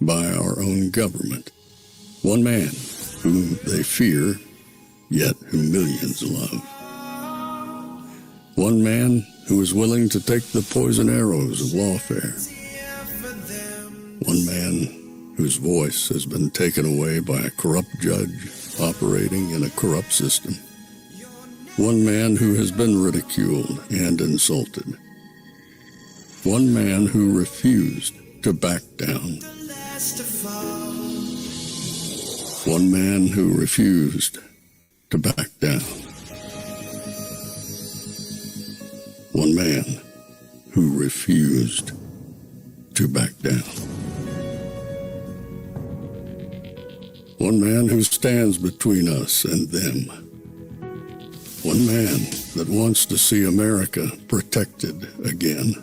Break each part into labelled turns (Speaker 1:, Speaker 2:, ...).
Speaker 1: by our own government. One man whom they fear, yet whom millions love. One man who is willing to take the poison arrows of lawfare. One man whose voice has been taken away by a corrupt judge operating in a corrupt system. One man who has been ridiculed and insulted. One man who refused to back down. One man who refused to back down. One man who refused to back down. One man who stands between us and them. One man that wants to see America protected again.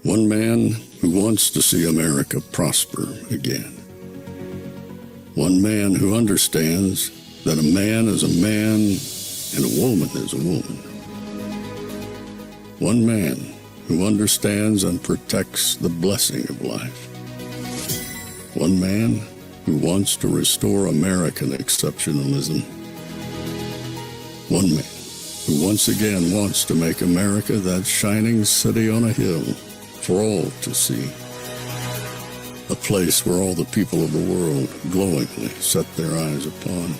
Speaker 1: One man who wants to see America prosper again. One man who understands that a man is a man and a woman is a woman. One man who understands and protects the blessing of life. One man who wants to restore American exceptionalism. One man who once again wants to make America that shining city on a hill for all to see. A place where all the people of the world glowingly set their eyes upon.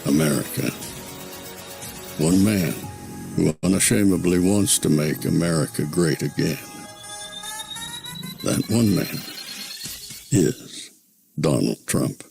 Speaker 1: America. One man who unashamedly wants to make America great again. That one man is Donald Trump.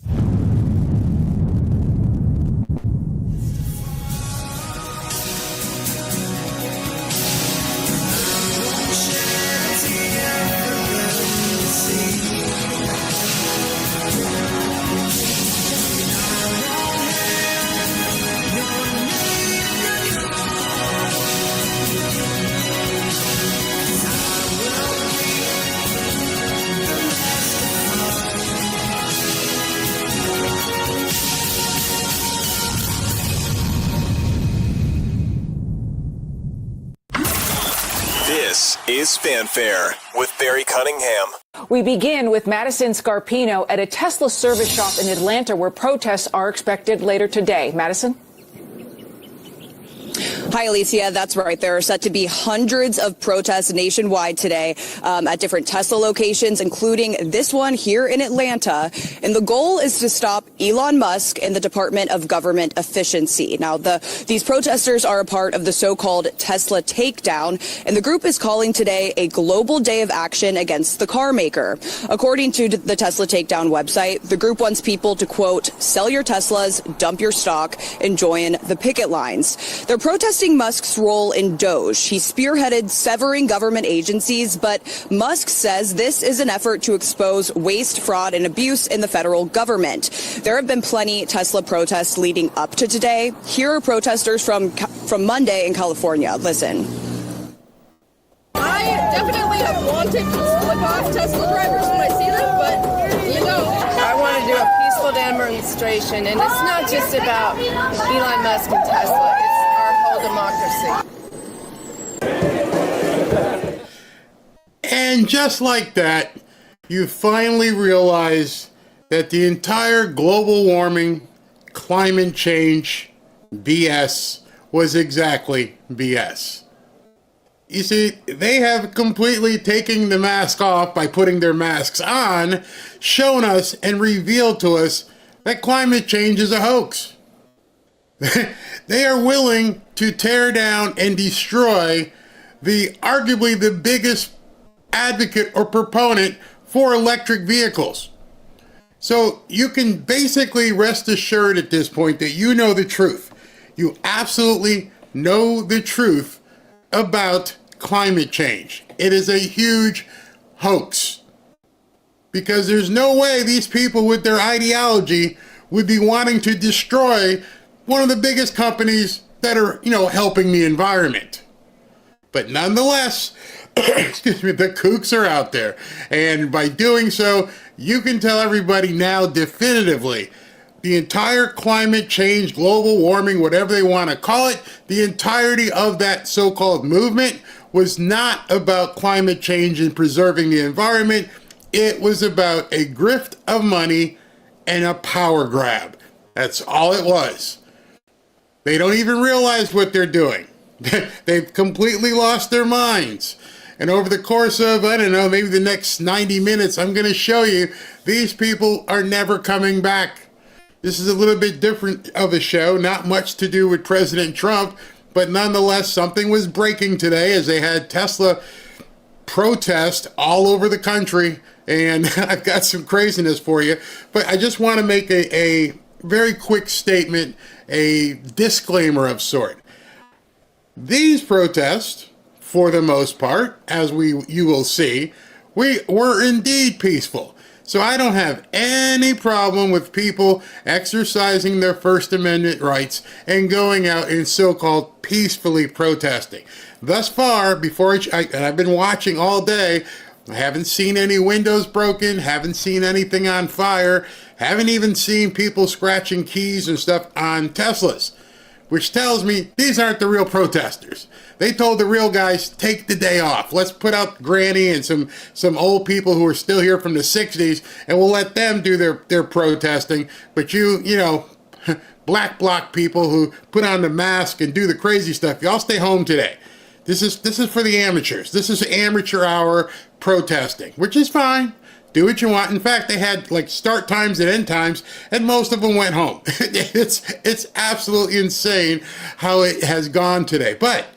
Speaker 2: This is Fanfare with Barry Cunningham.
Speaker 3: We begin with Madison Scarpino at a Tesla service shop in Atlanta where protests are expected later today. Madison?
Speaker 4: Hi, Alicia. That's right. There are set to be hundreds of protests nationwide today at different Tesla locations, including this one here in Atlanta. And the goal is to stop Elon Musk and the Department of Government Efficiency. Now, these protesters are a part of the so-called Tesla takedown, and the group is calling today a global day of action against the car maker. According to the Tesla takedown website, the group wants people to, quote, sell your Teslas, dump your stock, and join the picket lines. They're protesting Musk's role in Doge. He spearheaded severing government agencies, but Musk says this is an effort to expose waste, fraud, and abuse in the federal government. There have been plenty Tesla protests leading up to today. Here are protesters from Monday in California. Listen.
Speaker 5: I definitely have wanted to flip off Tesla drivers when I see them, but you know, I want to do a peaceful demonstration, and it's not just about Elon Musk and Tesla. Democracy.
Speaker 6: And just like that, you finally realize that the entire global warming, climate change BS was exactly BS. You see, they have completely taken the mask off by putting their masks on, shown us and revealed to us that climate change is a hoax. They are willing to tear down and destroy arguably the biggest advocate or proponent for electric vehicles. So you can basically rest assured at this point that you know the truth. You absolutely know the truth about climate change. It is a huge hoax. Because there's no way these people with their ideology would be wanting to destroy one of the biggest companies that are, helping the environment. But nonetheless, excuse me, the kooks are out there. And by doing so, you can tell everybody now definitively the entire climate change, global warming, whatever they want to call it, the entirety of that so-called movement was not about climate change and preserving the environment. It was about a grift of money and a power grab. That's all it was. They don't even realize what they're doing. They've completely lost their minds. And over the course of, I don't know, maybe the next 90 minutes, I'm going to show you these people are never coming back. This is a little bit different of a show, not much to do with President Trump, but nonetheless, something was breaking today as they had Tesla protest all over the country. And I've got some craziness for you, but I just want to make a very quick statement, a disclaimer of sort. These protests, for the most part, as you will see, were indeed peaceful. So I don't have any problem with people exercising their First Amendment rights and going out and so-called peacefully protesting. Thus far, and I've been watching all day, I haven't seen any windows broken, haven't seen anything on fire, haven't even seen people scratching keys and stuff on Teslas, which tells me these aren't the real protesters. They told the real guys, take the day off. Let's put out Granny and some old people who are still here from the 60s, and we'll let them do their protesting. But you know, black bloc people who put on the mask and do the crazy stuff, y'all stay home today. This is for the amateurs. This is amateur hour protesting, which is fine. Do what you want. In fact, they had like start times and end times, and most of them went home. It's absolutely insane how it has gone today. But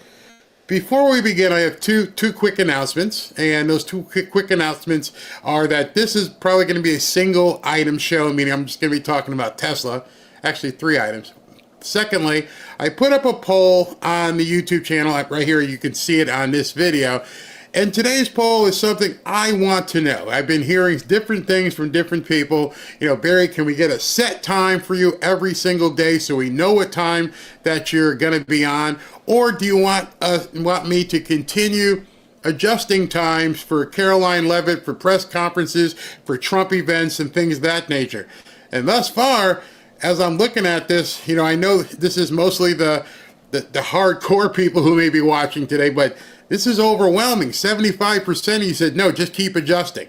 Speaker 6: before we begin, I have two quick announcements, and those two quick announcements are that this is probably going to be a single item show, meaning I'm just going to be talking about Tesla. Actually, 3 items. Secondly, I put up a poll on the YouTube channel right here. You can see it on this video. And today's poll is something I want to know. I've been hearing different things from different people. You know, Barry, can we get a set time for you every single day so we know what time that you're going to be on? Or do you want me to continue adjusting times for Caroline Leavitt, for press conferences, for Trump events and things of that nature? And thus far, as I'm looking at this, you know, I know this is mostly the hardcore people who may be watching today, but this is overwhelming. 75% of you said, no, just keep adjusting.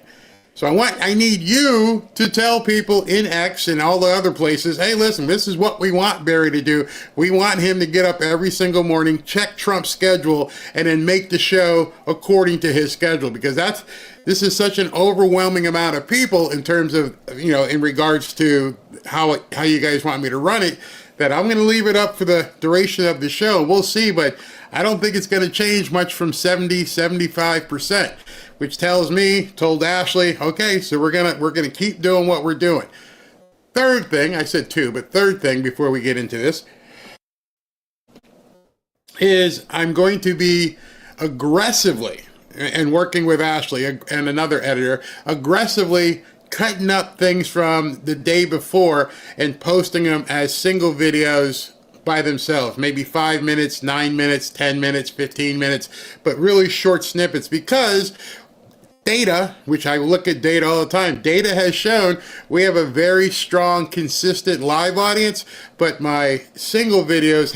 Speaker 6: So I need you to tell people in X and all the other places, hey, listen, this is what we want Barry to do. We want him to get up every single morning, check Trump's schedule, and then make the show according to his schedule, because this is such an overwhelming amount of people in terms of, you know, in regards to how you guys want me to run it, that I'm going to leave it up for the duration of the show. We'll see, but I don't think it's going to change much from 75%, which told Ashley, okay, so we're going to keep doing what we're doing. Third thing, I said 2, but third thing before we get into this is I'm going to be aggressively, and working with Ashley and another editor, aggressively cutting up things from the day before and posting them as single videos by themselves, maybe 5 minutes, 9 minutes, 10 minutes, 15 minutes, but really short snippets, because data, which I look at data all the time, data has shown we have a very strong, consistent live audience, but my single videos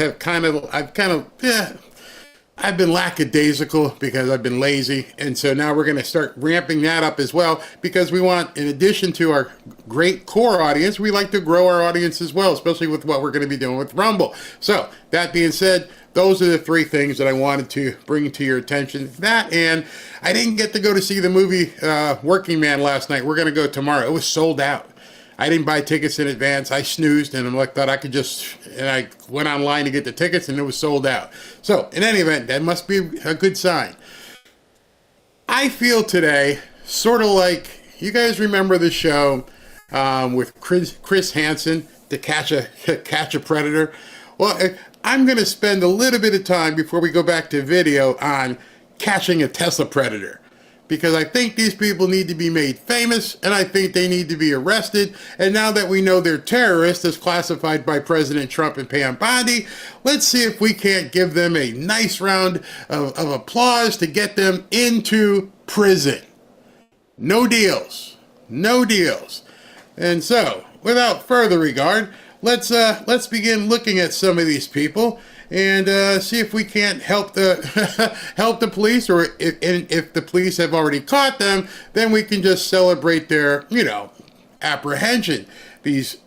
Speaker 6: I've been lackadaisical because I've been lazy, and so now we're going to start ramping that up as well, because we want, in addition to our great core audience, we like to grow our audience as well, especially with what we're going to be doing with Rumble. So, that being said, those are the 3 things that I wanted to bring to your attention. That, and I didn't get to go to see the movie Working Man last night. We're going to go tomorrow. It was sold out. I didn't buy tickets in advance. I snoozed, and I went online to get the tickets, and it was sold out. So, in any event, that must be a good sign. I feel today sort of like, you guys remember the show with Chris Hansen, To Catch a Predator? Well, I'm going to spend a little bit of time before we go back to video on catching a Tesla predator, because I think these people need to be made famous, and I think they need to be arrested. And now that we know they're terrorists, as classified by President Trump and Pam Bondi, let's see if we can't give them a nice round of applause to get them into prison. No deals. No deals. And so, without further regard, let's begin looking at some of these people. and see if we can't help the help the police, or if the police have already caught them, then we can just celebrate their, apprehension. These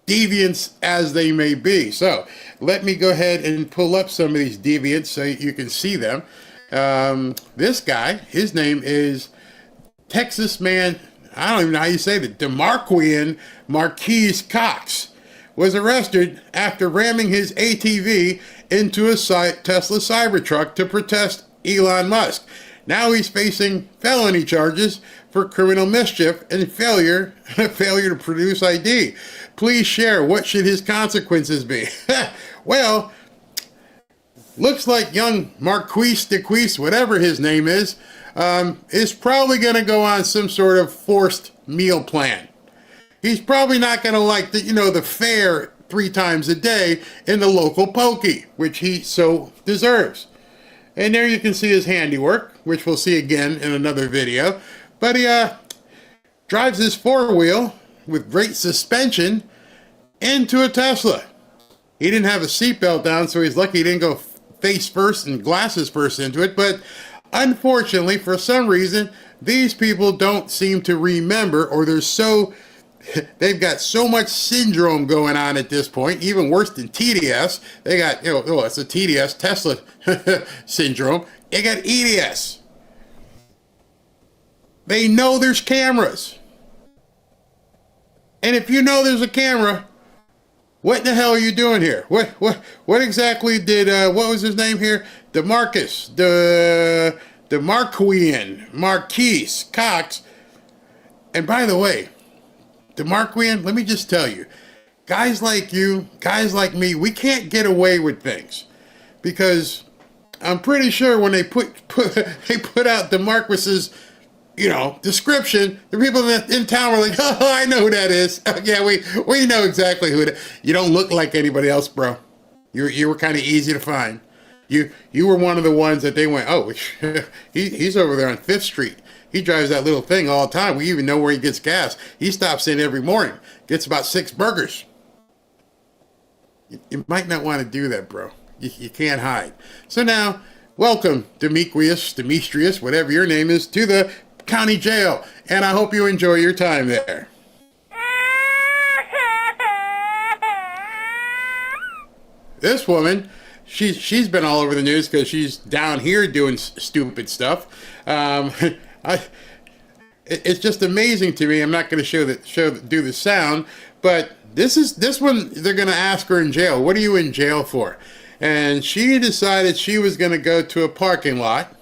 Speaker 6: deviants as they may be. So let me go ahead and pull up some of these deviants so you can see them. This guy, his name is Texas man, I don't even know how you say that, DeMarquian Marquise Cox, was arrested after ramming his ATV into a Tesla Cybertruck to protest Elon Musk. Now he's facing felony charges for criminal mischief and failure to produce ID. Please share, what should his consequences be? Well, looks like young Marquise DeQuise, whatever his name is probably going to go on some sort of forced meal plan. He's probably not going to like the fare 3 times a day in the local pokey, which he so deserves. And there you can see his handiwork, which we'll see again in another video. But he drives his 4-wheel with great suspension into a Tesla. He didn't have a seatbelt down, so he's lucky he didn't go face first and glasses first into it. But unfortunately, for some reason, these people don't seem to remember, or they've got so much syndrome going on at this point, even worse than TDS. They got, it's a TDS, Tesla syndrome. They got EDS. They know there's cameras. And if you know there's a camera, what the hell are you doing here? What exactly did, what was his name here? DeMarquian Marquise Cox. And by the way, DeMarquian, let me just tell you, guys like you, guys like me, we can't get away with things, because I'm pretty sure when they put out DeMarquis's description, the people in town were like, oh, I know who that is. Yeah, we know exactly who it is. You don't look like anybody else, bro. You were kind of easy to find. You were one of the ones that they went, oh, he's over there on 5th Street. He drives that little thing all the time. We even know where he gets gas. He stops in every morning, gets about 6 burgers. You might not want to do that, bro. You can't hide. So now, welcome, Demetrius, whatever your name is, to the county jail, and I hope you enjoy your time there. This woman, she's been all over the news because she's down here doing stupid stuff. It's just amazing to me. I'm not going to do the sound, but this one they're going to ask her in jail. What are you in jail for? And she decided she was going to go to a parking lot.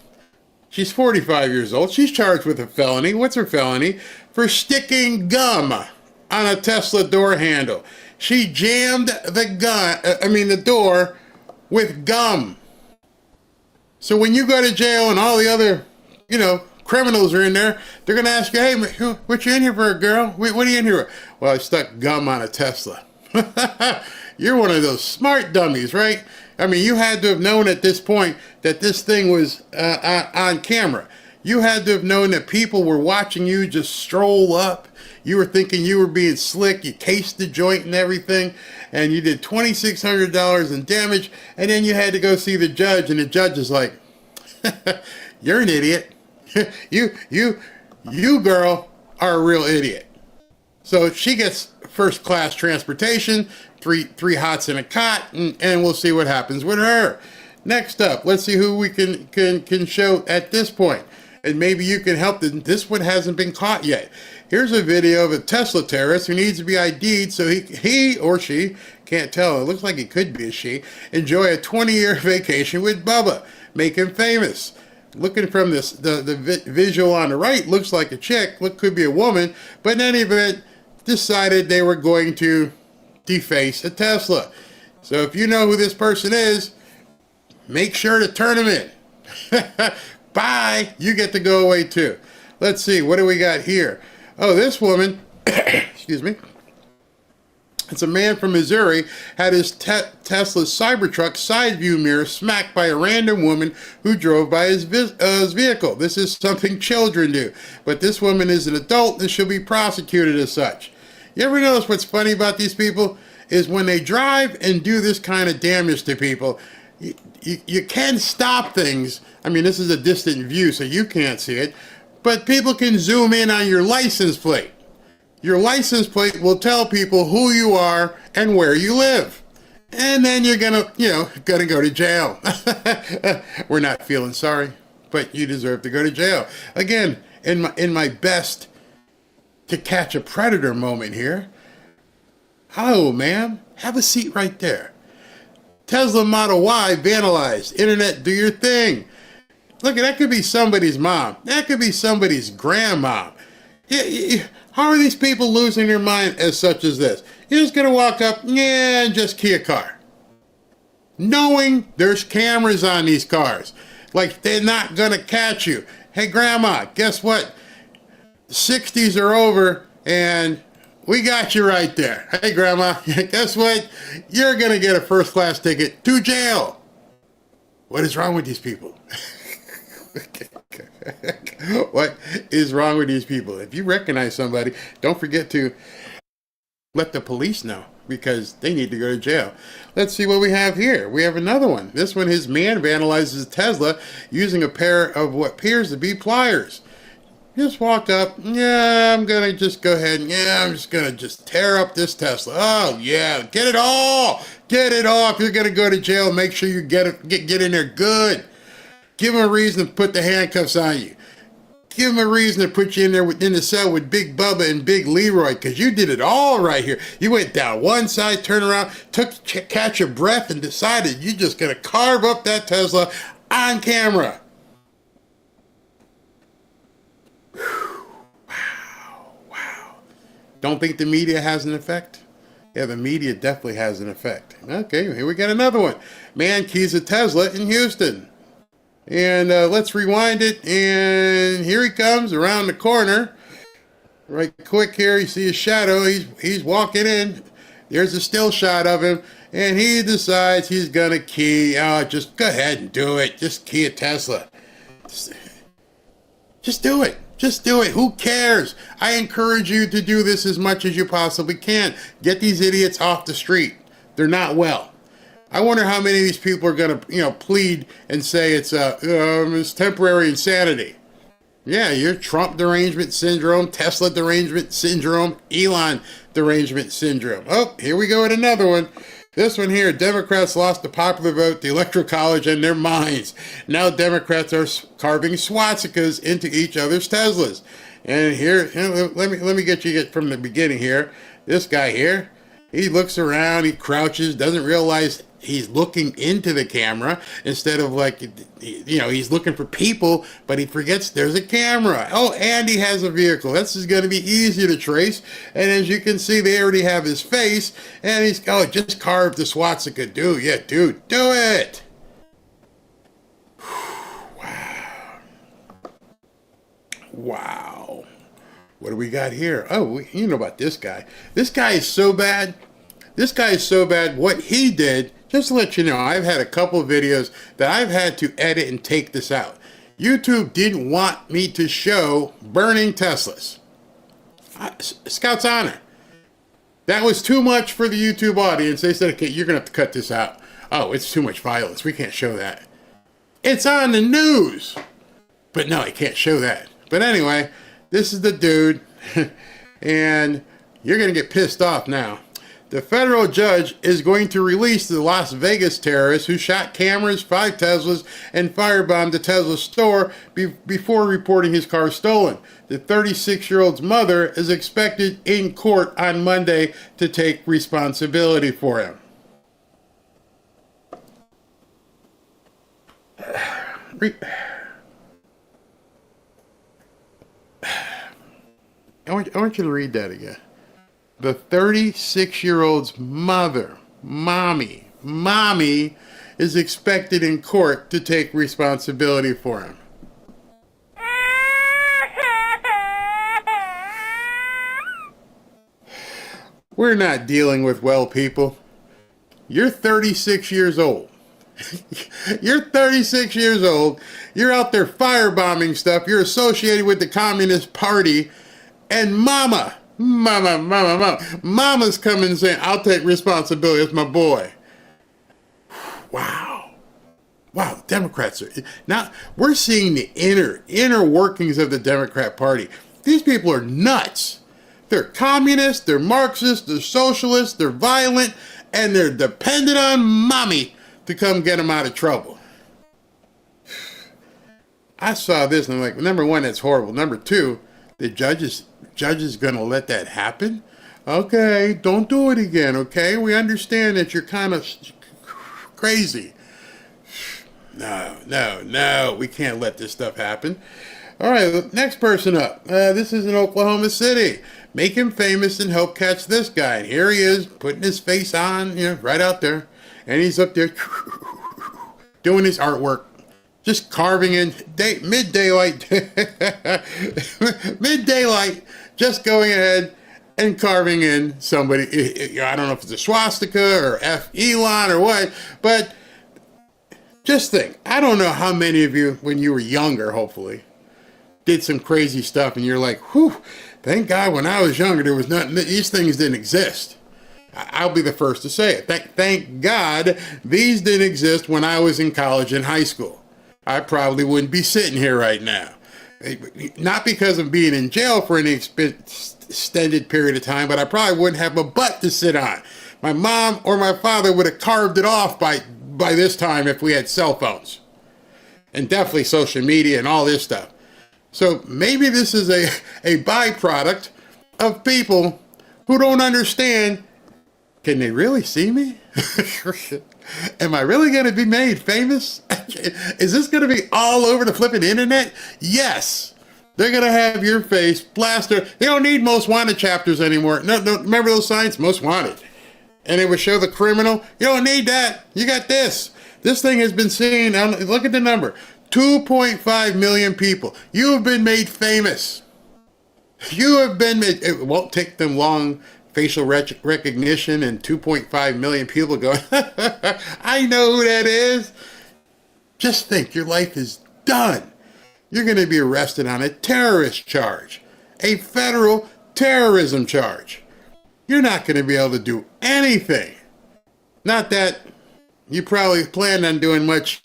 Speaker 6: She's 45 years old. She's charged with a felony. What's her felony? For sticking gum on a Tesla door handle. She jammed the door with gum. So when you go to jail and all the other, criminals are in there, they're going to ask you, hey, what you in here for, girl? What are you in here for? Well, I stuck gum on a Tesla. You're one of those smart dummies, right? I mean, you had to have known at this point that this thing was on camera. You had to have known that people were watching you just stroll up. You were thinking you were being slick. You cased the joint and everything, and you did $2,600 in damage, and then you had to go see the judge, and the judge is like, you're an idiot. You girl are a real idiot. So she gets first class transportation, three hots in a cot, and we'll see what happens with her. Next up, let's see who we can show at this point. And maybe you can help them. This one hasn't been caught yet. Here's a video of a Tesla terrorist who needs to be ID'd so he or she, can't tell, it looks like it could be a she, enjoy a 20-year vacation with Bubba. Make him famous. Looking from the visual on the right, looks like a chick, could be a woman, but in any event, decided they were going to deface a Tesla. So if you know who this person is, make sure to turn him in. Bye. You get to go away too. Let's see. What do we got here? Oh, this woman, excuse me. It's a man from Missouri, had his Tesla Cybertruck side view mirror smacked by a random woman who drove by his vehicle. This is something children do. But this woman is an adult and she'll be prosecuted as such. You ever notice what's funny about these people? is when they drive and do this kind of damage to people, you can stop things. I mean, this is a distant view, so you can't see it, but people can zoom in on your license plate. Your license plate will tell people who you are and where you live. And then you're gonna go to jail. We're not feeling sorry, but you deserve to go to jail. Again, in my best to catch a predator moment here. Hello, ma'am. Have a seat right there. Tesla Model Y vandalized. Internet, do your thing. Look, that could be somebody's mom. That could be somebody's grandma. How are these people losing their mind as such as this? You're just going to walk up, and just key a car. Knowing there's cameras on these cars. Like, they're not going to catch you. Hey, grandma, guess what? The 60s are over, and we got you right there. Hey, grandma, guess what? You're going to get a first-class ticket to jail. What is wrong with these people? What is wrong with these people? If you recognize somebody, don't forget to let the police know, because they need to go to jail. Let's see what we have here. We have another one. This one, his man vandalizes a Tesla using a pair of what appears to be pliers. Just walk up. Yeah, I'm going to just go ahead and I'm just going to just tear up this Tesla. Oh, yeah, get it all. Get it all. If you're going to go to jail, make sure you get in there good. Give them a reason to put the handcuffs on you. Give them a reason to put you in there within the cell with Big Bubba and Big Leroy, because you did it all right here. You went down one side, turned around, catch your breath, and decided you're just going to carve up that Tesla on camera. Wow. Don't think the media has an effect? Yeah, the media definitely has an effect. Okay, here we got another one. Man keys a Tesla in Houston. And let's rewind it, and here he comes around the corner. Right quick here, you see his shadow. He's walking in. There's a still shot of him, and he decides he's going to key. Oh, just go ahead and do it. Just key a Tesla. Just do it. Just do it. Who cares? I encourage you to do this as much as you possibly can. Get these idiots off the street. They're not well. I wonder how many of these people are going to, plead and say it's temporary insanity. Yeah, you're Trump derangement syndrome, Tesla derangement syndrome, Elon derangement syndrome. Oh, here we go with another one. This one here, Democrats lost the popular vote, the Electoral College, and their minds. Now Democrats are carving swastikas into each other's Teslas. And here, let me get you from the beginning here. This guy here, he looks around, he crouches, doesn't realize he's looking into the camera instead of he's looking for people, but he forgets there's a camera. Oh, and he has a vehicle. This is going to be easy to trace. And as you can see, they already have his face, and he's, just carved the swastika. Dude, do it. Wow. What do we got here? Oh, you know about this guy. This guy is so bad. What he did, just to let you know, I've had a couple of videos that I've had to edit and take this out. YouTube didn't want me to show burning Teslas. Scout's honor. That was too much for the YouTube audience. They said, okay, you're going to have to cut this out. Oh, it's too much violence. We can't show that. It's on the news. But no, I can't show that. But anyway, this is the dude. And you're going to get pissed off now. The federal judge is going to release the Las Vegas terrorist who shot cameras, 5 Teslas, and firebombed the Tesla store before reporting his car stolen. The 36-year-old's mother is expected in court on Monday to take responsibility for him. I want you to read that again. The 36-year-old's mother, mommy, is expected in court to take responsibility for him. We're not dealing with well people. You're 36 years old. You're 36 years old. You're out there firebombing stuff. You're associated with the Communist Party. And mama Mama's coming and saying, I'll take responsibility. It's my boy. Wow. Wow, the Democrats are... Now, we're seeing the inner workings of the Democrat Party. These people are nuts. They're communists, they're Marxists, they're socialists, they're violent, and they're dependent on mommy to come get them out of trouble. I saw this and I'm like, number one, that's horrible. Number two, the judge is going to let that happen? Okay, don't do it again, okay? We understand that you're kind of crazy. No, we can't let this stuff happen. All right, next person up. This is in Oklahoma City. Make him famous and help catch this guy. And here he is, putting his face on, right out there. And he's up there doing his artwork. Just carving in mid-daylight, just going ahead and carving in somebody. I don't know if it's a swastika or F Elon or what, but just think. I don't know how many of you, when you were younger, hopefully, did some crazy stuff and you're like, whew, thank God when I was younger there was nothing, these things didn't exist. I'll be the first to say it. Thank God these didn't exist when I was in college and high school. I probably wouldn't be sitting here right now. Not because of being in jail for any extended period of time, but I probably wouldn't have a butt to sit on. My mom or my father would have carved it off by this time if we had cell phones. And definitely social media and all this stuff. So maybe this is a byproduct of people who don't understand, can they really see me? Am I really going to be made famous? Is this going to be all over the flipping internet? Yes. They're going to have your face plastered. They don't need most wanted chapters anymore. No, remember those signs? Most wanted. And it would show the criminal. You don't need that. You got this. This thing has been seen. Look at the number. 2.5 million people. You have been made famous. You have been made. It won't take them long. Facial recognition and 2.5 million people going, I know who that is. Just think, your life is done. You're going to be arrested on a terrorist charge, a federal terrorism charge. You're not going to be able to do anything. Not that you probably planned on doing much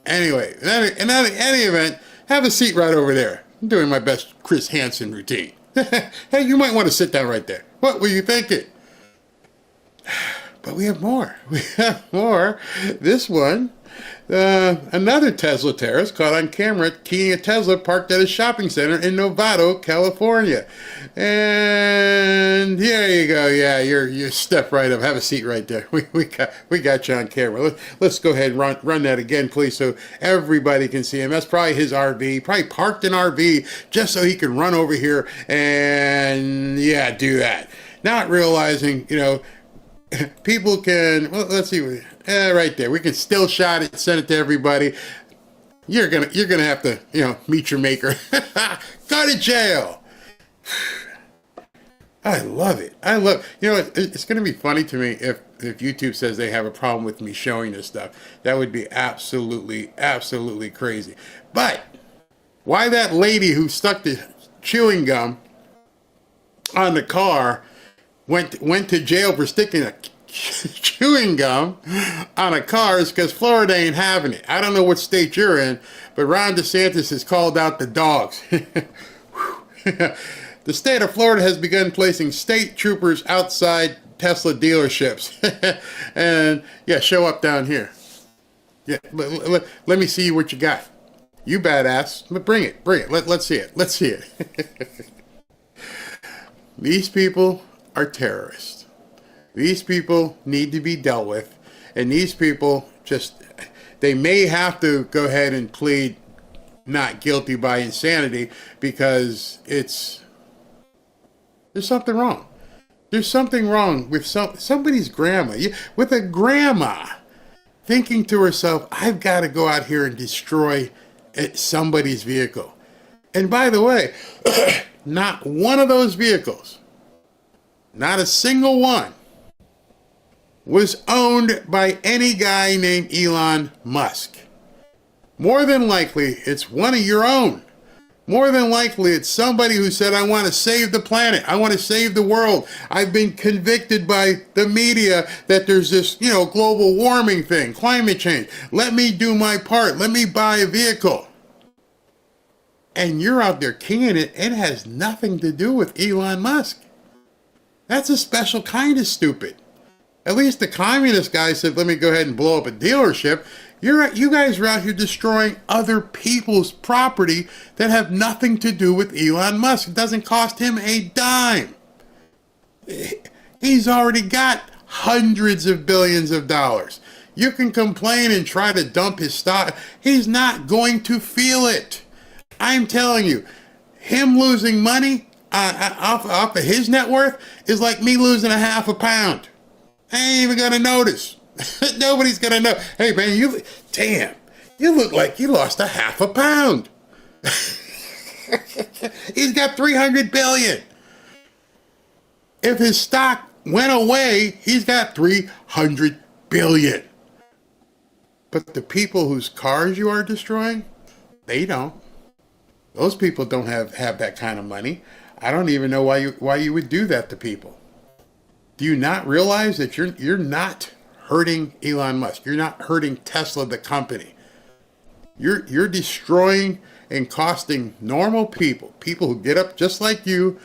Speaker 6: anyway. In any event, have a seat right over there. I'm doing my best Chris Hansen routine. Hey, you might want to sit down right there. What were you thinking? But we have more. We have more. This one, another Tesla terrorist caught on camera keying a Tesla parked at a shopping center in Novato, California. And there you go. Yeah, you step right up. Have a seat right there. We got you on camera. Let's go ahead and run that again, please, so everybody can see him. That's probably his RV. Probably parked an RV just so he can run over here and do that. Not realizing, people can, well, let's see, right there. We can still shot it, send it to everybody. You're gonna have to, meet your maker. Go to jail. I love it. It's gonna be funny to me if YouTube says they have a problem with me showing this stuff. That would be absolutely, absolutely crazy. But why that lady who stuck the chewing gum on the car went to jail for sticking a chewing gum on a car is because Florida ain't having it. I don't know what state you're in, but Ron DeSantis has called out the dogs. The state of Florida has begun placing state troopers outside Tesla dealerships. And show up down here. Yeah, let me see what you got. You badass. Bring it. Let's see it. These people are terrorists. These people need to be dealt with. And these people they may have to go ahead and plead not guilty by insanity because there's something wrong. There's something wrong with somebody's grandma. With a grandma thinking to herself, I've got to go out here and destroy somebody's vehicle. And by the way, not one of those vehicles, not a single one, was owned by any guy named Elon Musk. More than likely, it's one of your own. More than likely, it's somebody who said, I want to save the planet. I want to save the world. I've been convicted by the media that there's this, global warming thing, climate change. Let me do my part. Let me buy a vehicle. And you're out there keying it. It has nothing to do with Elon Musk. That's a special kind of stupid. At least the communist guy said, let me go ahead and blow up a dealership. You guys are out here destroying other people's property that have nothing to do with Elon Musk. It doesn't cost him a dime. He's already got hundreds of billions of dollars. You can complain and try to dump his stock. He's not going to feel it. I'm telling you, him losing money off of his net worth is like me losing a half a pound. I ain't even gonna notice. Nobody's gonna know. Hey man, you look like you lost a half a pound. He's got 300 billion. If his stock went away, he's got 300 billion. But the people whose cars you are destroying, they don't. Those people don't have that kind of money. I don't even know why you would do that to people. Do you not realize that you're not hurting Elon Musk? You're not hurting Tesla, the company. You're destroying and costing normal people who get up just like you.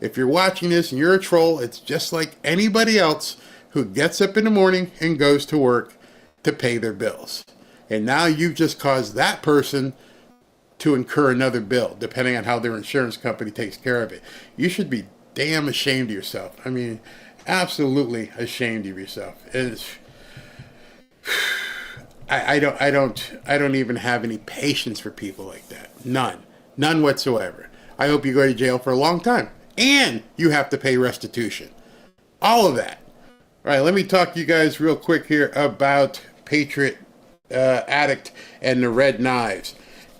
Speaker 6: If you're watching this and you're a troll, it's just like anybody else who gets up in the morning and goes to work to pay their bills. And now you've just caused that person to incur another bill, depending on how their insurance company takes care of it. You should be damn ashamed of yourself. I mean, absolutely ashamed of yourself. And I don't even have any patience for people like that. None whatsoever. I hope you go to jail for a long time, and you have to pay restitution. All of that. All right, let me talk to you guys real quick here about Patriot Addict and the red knives.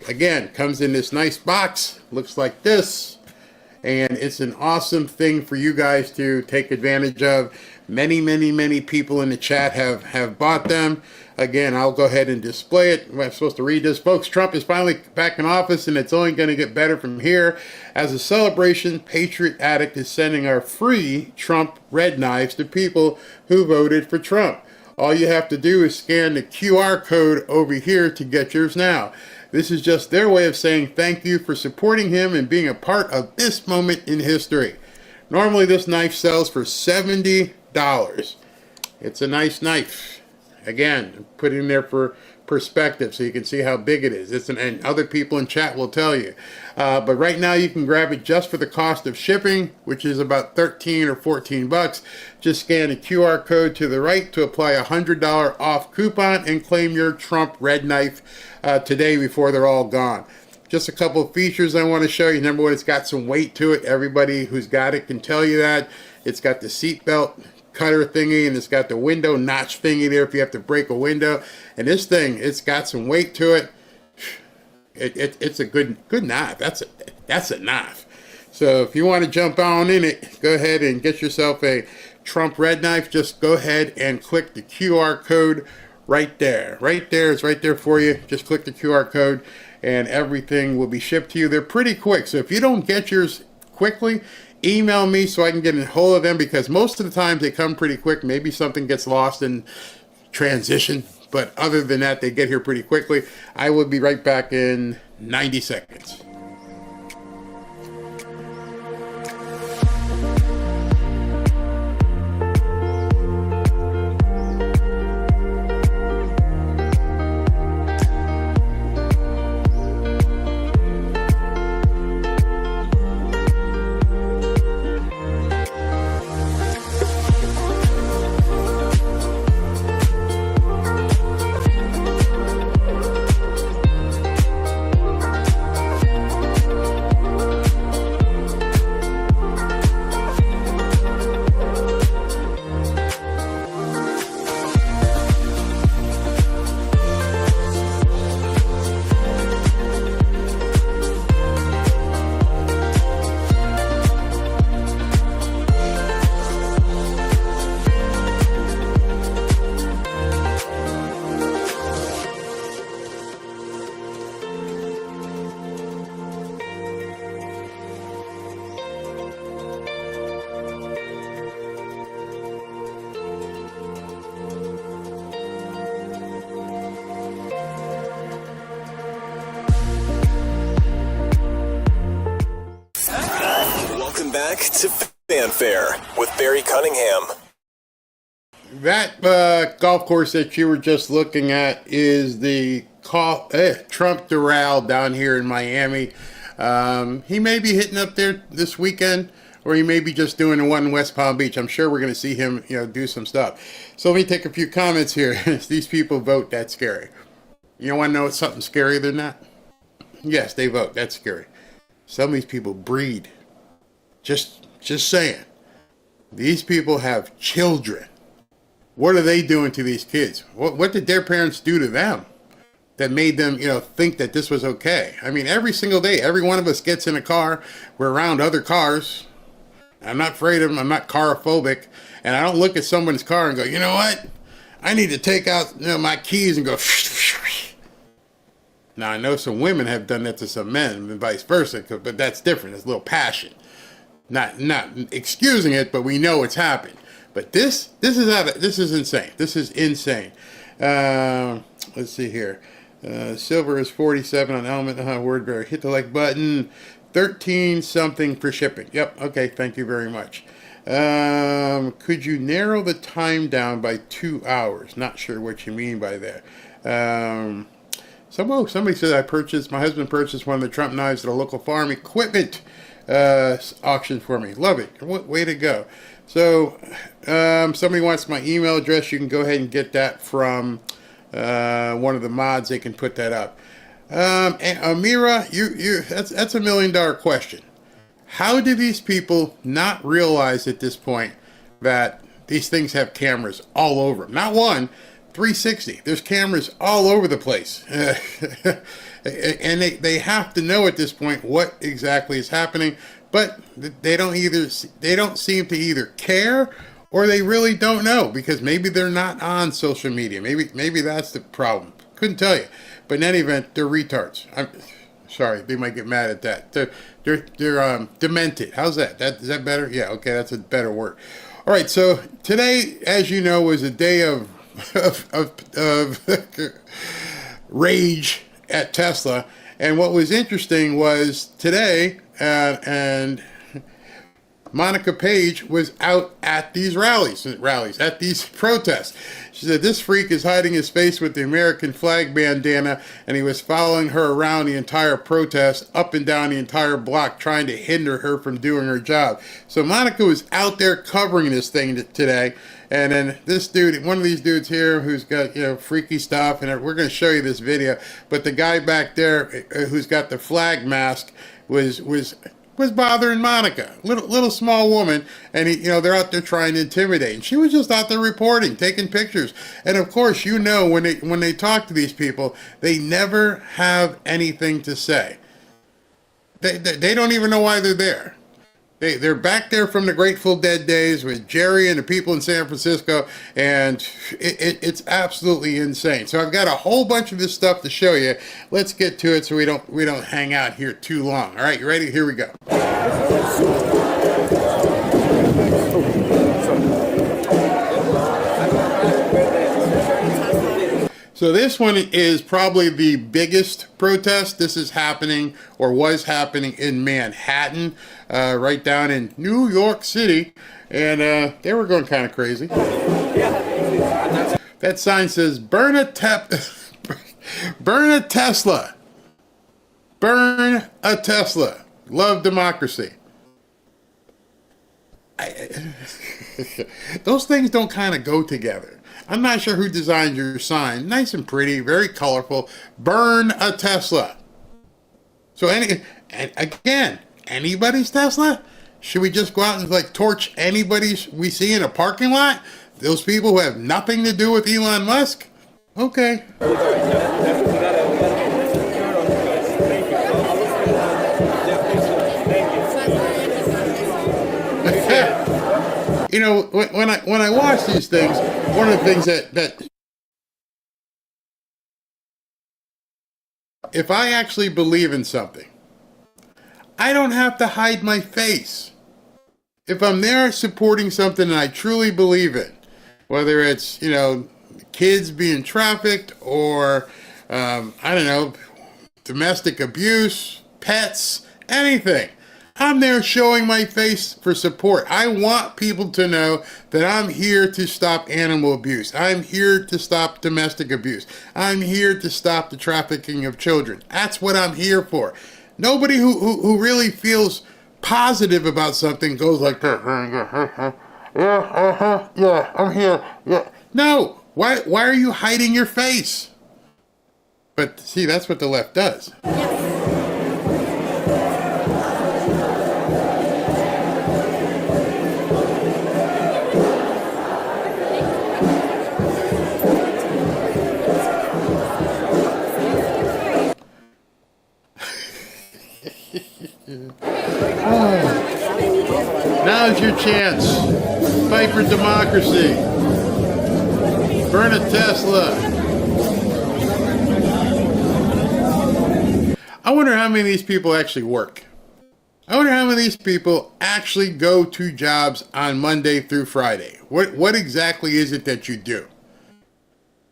Speaker 6: Again, comes in this nice box, looks like this, and it's an awesome thing for you guys to take advantage of. Many people in the chat have bought them. Again, I'll go ahead and display it. I'm supposed to read this. Folks, Trump is finally back in office, and it's only going to get better from here. As a celebration, Patriot Addict is sending our free Trump red knives to people who voted for Trump. All you have to do is scan the QR code over here to get yours now. This is just their way of saying thank you for supporting him and being a part of this moment in history. Normally this knife sells for $70. It's a nice knife. Again, put it in there for perspective so you can see how big it is. And other people in chat will tell you. But right now you can grab it just for the cost of shipping, which is about 13 or 14 bucks. Just scan the QR code to the right to apply a $100 off coupon and claim your Trump red knife today before they're all gone. Just a couple of features I want to show you. Number one, it's got some weight to it. Everybody who's got it can tell you that. It's got the seatbelt cutter thingy, and it's got the window notch thingy there if you have to break a window. And this thing, it's got some weight to it. It's a good knife. That's a knife. So if you want to jump on in it, go ahead and get yourself a Trump red knife. Just go ahead and click the QR code right there. Right there, it's right there for you. Just click the QR code and everything will be shipped to you. They're pretty quick. So if you don't get yours quickly, email me so I can get a hold of them, because most of the times they come pretty quick. Maybe something gets lost in transition, but other than that, they get here pretty quickly. I will be right back in 90 seconds.
Speaker 2: Welcome back to Fanfare with Barry Cunningham.
Speaker 6: That golf course that you were just looking at is the Trump Doral down here in Miami. He may be hitting up there this weekend, or he may be just doing the one in West Palm Beach. I'm sure we're going to see him, do some stuff. So let me take a few comments here. These people vote, that's scary. You want to know something scarier than that? Yes, they vote, that's scary. Some of these people breed. Just saying. These people have children. What are they doing to these kids? What did their parents do to them that made them, think that this was okay? I mean, every single day, every one of us gets in a car. We're around other cars. I'm not afraid of them. I'm not carophobic. And I don't look at someone's car and go, you know what? I need to take out my keys and go. Now, I know some women have done that to some men and vice versa, but that's different. It's a little passion. Not excusing it, but we know it's happened. But this is insane. This is insane. Let's see here. Silver is 47 on element. Wordberry. Hit the like button. 13 something for shipping. Yep. Okay. Thank you very much. Could you narrow the time down by 2 hours? Not sure what you mean by that. Somebody said my husband purchased one of the Trump knives at a local farm equipment auction for me. Love it. Way to go. So somebody wants my email address. You can go ahead and get that from one of the mods. They can put that up. And Amira, that's $1 million question. How do these people not realize at this point that these things have cameras all over them? Not one, 360. There's cameras all over the place. And they have to know at this point what exactly is happening, but they don't seem to either care or they really don't know, because maybe they're not on social media. Maybe that's the problem. Couldn't tell you. But in any event, they're retards. I'm sorry, they might get mad at that. They're demented. How's that? Is that better? Yeah, okay, that's a better word. All right, so today, as you know, was a day of rage at Tesla. And what was interesting was today, and Monica Page was out at these rallies, at these protests. She said, this freak is hiding his face with the American flag bandana, and he was following her around the entire protest, up and down the entire block, trying to hinder her from doing her job. So Monica was out there covering this thing today. And then this dude, one of these dudes here who's got, freaky stuff, and we're going to show you this video, but the guy back there who's got the flag mask was bothering Monica, little small woman, and they're out there trying to intimidate. And she was just out there reporting, taking pictures. And of course, when they talk to these people, they never have anything to say. They don't even know why they're there. They're back there from the Grateful Dead days with Jerry and the people in San Francisco, and it's absolutely insane. So I've got a whole bunch of this stuff to show you. Let's get to it so we don't hang out here too long. All right, you ready? Here we go. So this one is probably the biggest protest. This is happening, or was happening, in Manhattan, right down in New York City. And they were going kind of crazy. That sign says, burn a Tesla. Burn a Tesla. Love democracy. Those things don't kind of go together. I'm not sure who designed your sign. Nice and pretty, very colorful. Burn a Tesla. So anybody's Tesla? Should we just go out and torch anybody's we see in a parking lot? Those people who have nothing to do with Elon Musk? Okay. When I watch these things, one of the things that if I actually believe in something, I don't have to hide my face. If I'm there supporting something that I truly believe in, whether it's, kids being trafficked or, domestic abuse, pets, anything, I'm there showing my face for support. I want people to know that I'm here to stop animal abuse. I'm here to stop domestic abuse. I'm here to stop the trafficking of children. That's what I'm here for. Nobody who really feels positive about something goes like that. Yeah, I'm here. Yeah. No, why are you hiding your face? But see, that's what the left does. Now's your chance. Fight for democracy. Burn a Tesla. I wonder how many of these people actually work. I wonder how many of these people actually go to jobs on Monday through Friday. What exactly is it that you do?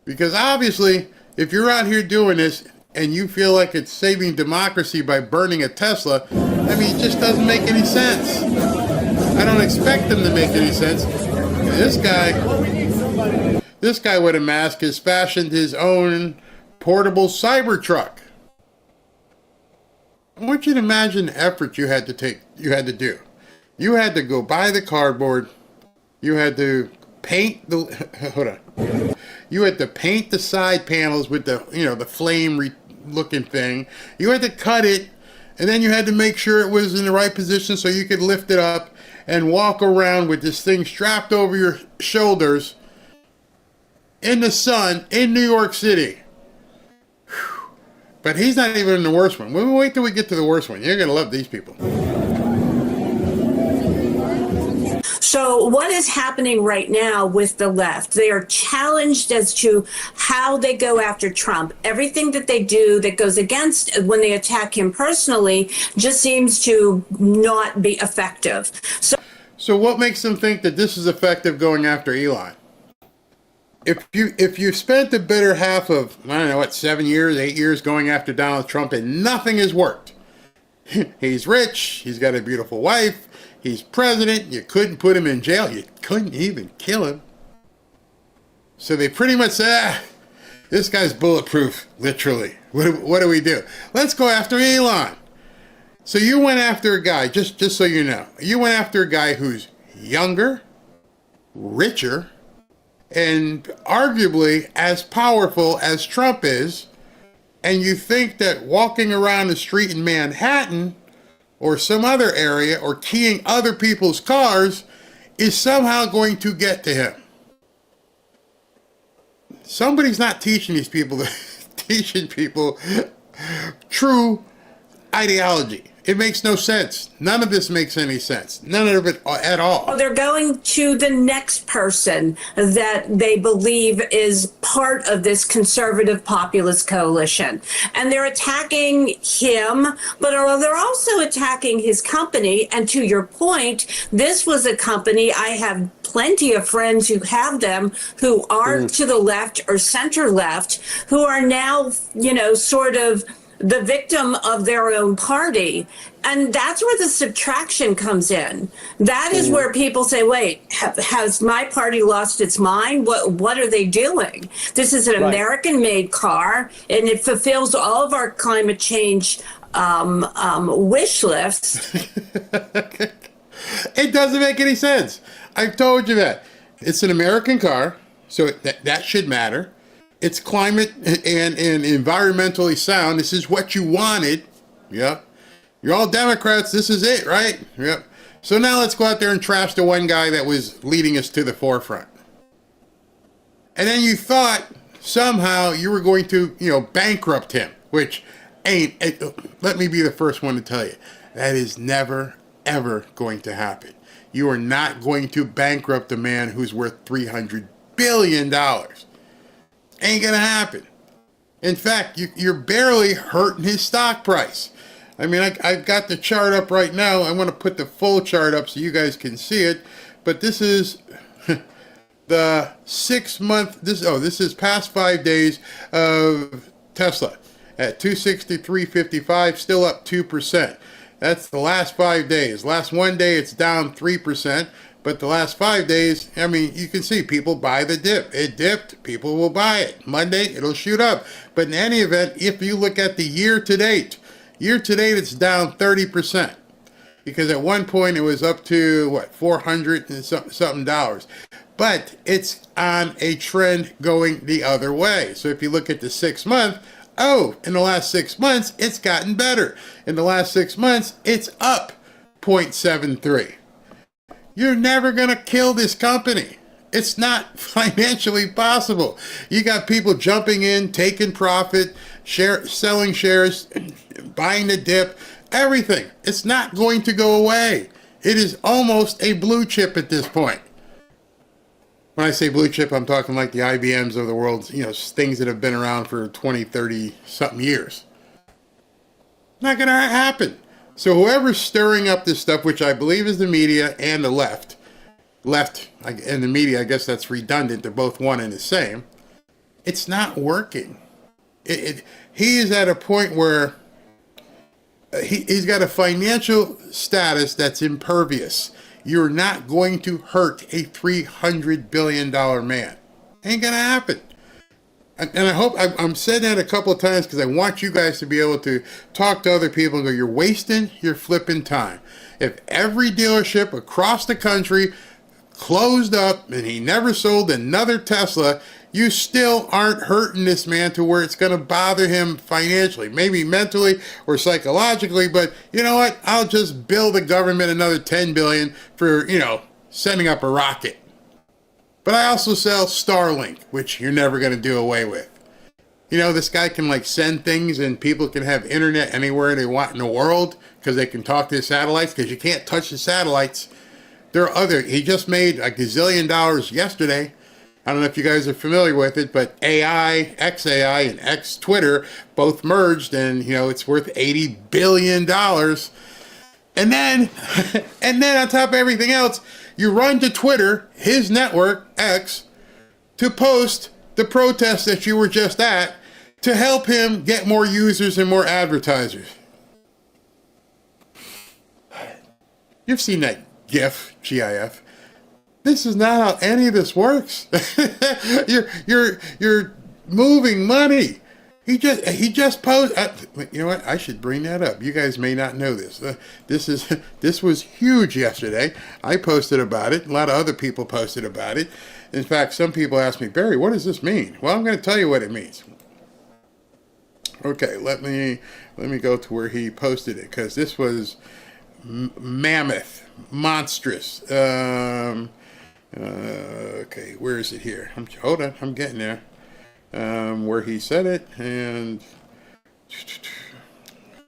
Speaker 6: Because obviously, if you're out here doing this and you feel like it's saving democracy by burning a Tesla, I mean, it just doesn't make any sense. I don't expect them to make any sense. This guy with a mask has fashioned his own portable Cybertruck. I want you to imagine the effort you had to do. You had to go buy the cardboard. You had to paint the, You had to paint the side panels with the flame looking thing. You had to cut it, and then you had to make sure it was in the right position so you could lift it up and walk around with this thing strapped over your shoulders in the sun in New York City. Whew. But he's not even in the worst one. Wait till we get to the worst one. You're going to love these people.
Speaker 7: So what is happening right now with the left? They are challenged as to how they go after Trump. Everything that they do that goes against when they attack him personally just seems to not be effective. So
Speaker 6: what makes them think that this is effective going after Elon? If you spent the better half of, 7 years, 8 years going after Donald Trump and nothing has worked. He's rich, he's got a beautiful wife, he's president, you couldn't put him in jail, you couldn't even kill him. So they pretty much say, this guy's bulletproof, literally. What do we do? Let's go after Elon. So you went after a guy, just so you know, you went after a guy who's younger, richer, and arguably as powerful as Trump is, and you think that walking around the street in Manhattan or some other area or keying other people's cars is somehow going to get to him. Somebody's not teaching these people, teaching people true ideology. It makes no sense. None of this makes any sense. None of it at all.
Speaker 7: they're going to the next person that they believe is part of this conservative populist coalition. And they're attacking him, but they're also attacking his company. And to your point, this was a company, I have plenty of friends who have them who are to the left or center left, who are now, sort of the victim of their own party. And that's where the subtraction comes in. That is where people say, wait, has my party lost its mind? What are they doing? This is an American-made car, and it fulfills all of our climate change wish lists.
Speaker 6: It doesn't make any sense. I've told you that. It's an American car, so that should matter. It's climate and environmentally sound. This is what you wanted. Yep. You're all Democrats. This is it, right? Yep. So now let's go out there and trash the one guy that was leading us to the forefront. And then you thought somehow you were going to, bankrupt him, which let me be the first one to tell you, that is never, ever going to happen. You are not going to bankrupt a man who's worth $300 billion. Ain't gonna happen. In fact, you're barely hurting his stock price. I mean, I've got the chart up right now. I want to put the full chart up so you guys can see it. But this is the 6 month. This is past 5 days of Tesla at 263.55, still up 2%. That's the last 5 days. Last one day, it's down 3%. But the last 5 days, I mean, you can see people buy the dip. It dipped, people will buy it. Monday, it'll shoot up. But in any event, if you look at the year to date, it's down 30%. Because at one point it was up to, what, $400 and something dollars. But it's on a trend going the other way. So if you look at the 6 month, in the last 6 months, it's gotten better. In the last 6 months, it's up 0.73. You're never going to kill this company. It's not financially possible. You got people jumping in, taking profit, selling shares, buying the dip, everything. It's not going to go away. It is almost a blue chip at this point. When I say blue chip, I'm talking like the IBMs of the world, things that have been around for 20, 30 something years. Not going to happen. So whoever's stirring up this stuff, which I believe is the media and the left and the media, I guess that's redundant. They're both one and the same. It's not working. He is at a point where he's got a financial status that's impervious. You're not going to hurt a $300 billion man. Ain't gonna happen. And I hope, I'm saying that a couple of times because I want you guys to be able to talk to other people and go, you're wasting your flipping time. If every dealership across the country closed up and he never sold another Tesla, you still aren't hurting this man to where it's going to bother him financially, maybe mentally or psychologically, but you know what? I'll just bill the government another $10 billion for, sending up a rocket. But I also sell Starlink, which you're never going to do away with. This guy can send things and people can have internet anywhere they want in the world because they can talk to the satellites because you can't touch the satellites. He just made a gazillion dollars yesterday. I don't know if you guys are familiar with it, but AI, XAI, and X Twitter both merged and, it's worth $80 billion. And then on top of everything else, you run to Twitter, his network, X, to post the protest that you were just at to help him get more users and more advertisers. You've seen that GIF. This is not how any of this works. You're moving money. He just posted. You know what? I should bring that up. You guys may not know this. This was huge yesterday. I posted about it. A lot of other people posted about it. In fact, some people asked me, Barry, what does this mean? Well, I'm going to tell you what it means. Okay, let me go to where he posted it because this was mammoth, monstrous. Okay, where is it here? Hold on, I'm getting there. Where he said it, and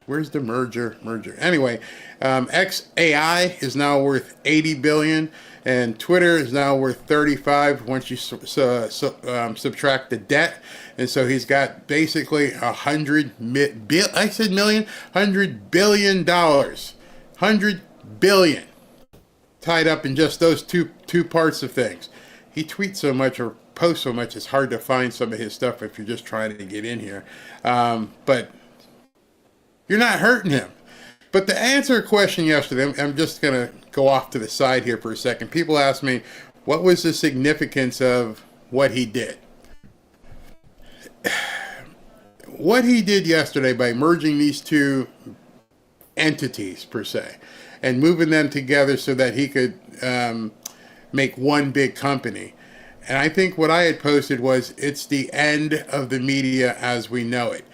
Speaker 6: where's the merger? Anyway, XAI is now worth $80 billion, and Twitter is now worth 35 once you subtract the debt. And so he's got basically $100 billion, $100 billion tied up in just those two parts of things. He tweets so much or posts so much, it's hard to find some of his stuff if you're just trying to get in here. But you're not hurting him. But to answer a question yesterday, I'm just going to go off to the side here for a second. People asked me, what was the significance of what he did? What he did yesterday by merging these two entities, per se, and moving them together so that he could make one big company. And I think what I had posted was, it's the end of the media as we know it.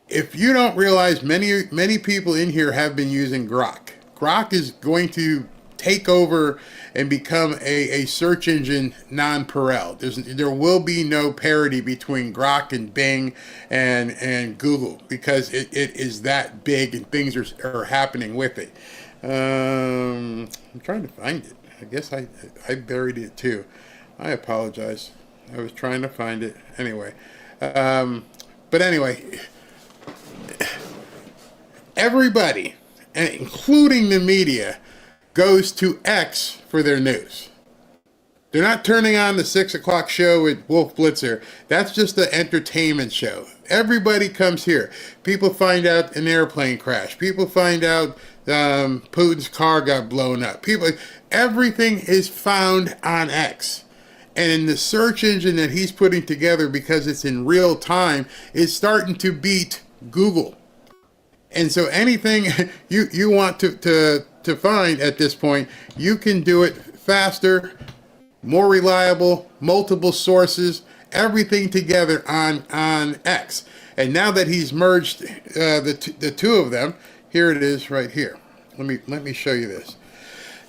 Speaker 6: If you don't realize, many people in here have been using Grok. Grok is going to take over and become a search engine non-pareil. There will be no parity between Grok and Bing and Google because it is that big and things are happening with it. I'm trying to find it. I guess I buried it too. I apologize. I was trying to find it. Anyway. But anyway, everybody, including the media, goes to X for their news. They're not turning on the 6 o'clock show with Wolf Blitzer. That's just the entertainment show. Everybody comes here. People find out an airplane crash. People find out Putin's car got blown up. Everything is found on X. And the search engine that he's putting together, because it's in real time, is starting to beat Google. And so anything you want to find at this point, you can do it faster, more reliable, multiple sources, everything together on X. And now that he's merged the two of them, here it is right here. Let me show you this.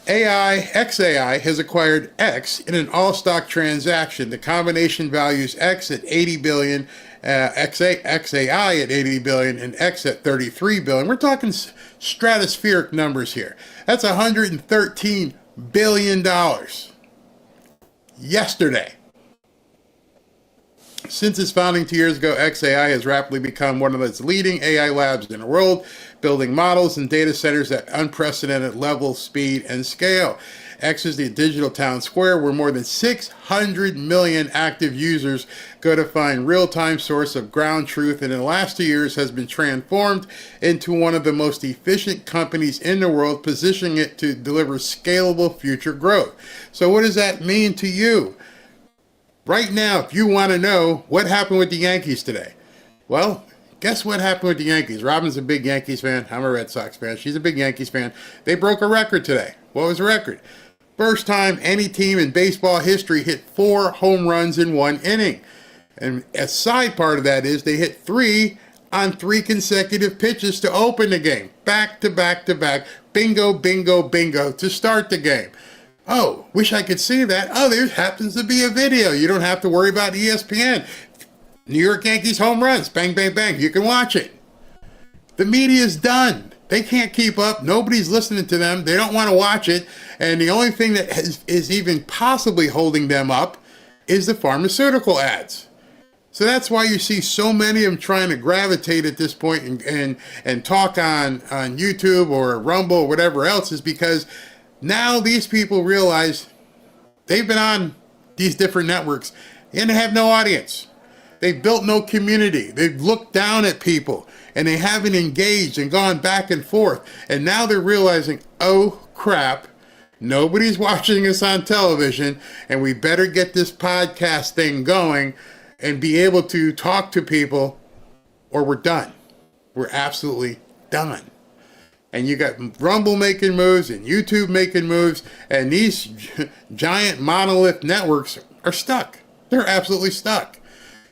Speaker 6: XAI has acquired X in an all-stock transaction. The combination values X at 80 billion, XAI at 80 billion, and X at 33 billion. We're talking stratospheric numbers here. That's $113 billion. Yesterday. Since its founding 2 years ago, XAI has rapidly become one of its leading AI labs in the world, building models and data centers at unprecedented level, speed, and scale. X is the digital town square where more than 600 million active users go to find real-time source of ground truth, and in the last 2 years has been transformed into one of the most efficient companies in the world, positioning it to deliver scalable future growth. So what does that mean to you? Right now, if you want to know what happened with the Yankees today, well, guess what happened with the Yankees? Robin's a big Yankees fan. I'm a Red Sox fan. She's a big Yankees fan. They broke a record today. What was the record? First time any team in baseball history hit 4 home runs in 1 inning. And a side part of that is they hit 3 on 3 consecutive pitches to open the game. Back to back to back. Bingo, bingo, bingo to start the game. Oh, wish I could see that. Oh, there happens to be a video. You don't have to worry about ESPN. New York Yankees home runs. Bang, bang, bang. You can watch it. The media's done. They can't keep up. Nobody's listening to them. They don't want to watch it. And the only thing that is even possibly holding them up is the pharmaceutical ads. So that's why you see so many of them trying to gravitate at this point and talk on YouTube or Rumble or whatever else, is because now these people realize they've been on these different networks and they have no audience. They've built no community. They've looked down at people and they haven't engaged and gone back and forth. And now they're realizing, oh crap, nobody's watching us on television, and we better get this podcast thing going and be able to talk to people, or we're done. We're absolutely done. And you got Rumble making moves and YouTube making moves, and these giant monolith networks are stuck. They're absolutely stuck.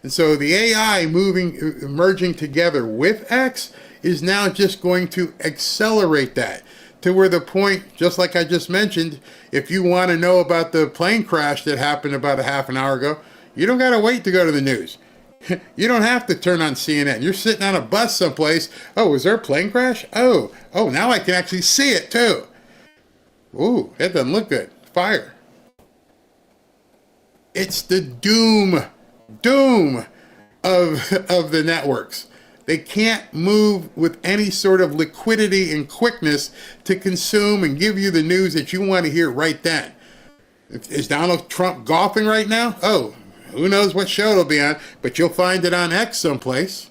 Speaker 6: And so the AI merging together with X is now just going to accelerate that to where the point, just like I just mentioned, if you want to know about the plane crash that happened about a half an hour ago, you don't got to wait to go to the news. You don't have to turn on CNN. You're sitting on a bus someplace. Oh, was there a plane crash? Oh, now I can actually see it too. Ooh, that doesn't look good. Fire. It's the doom of the networks. They can't move with any sort of liquidity and quickness to consume and give you the news that you want to hear right then. Is Donald Trump golfing right now? Oh, who knows what show it'll be on, but you'll find it on X someplace.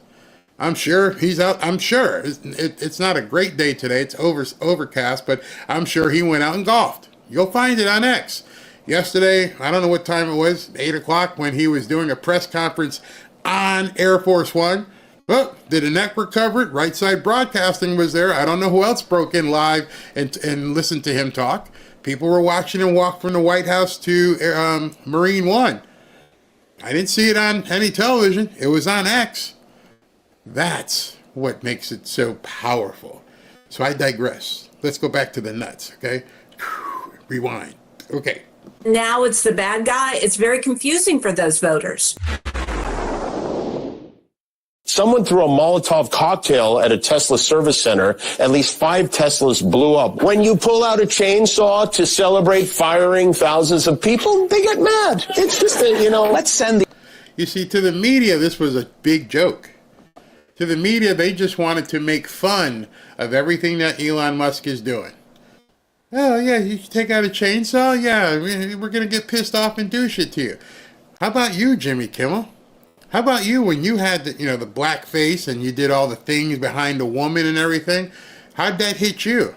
Speaker 6: I'm sure he's out. I'm sure it's not a great day today. It's overcast, but I'm sure he went out and golfed. You'll find it on X. Yesterday, I don't know what time it was, 8 o'clock, when he was doing a press conference on Air Force One. Well, did a network cover it? Right Side Broadcasting was there. I don't know who else broke in live and listened to him talk. People were watching him walk from the White House to Marine One. I didn't see it on any television. It was on X. That's what makes it so powerful. So I digress. Let's go back to the nuts, okay? Rewind. Okay.
Speaker 7: Now it's the bad guy. It's very confusing for those voters.
Speaker 8: Someone threw a Molotov cocktail at a Tesla service center. At least 5 Teslas blew up. When you pull out a chainsaw to celebrate firing thousands of people, they get mad. It's just let's send the...
Speaker 6: You see, to the media, this was a big joke. To the media, they just wanted to make fun of everything that Elon Musk is doing. Oh, yeah, you take out a chainsaw? Yeah, we're going to get pissed off and do shit to you. How about you, Jimmy Kimmel? How about you when you had the black face and you did all the things behind the woman and everything? How'd that hit you?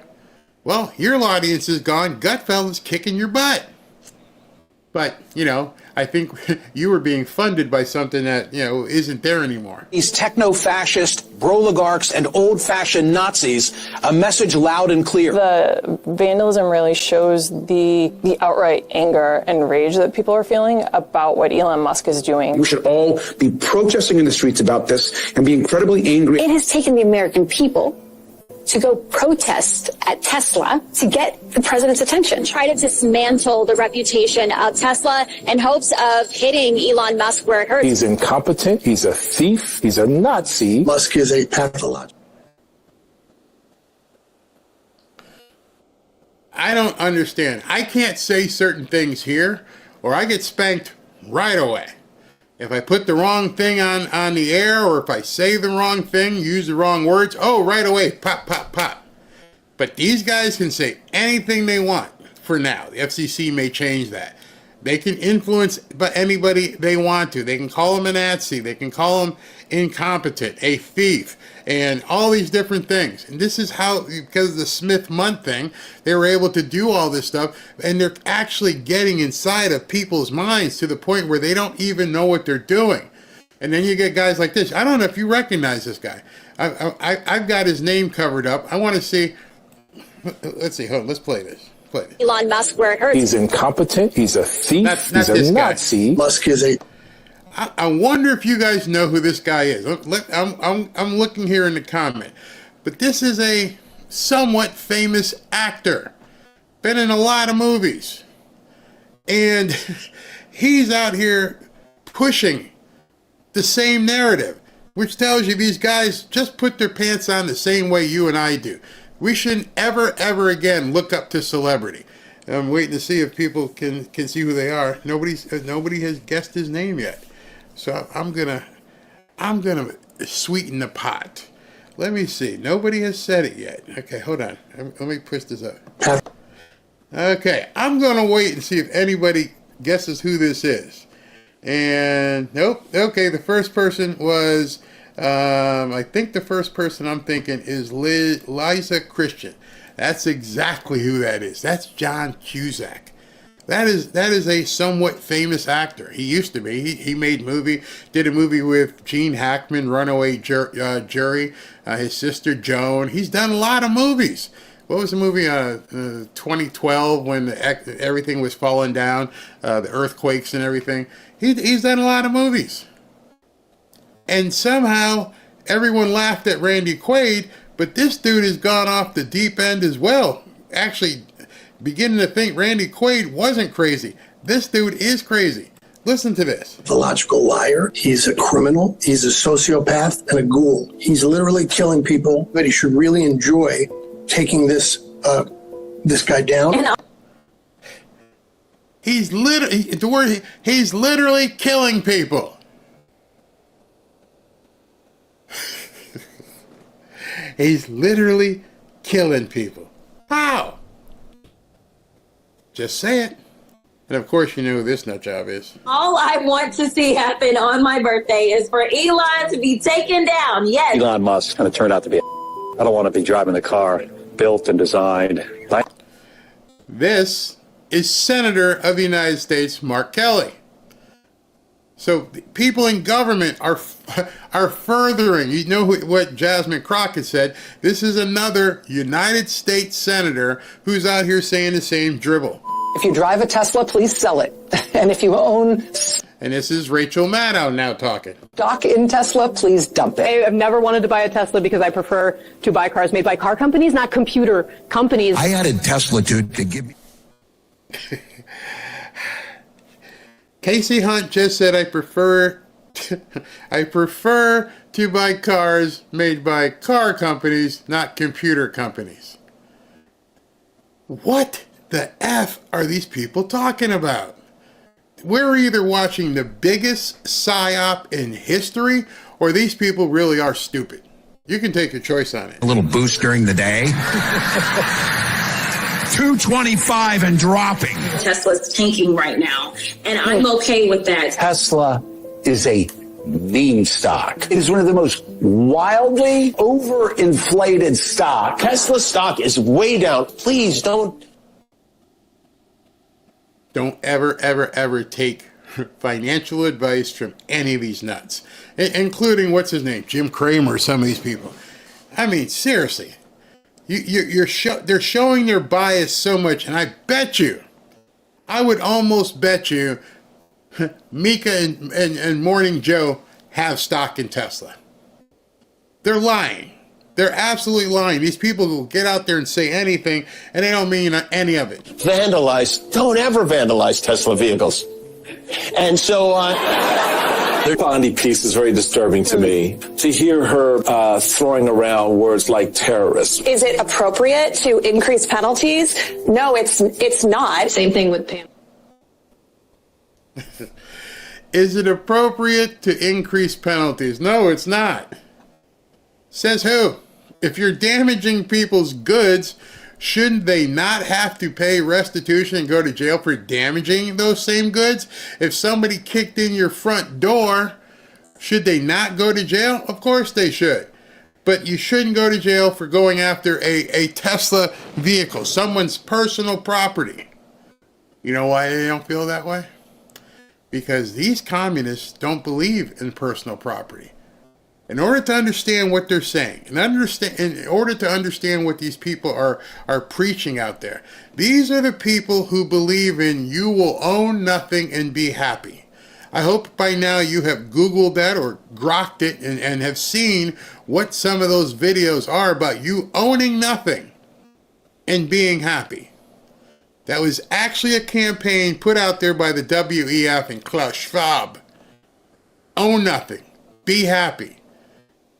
Speaker 6: Well, your audience is gone. Gutfeld's kicking your butt. But, I think you were being funded by something that, isn't there anymore.
Speaker 9: These techno-fascist, broligarchs, and old-fashioned Nazis, a message loud and clear.
Speaker 10: The vandalism really shows the outright anger and rage that people are feeling about what Elon Musk is doing.
Speaker 11: We should all be protesting in the streets about this and be incredibly angry.
Speaker 12: It has taken the American people to go protest at Tesla to get the president's attention. Try to dismantle the reputation of Tesla in hopes of hitting Elon Musk where it hurts.
Speaker 13: He's incompetent. He's a thief. He's a Nazi.
Speaker 11: Musk is a pathologist.
Speaker 6: I don't understand. I can't say certain things here, or I get spanked right away. If I put the wrong thing on the air, or if I say the wrong thing, use the wrong words, right away, pop, pop, pop. But these guys can say anything they want for now. The FCC may change that. They can influence anybody they want to. They can call him a Nazi. They can call him incompetent, a thief, and all these different things. And this is how, because of the Smith-Mundt thing, they were able to do all this stuff, and they're actually getting inside of people's minds to the point where they don't even know what they're doing. And then you get guys like this. I don't know if you recognize this guy. I've got his name covered up. I want to see. Let's see. Hold on. Let's play this.
Speaker 12: Elon Musk where it hurts.
Speaker 13: He's incompetent. He's a thief. He's a Nazi.
Speaker 11: Musk is a...
Speaker 6: I wonder if you guys know who this guy is. I'm looking here in the comment. But this is a somewhat famous actor. Been in a lot of movies. And he's out here pushing the same narrative, which tells you these guys just put their pants on the same way you and I do. We shouldn't ever again look up to celebrity. I'm waiting to see if people can see who they are. Nobody has guessed his name yet. So I'm gonna sweeten the pot. Let me see. Nobody has said it yet. Okay, hold on. Let me push this up. Okay, I'm gonna wait and see if anybody guesses who this is. And nope. Okay, the first person was. I think the first person I'm thinking is Liza Christian. That's exactly who that is. That's John Cusack. That is a somewhat famous actor. He used to be. He did a movie with Gene Hackman, Runaway Jury, his sister Joan. He's done a lot of movies. What was the movie 2012 when everything was falling down, the earthquakes and everything? He's done a lot of movies. And somehow everyone laughed at Randy Quaid, but this dude has gone off the deep end as well. Actually, beginning to think Randy Quaid wasn't crazy. This dude is crazy. Listen to this.
Speaker 11: Pathological liar. He's a criminal. He's a sociopath and a ghoul. He's literally killing people, but he should really enjoy taking this guy down.
Speaker 6: He's literally killing people. He's literally killing people. How? Just say it. And of course you know who this nut job is.
Speaker 14: All I want to see happen on my birthday is for Elon to be taken down. Yes.
Speaker 15: Elon Musk kind of turned out to be I don't want to be driving the car built and designed by... This
Speaker 6: is Senator of the United States, Mark Kelly. So people in government are furthering. You know what Jasmine Crockett said. This is another United States senator who's out here saying the same dribble.
Speaker 16: If you drive a Tesla, please sell it. And if you own...
Speaker 6: And this is Rachel Maddow now talking.
Speaker 16: Stock in Tesla, please dump it.
Speaker 17: I've never wanted to buy a Tesla because I prefer to buy cars made by car companies, not computer companies.
Speaker 18: I added Tesla to give me...
Speaker 6: Casey Hunt just said, I prefer to buy cars made by car companies, not computer companies. What the F are these people talking about? We're either watching the biggest psyop in history, or these people really are stupid. You can take your choice on it.
Speaker 18: A little boost during the day. 225 and dropping.
Speaker 14: Tesla's tanking right now, and I'm okay with that.
Speaker 9: Tesla is a meme stock. It is one of the most wildly overinflated stocks.
Speaker 8: Tesla stock is way down. Please don't
Speaker 6: ever take financial advice from any of these nuts, including, what's his name, Jim Cramer, or some of these people. I mean, seriously, they're showing their bias so much, and I would almost bet you Mika and Morning Joe have stock in Tesla. They're lying. They're absolutely lying. These people will get out there and say anything, and they don't mean any of it.
Speaker 8: Don't ever vandalize Tesla vehicles. And so
Speaker 19: the Bondi piece is very disturbing to me. To hear her throwing around words like terrorist.
Speaker 20: Is it appropriate to increase penalties? No, it's not. Same thing with Pam.
Speaker 6: Is it appropriate to increase penalties? No, it's not. Says who? If you're damaging people's goods, shouldn't they not have to pay restitution and go to jail for damaging those same goods? If somebody kicked in your front door, should they not go to jail? Of course they should. But you shouldn't go to jail for going after a Tesla vehicle, someone's personal property. You know why they don't feel that way? Because these communists don't believe in personal property. In order to understand what they're saying, in order to understand what these people are preaching out there, these are the people who believe in you will own nothing and be happy. I hope by now you have Googled that or grokked it and have seen what some of those videos are about you owning nothing and being happy. That was actually a campaign put out there by the WEF and Klaus Schwab. Own nothing. Be happy.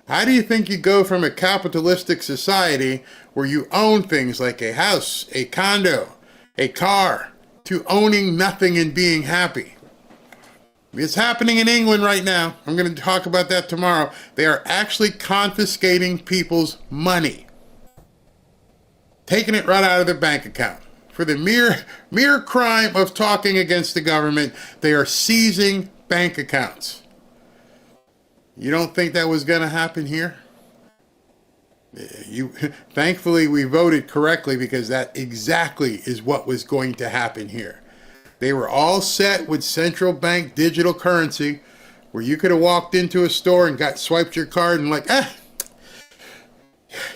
Speaker 6: How do you think you go from a capitalistic society where you own things like a house, a condo, a car, to owning nothing and being happy? It's happening in England right now. I'm going to talk about that tomorrow. They are actually confiscating people's money. Taking it right out of their bank account. For the mere crime of talking against the government, they are seizing bank accounts. You don't think that was going to happen here? Thankfully, we voted correctly because that exactly is what was going to happen here. They were all set with central bank digital currency where you could have walked into a store and swiped your card and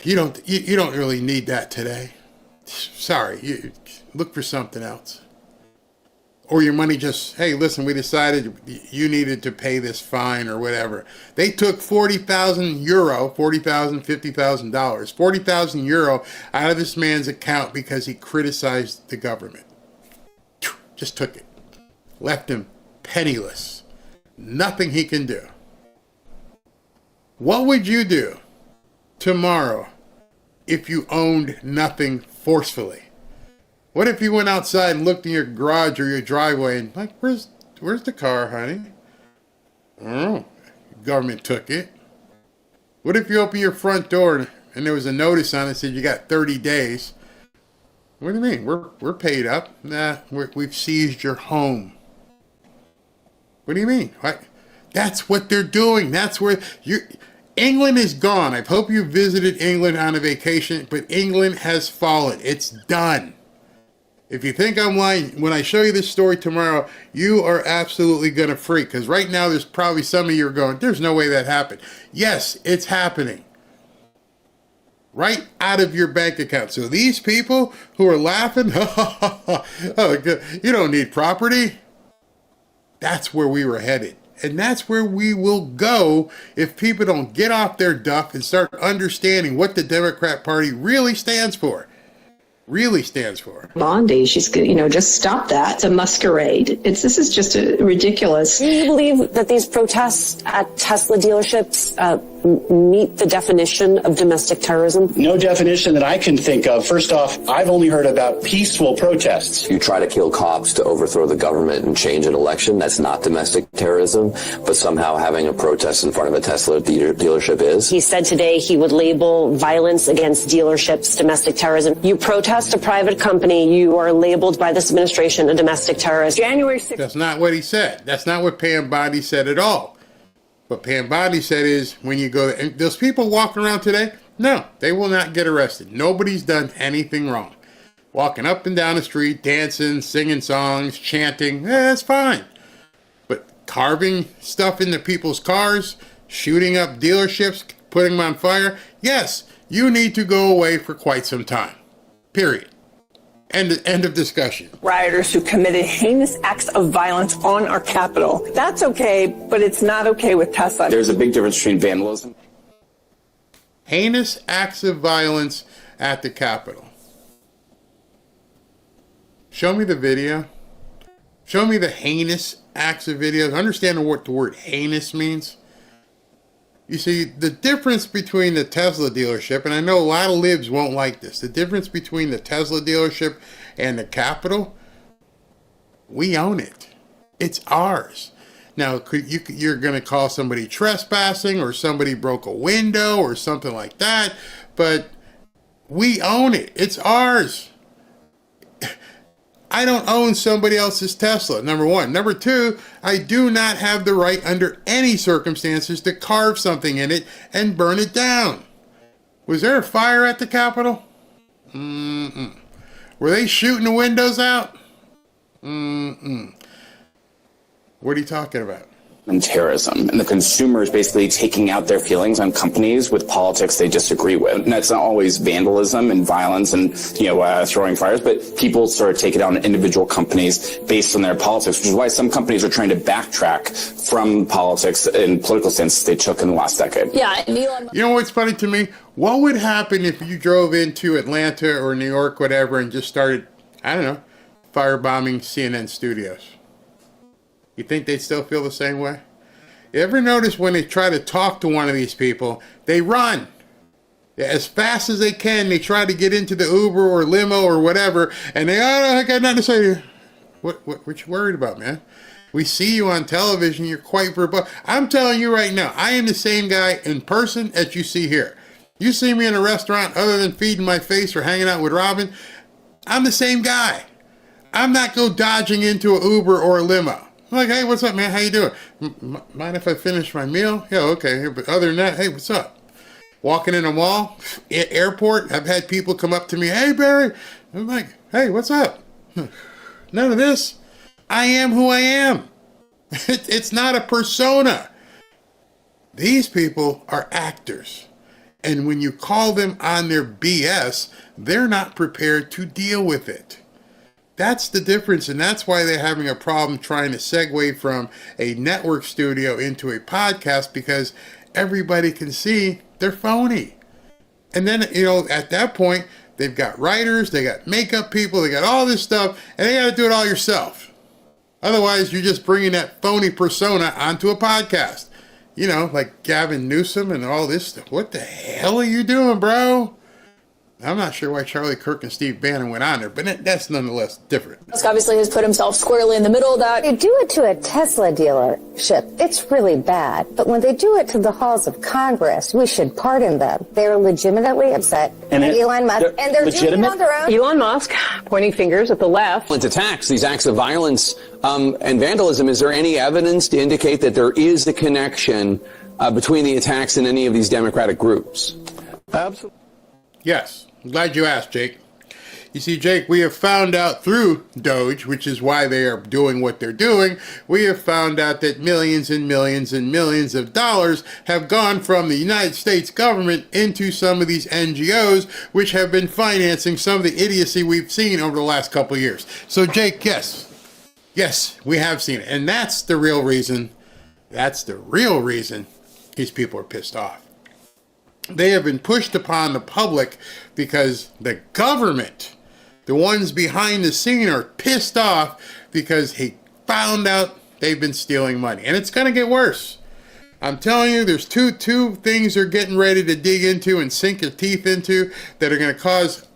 Speaker 6: you don't really need that today. Sorry, you look for something else. Or your money just, hey, listen, we decided you needed to pay this fine or whatever. They took 40,000 euro, $40,000, $50,000, 40,000 euro out of this man's account because he criticized the government. Just took it. Left him penniless. Nothing he can do. What would you do tomorrow if you owned nothing forcefully? What if you went outside and looked in your garage or your driveway and where's the car, honey? Oh, government took it. What if you open your front door and there was a notice on it that said you got 30 days? What do you mean? We're paid up. Nah, we've seized your home. What do you mean? That's what they're doing. That's where England is gone. I hope you visited England on a vacation, but England has fallen. It's done. If you think I'm lying, when I show you this story tomorrow, you are absolutely going to freak. Because right now, there's probably some of you are going, there's no way that happened. Yes, it's happening. Right out of your bank account. So these people who are laughing, oh, you don't need property. That's where we were headed. And that's where we will go if people don't get off their duff and start understanding what the Democrat Party really stands for.
Speaker 21: Bondi, she's, just stop that. It's a masquerade. This is just ridiculous.
Speaker 20: Do you believe that these protests at Tesla dealerships
Speaker 1: meet the definition of domestic terrorism?
Speaker 22: No definition that I can think of. First off, I've only heard about peaceful protests.
Speaker 23: You try to kill cops to overthrow the government and change an election. That's not domestic terrorism, but somehow having a protest in front of a Tesla dealership is.
Speaker 1: He said today he would label violence against dealerships domestic terrorism. You protest a private company, you are labeled by this administration a domestic terrorist. January 6th.
Speaker 6: That's not what he said. That's not what Pam Bondi said at all. What Pam Bondi said is, when you go, and those people walking around today, no, they will not get arrested. Nobody's done anything wrong. Walking up and down the street, dancing, singing songs, chanting, that's fine. But carving stuff into people's cars, shooting up dealerships, putting them on fire, yes, you need to go away for quite some time. Period. End of discussion.
Speaker 24: Rioters who committed heinous acts of violence on our Capitol. That's okay, but it's not okay with Tesla.
Speaker 25: There's a big difference between vandalism.
Speaker 6: Heinous acts of violence at the Capitol. Show me the video. Show me the heinous acts of videos. Understand what the word heinous means. You see, the difference between the Tesla dealership, and I know a lot of libs won't like this, the difference between the Tesla dealership and the Capitol, we own it. It's ours. Now, you're going to call somebody trespassing, or somebody broke a window or something like that, but we own it. It's ours. I don't own somebody else's Tesla, number one. Number two, I do not have the right under any circumstances to carve something in it and burn it down. Was there a fire at the Capitol? Mm-mm. Were they shooting the windows out? Mm-mm. What are you talking about?
Speaker 25: And terrorism, and the consumers basically taking out their feelings on companies with politics they disagree with. And that's not always vandalism and violence and throwing fires, but people sort of take it out on individual companies based on their politics, which is why some companies are trying to backtrack from politics and political stance they took in the last decade.
Speaker 1: Yeah, and Elon.
Speaker 6: You know what's funny to me? What would happen if you drove into Atlanta or New York, whatever, and just started, I don't know, firebombing CNN studios? You think they'd still feel the same way? You ever notice when they try to talk to one of these people, they run. As fast as they can, they try to get into the Uber or limo or whatever, and they, I got nothing to say to you. What you worried about, man? We see you on television, you're quite verbose. I'm telling you right now, I am the same guy in person as you see here. You see me in a restaurant, other than feeding my face or hanging out with Robin, I'm the same guy. I'm not go dodging into an Uber or a limo. I'm like, hey, what's up, man? How you doing? Mind if I finish my meal? Yeah, okay. But other than that, hey, what's up? Walking in a mall, airport, I've had people come up to me, hey, Barry. I'm like, hey, what's up? None of this. I am who I am. It's not a persona. These people are actors. And when you call them on their BS, they're not prepared to deal with it. That's the difference, and that's why they're having a problem trying to segue from a network studio into a podcast, because everybody can see they're phony. And then, at that point, they've got writers, they got makeup people, they got all this stuff, and they got to do it all yourself. Otherwise, you're just bringing that phony persona onto a podcast. Like Gavin Newsom and all this stuff. What the hell are you doing, bro? I'm not sure why Charlie Kirk and Steve Bannon went on there, but that's nonetheless different.
Speaker 12: Musk obviously has put himself squarely in the middle of that.
Speaker 26: They do it to a Tesla dealership. It's really bad. But when they do it to the halls of Congress, we should pardon them. They're legitimately upset at Elon Musk, and they're doing it on their own.
Speaker 17: Elon Musk pointing fingers at the left.
Speaker 27: It's attacks, these acts of violence and vandalism. Is there any evidence to indicate that there is a connection between the attacks and any of these Democratic groups?
Speaker 6: Absolutely. Yes. I'm glad you asked, Jake. You see, Jake, we have found out through Doge, which is why they are doing what they're doing, we have found out that millions and millions and millions of dollars have gone from the United States government into some of these NGOs, which have been financing some of the idiocy we've seen over the last couple of years. So, Jake, yes, we have seen it. And that's the real reason these people are pissed off. They have been pushed upon the public because the government, the ones behind the scene, are pissed off because he found out they've been stealing money. And it's going to get worse. I'm telling you, there's two things they're getting ready to dig into and sink their teeth into that are going to cause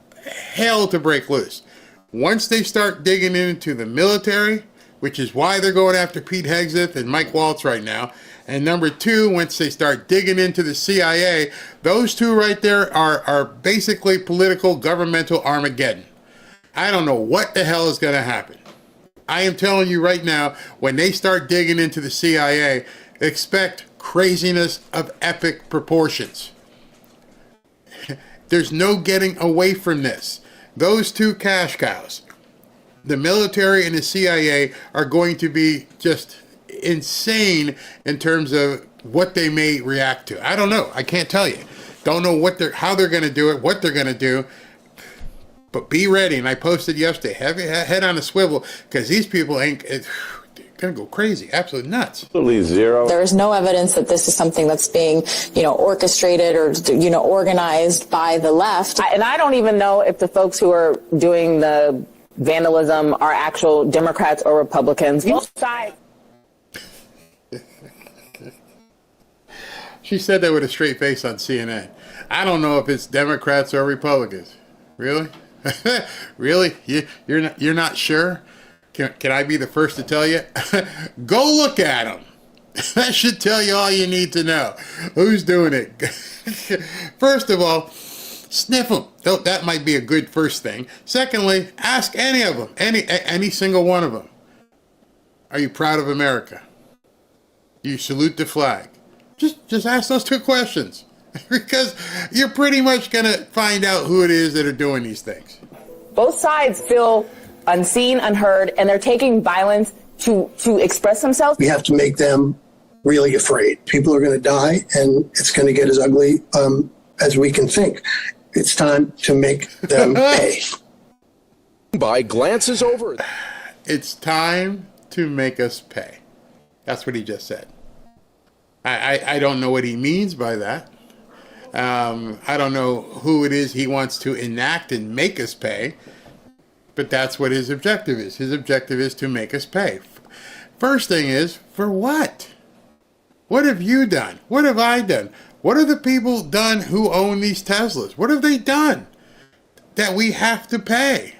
Speaker 6: hell to break loose. Once they start digging into the military, which is why they're going after Pete Hegseth and Mike Waltz right now. And number two, once they start digging into the CIA, those two right there are basically political governmental Armageddon. I don't know what the hell is going to happen. I am telling you right now, when they start digging into the CIA, expect craziness of epic proportions. There's no getting away from this. Those two cash cows, the military and the CIA, are going to be just insane in terms of what they may react to. I don't know. I can't tell you. Don't know how they're going to do it, what they're going to do. But be ready. And I posted yesterday, have your head on a swivel, because these people ain't going to go crazy, absolutely nuts.
Speaker 2: Absolutely zero.
Speaker 3: There is no evidence that this is something that's being, orchestrated or, organized by the left.
Speaker 17: And I don't even know if the folks who are doing the vandalism are actual Democrats or Republicans. Both sides.
Speaker 6: She said that with a straight face on CNN. I don't know if it's Democrats or Republicans. Really? Really? You're not sure? Can I be the first to tell you? Go look at them. That should tell you all you need to know. Who's doing it? First of all, sniff them. That might be a good first thing. Secondly, ask any of them, any single one of them. Are you proud of America? Do you salute the flag? Just ask those two questions, because you're pretty much going to find out who it is that are doing these things.
Speaker 17: Both sides feel unseen, unheard, and they're taking violence to express themselves.
Speaker 11: We have to make them really afraid. People are going to die, and it's going to get as ugly as we can think. It's time to make them pay.
Speaker 4: By glances over.
Speaker 6: It's time to make us pay. That's what he just said. I don't know what he means by that. I don't know who it is he wants to enact and make us pay, but that's what his objective is. His objective is to make us pay. First thing is, for what? What have you done? What have I done? What have the people done who own these Teslas? What have they done that we have to pay?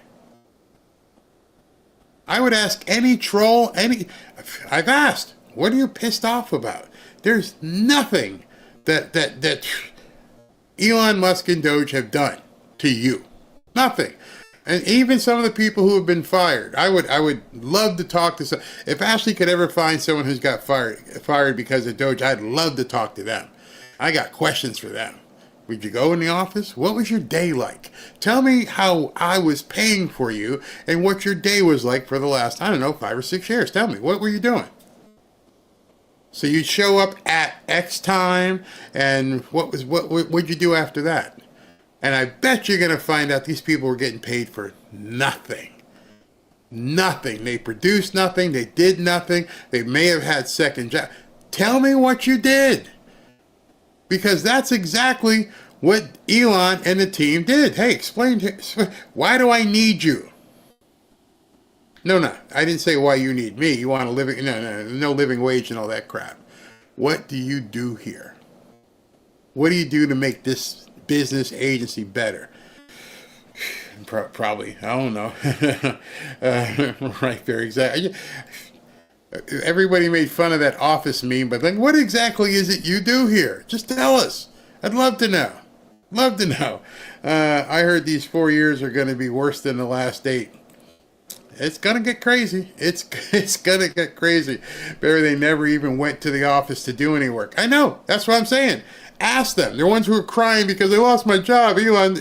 Speaker 6: I would ask any troll, I've asked, what are you pissed off about? There's nothing that Elon Musk and Doge have done to you. Nothing. And even some of the people who have been fired, I would love to talk to some. If Ashley could ever find someone who's got fired because of Doge, I'd love to talk to them. I got questions for them. Would you go in the office? What was your day like? Tell me how I was paying for you and what your day was like for the last, 5 or 6 years. Tell me, what were you doing? So you'd show up at X time, and what'd you do after that? And I bet you're going to find out these people were getting paid for nothing. Nothing. They produced nothing. They did nothing. They may have had second job. Tell me what you did. Because that's exactly what Elon and the team did. Hey, explain why do I need you? No, I didn't say why you need me. You want a living, no living wage and all that crap. What do you do here? What do you do to make this business agency better? Probably, I don't know. Right there, exactly. Everybody made fun of that Office meme, but then what exactly is it you do here? Just tell us. I'd love to know. Love to know. I heard these 4 years are going to be worse than the last 8. It's going to get crazy. It's going to get crazy. Better they never even went to the office to do any work. I know. That's what I'm saying. Ask them. They're ones who are crying because they lost my job. Elon,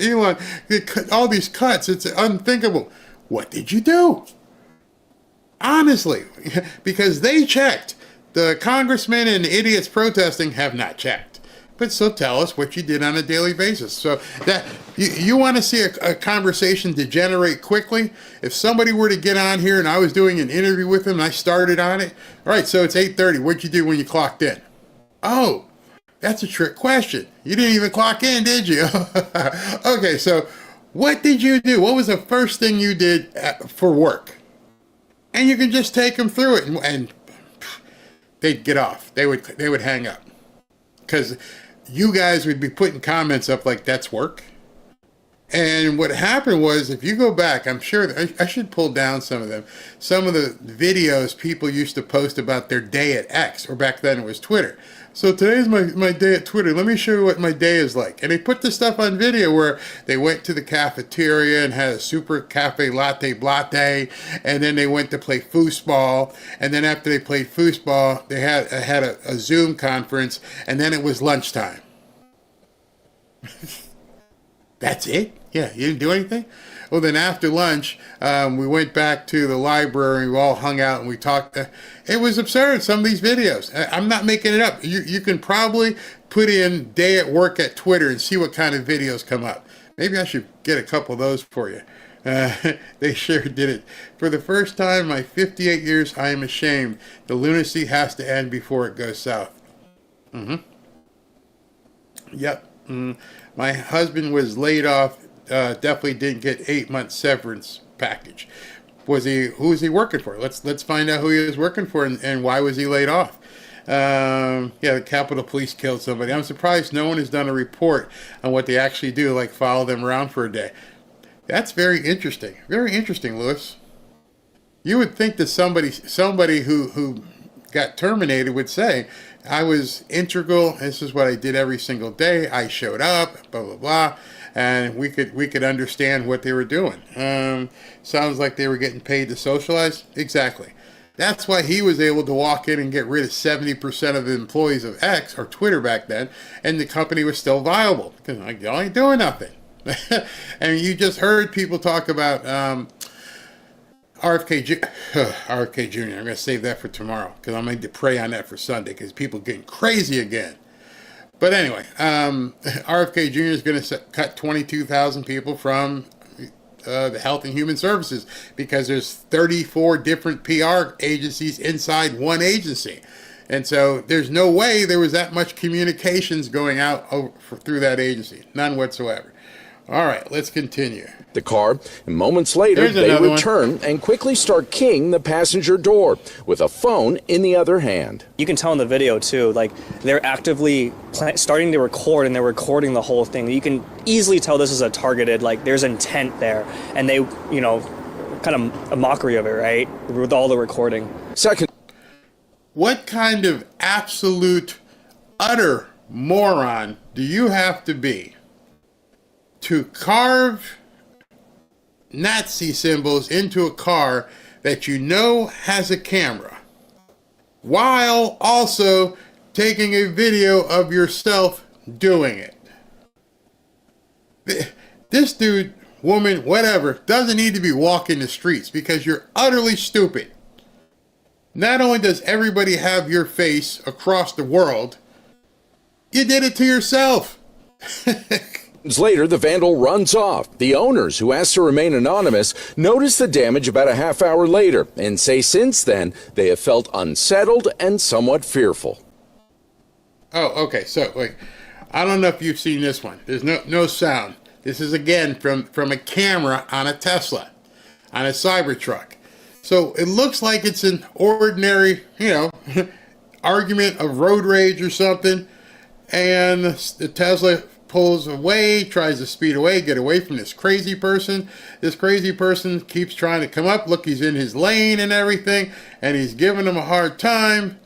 Speaker 6: all these cuts. It's unthinkable. What did you do? Honestly, because they checked. The congressmen and idiots protesting have not checked. But so tell us what you did on a daily basis. So that you want to see a conversation degenerate quickly? If somebody were to get on here and I was doing an interview with them and I started on it, all right, so it's 8:30. What'd you do when you clocked in? Oh, that's a trick question. You didn't even clock in, did you? Okay, so what did you do? What was the first thing you did for work? And you can just take them through it, and they'd get off. They would hang up. because you guys would be putting comments up like that's work. And what happened was, if you go back, I'm sure I should pull down some of them. Some of the videos people used to post about their day at X, or back then it was Twitter. So today's my day at Twitter. Let me show you what my day is like. And they put this stuff on video where they went to the cafeteria and had a super cafe latte blatte, and then they went to play foosball. And then after they played foosball, they had a Zoom conference, and then it was lunchtime. That's it? Yeah, you didn't do anything? Well, then after lunch, we went back to the library, we all hung out and we talked. It was absurd, some of these videos. I'm not making it up. You can probably put in day at work at Twitter and see what kind of videos come up. Maybe I should get a couple of those for you. They sure did it. For the first time in my 58 years, I am ashamed. The lunacy has to end before it goes south. Yep. My husband was laid off. Definitely didn't get 8-month severance package. Who was he working for? Let's find out who he was working for and why was he laid off. Yeah, the Capitol Police killed somebody. I'm surprised no one has done a report on what they actually do, like follow them around for a day. That's very interesting. Very interesting, Lewis. You would think that somebody who got terminated would say, I was integral. This is what I did every single day. I showed up, blah, blah, blah. And we could understand what they were doing. Sounds like they were getting paid to socialize. Exactly. That's why he was able to walk in and get rid of 70% of the employees of X, or Twitter back then, and the company was still viable. Because y'all ain't doing nothing. And you just heard people talk about RFK Jr. I'm going to save that for tomorrow, because I'm going to pray on that for Sunday, because people are getting crazy again. But anyway, RFK Jr. is going to cut 22,000 people from the Health and Human Services, because there's 34 different PR agencies inside one agency. And so there's no way there was that much communications going out through that agency. None whatsoever. All right, let's continue.
Speaker 4: The car, and moments later, they return and quickly start keying the passenger door with a phone in the other hand.
Speaker 2: You can tell in the video, too, like they're actively starting to record, and they're recording the whole thing. You can easily tell this is a targeted, like there's intent there, and they, kind of a mockery of it, right, with all the recording.
Speaker 4: Second.
Speaker 6: What kind of absolute, utter moron do you have to be to carve Nazi symbols into a car that you know has a camera, while also taking a video of yourself doing it? This dude, woman, whatever, doesn't need to be walking the streets, because you're utterly stupid. Not only does everybody have your face across the world, you did it to yourself.
Speaker 4: Later, the vandal runs off. The owners, who asked to remain anonymous, notice the damage about a half hour later and say since then they have felt unsettled and somewhat fearful.
Speaker 6: Oh, okay. So, wait, I don't know if you've seen this one. There's no sound. This is, again, from a camera on a Tesla, on a Cybertruck. So it looks like it's an ordinary, argument of road rage or something. And the Tesla pulls away, tries to speed away, get away from this crazy person. This crazy person keeps trying to come up. Look, he's in his lane and everything, and he's giving him a hard time.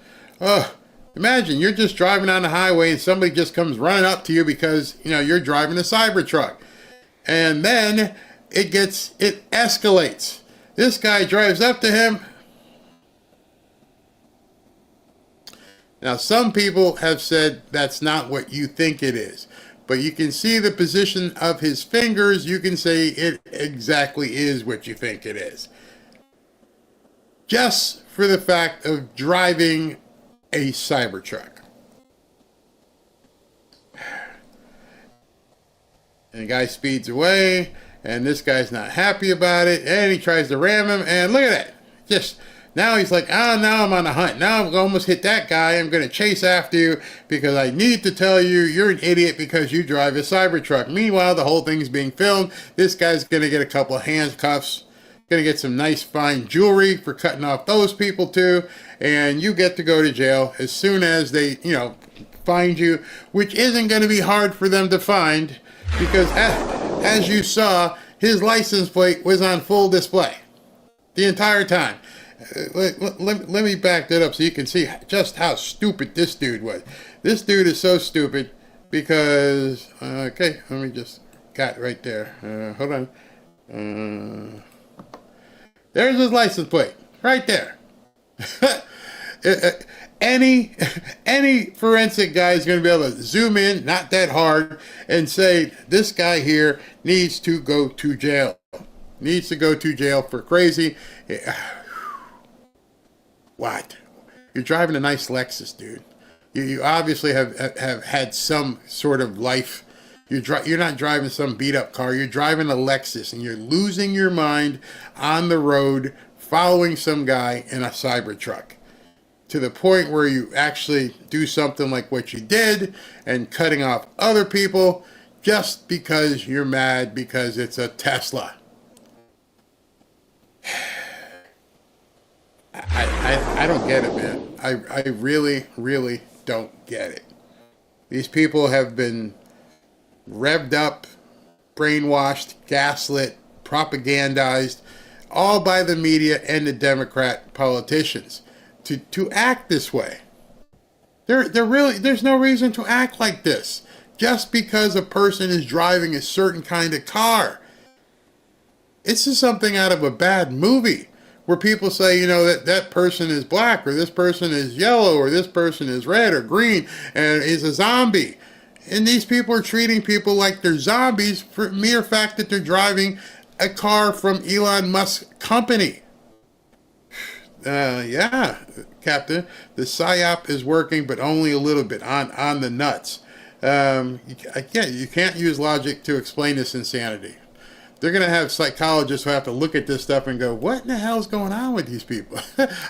Speaker 6: Imagine you're just driving on the highway and somebody just comes running up to you because, you're driving a Cybertruck. And then it escalates. This guy drives up to him. Now, some people have said that's not what you think it is. But you can see the position of his fingers. You can say it exactly is what you think it is. Just for the fact of driving a Cybertruck. And the guy speeds away, and this guy's not happy about it, and he tries to ram him, and look at that. Now he's like, now I'm on a hunt. Now I'm almost hit that guy. I'm going to chase after you because I need to tell you you're an idiot because you drive a Cybertruck. Meanwhile, the whole thing's being filmed. This guy's going to get a couple of handcuffs. Gonna get some nice fine jewelry for cutting off those people too, and you get to go to jail as soon as they, find you, which isn't going to be hard for them to find, because as you saw, his license plate was on full display the entire time. Let me back that up so you can see just how stupid this dude was. This dude is so stupid because, okay, let me just, got it right there. Hold on. There's his license plate, right there. Any forensic guy is going to be able to zoom in, not that hard, and say, this guy here needs to go to jail. Needs to go to jail for crazy. What? You're driving a nice Lexus, dude. You obviously have had some sort of life. You're not driving some beat-up car. You're driving a Lexus, and you're losing your mind on the road following some guy in a Cybertruck, to the point where you actually do something like what you did and cutting off other people just because you're mad because it's a Tesla. I don't get it, man. I really, really don't get it. These people have been revved up, brainwashed, gaslit, propagandized, all by the media and the Democrat politicians to act this way. There's no reason to act like this just because a person is driving a certain kind of car. This is something out of a bad movie where people say, that person is black, or this person is yellow, or this person is red or green and is a zombie. And these people are treating people like they're zombies for mere fact that they're driving a car from Elon Musk's company. Yeah, Captain, the PSYOP is working, but only a little bit on the nuts. You can't use logic to explain this insanity. They're going to have psychologists who have to look at this stuff and go, what in the hell is going on with these people?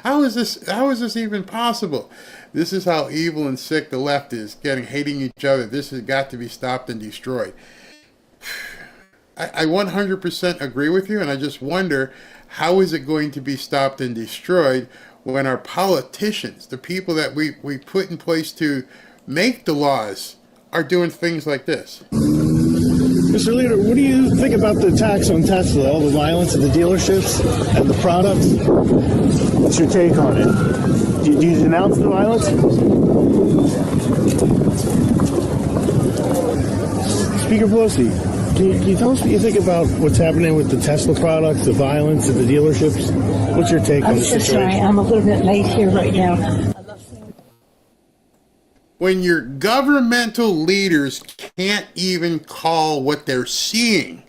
Speaker 6: How is this even possible? This is how evil and sick the left is, hating each other. This has got to be stopped and destroyed. I 100% agree with you, and I just wonder, how is it going to be stopped and destroyed when our politicians, the people that we put in place to make the laws, are doing things like this?
Speaker 5: Mr. Leader, what do you think about the attacks on Tesla, all the violence at the dealerships and the products? What's your take on it? Do you denounce the violence? Speaker Pelosi, can you tell us what you think about what's happening with the Tesla products, the violence at the dealerships? What's your take on the situation?
Speaker 7: I'm so sorry, I'm a little bit late here right now.
Speaker 6: When your governmental leaders can't even call what they're seeing,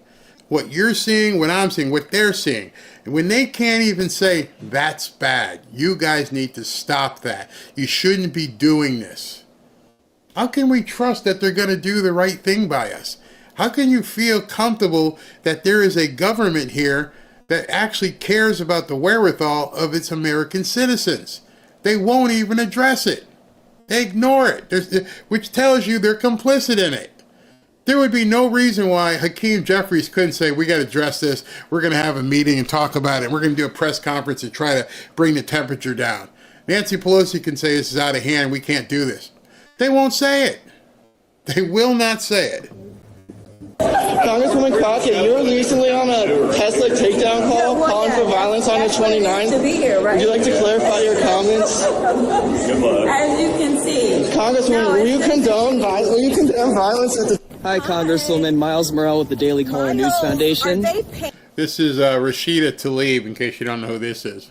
Speaker 6: what you're seeing, what I'm seeing, what they're seeing, and when they can't even say, that's bad, you guys need to stop that, you shouldn't be doing this, how can we trust that they're going to do the right thing by us? How can you feel comfortable that there is a government here that actually cares about the wherewithal of its American citizens? They won't even address it. They ignore it, which tells you they're complicit in it. There would be no reason why Hakeem Jeffries couldn't say, we got to address this, we're going to have a meeting and talk about it, we're going to do a press conference and try to bring the temperature down. Nancy Pelosi can say this is out of hand, we can't do this. They won't say it. They will not say it.
Speaker 10: Congresswoman Crockett, you were recently on a Tesla takedown call calling for violence on the 29th. Would you like to clarify your comments? Good luck.
Speaker 14: As you can see.
Speaker 10: Congresswoman, will you condemn violence at the...
Speaker 13: Hi, Congresswoman. Miles Morrell with the Daily Caller News Foundation.
Speaker 6: This is Rashida Tlaib, in case you don't know who this is.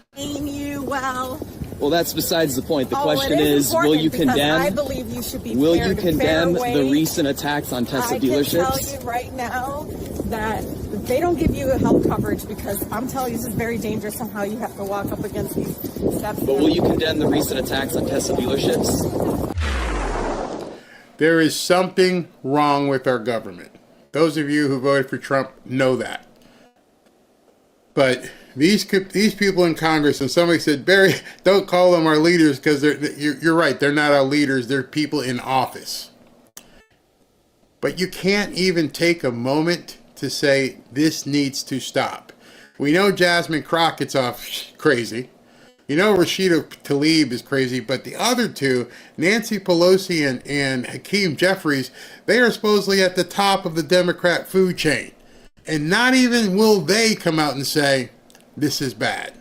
Speaker 13: Well, that's besides the point. The question is, will you condemn?
Speaker 15: I believe you should be
Speaker 13: will
Speaker 15: fair
Speaker 13: you condemn
Speaker 15: the
Speaker 13: recent attacks on Tesla dealerships?
Speaker 15: I can tell you right now that they don't give you health coverage because I'm telling you this is very dangerous. Somehow you have to walk up against these steps.
Speaker 13: But will you condemn the recent attacks on Tesla dealerships?
Speaker 6: There is something wrong with our government. Those of you who voted for Trump know that. But these people in Congress, and somebody said, Barry, don't call them our leaders because you're right, they're not our leaders, they're people in office. But you can't even take a moment to say this needs to stop. We know Jasmine Crockett's off crazy. You know Rashida Tlaib is crazy, but the other two, Nancy Pelosi and Hakeem Jeffries, they are supposedly at the top of the Democrat food chain. And not even will they come out and say, this is bad.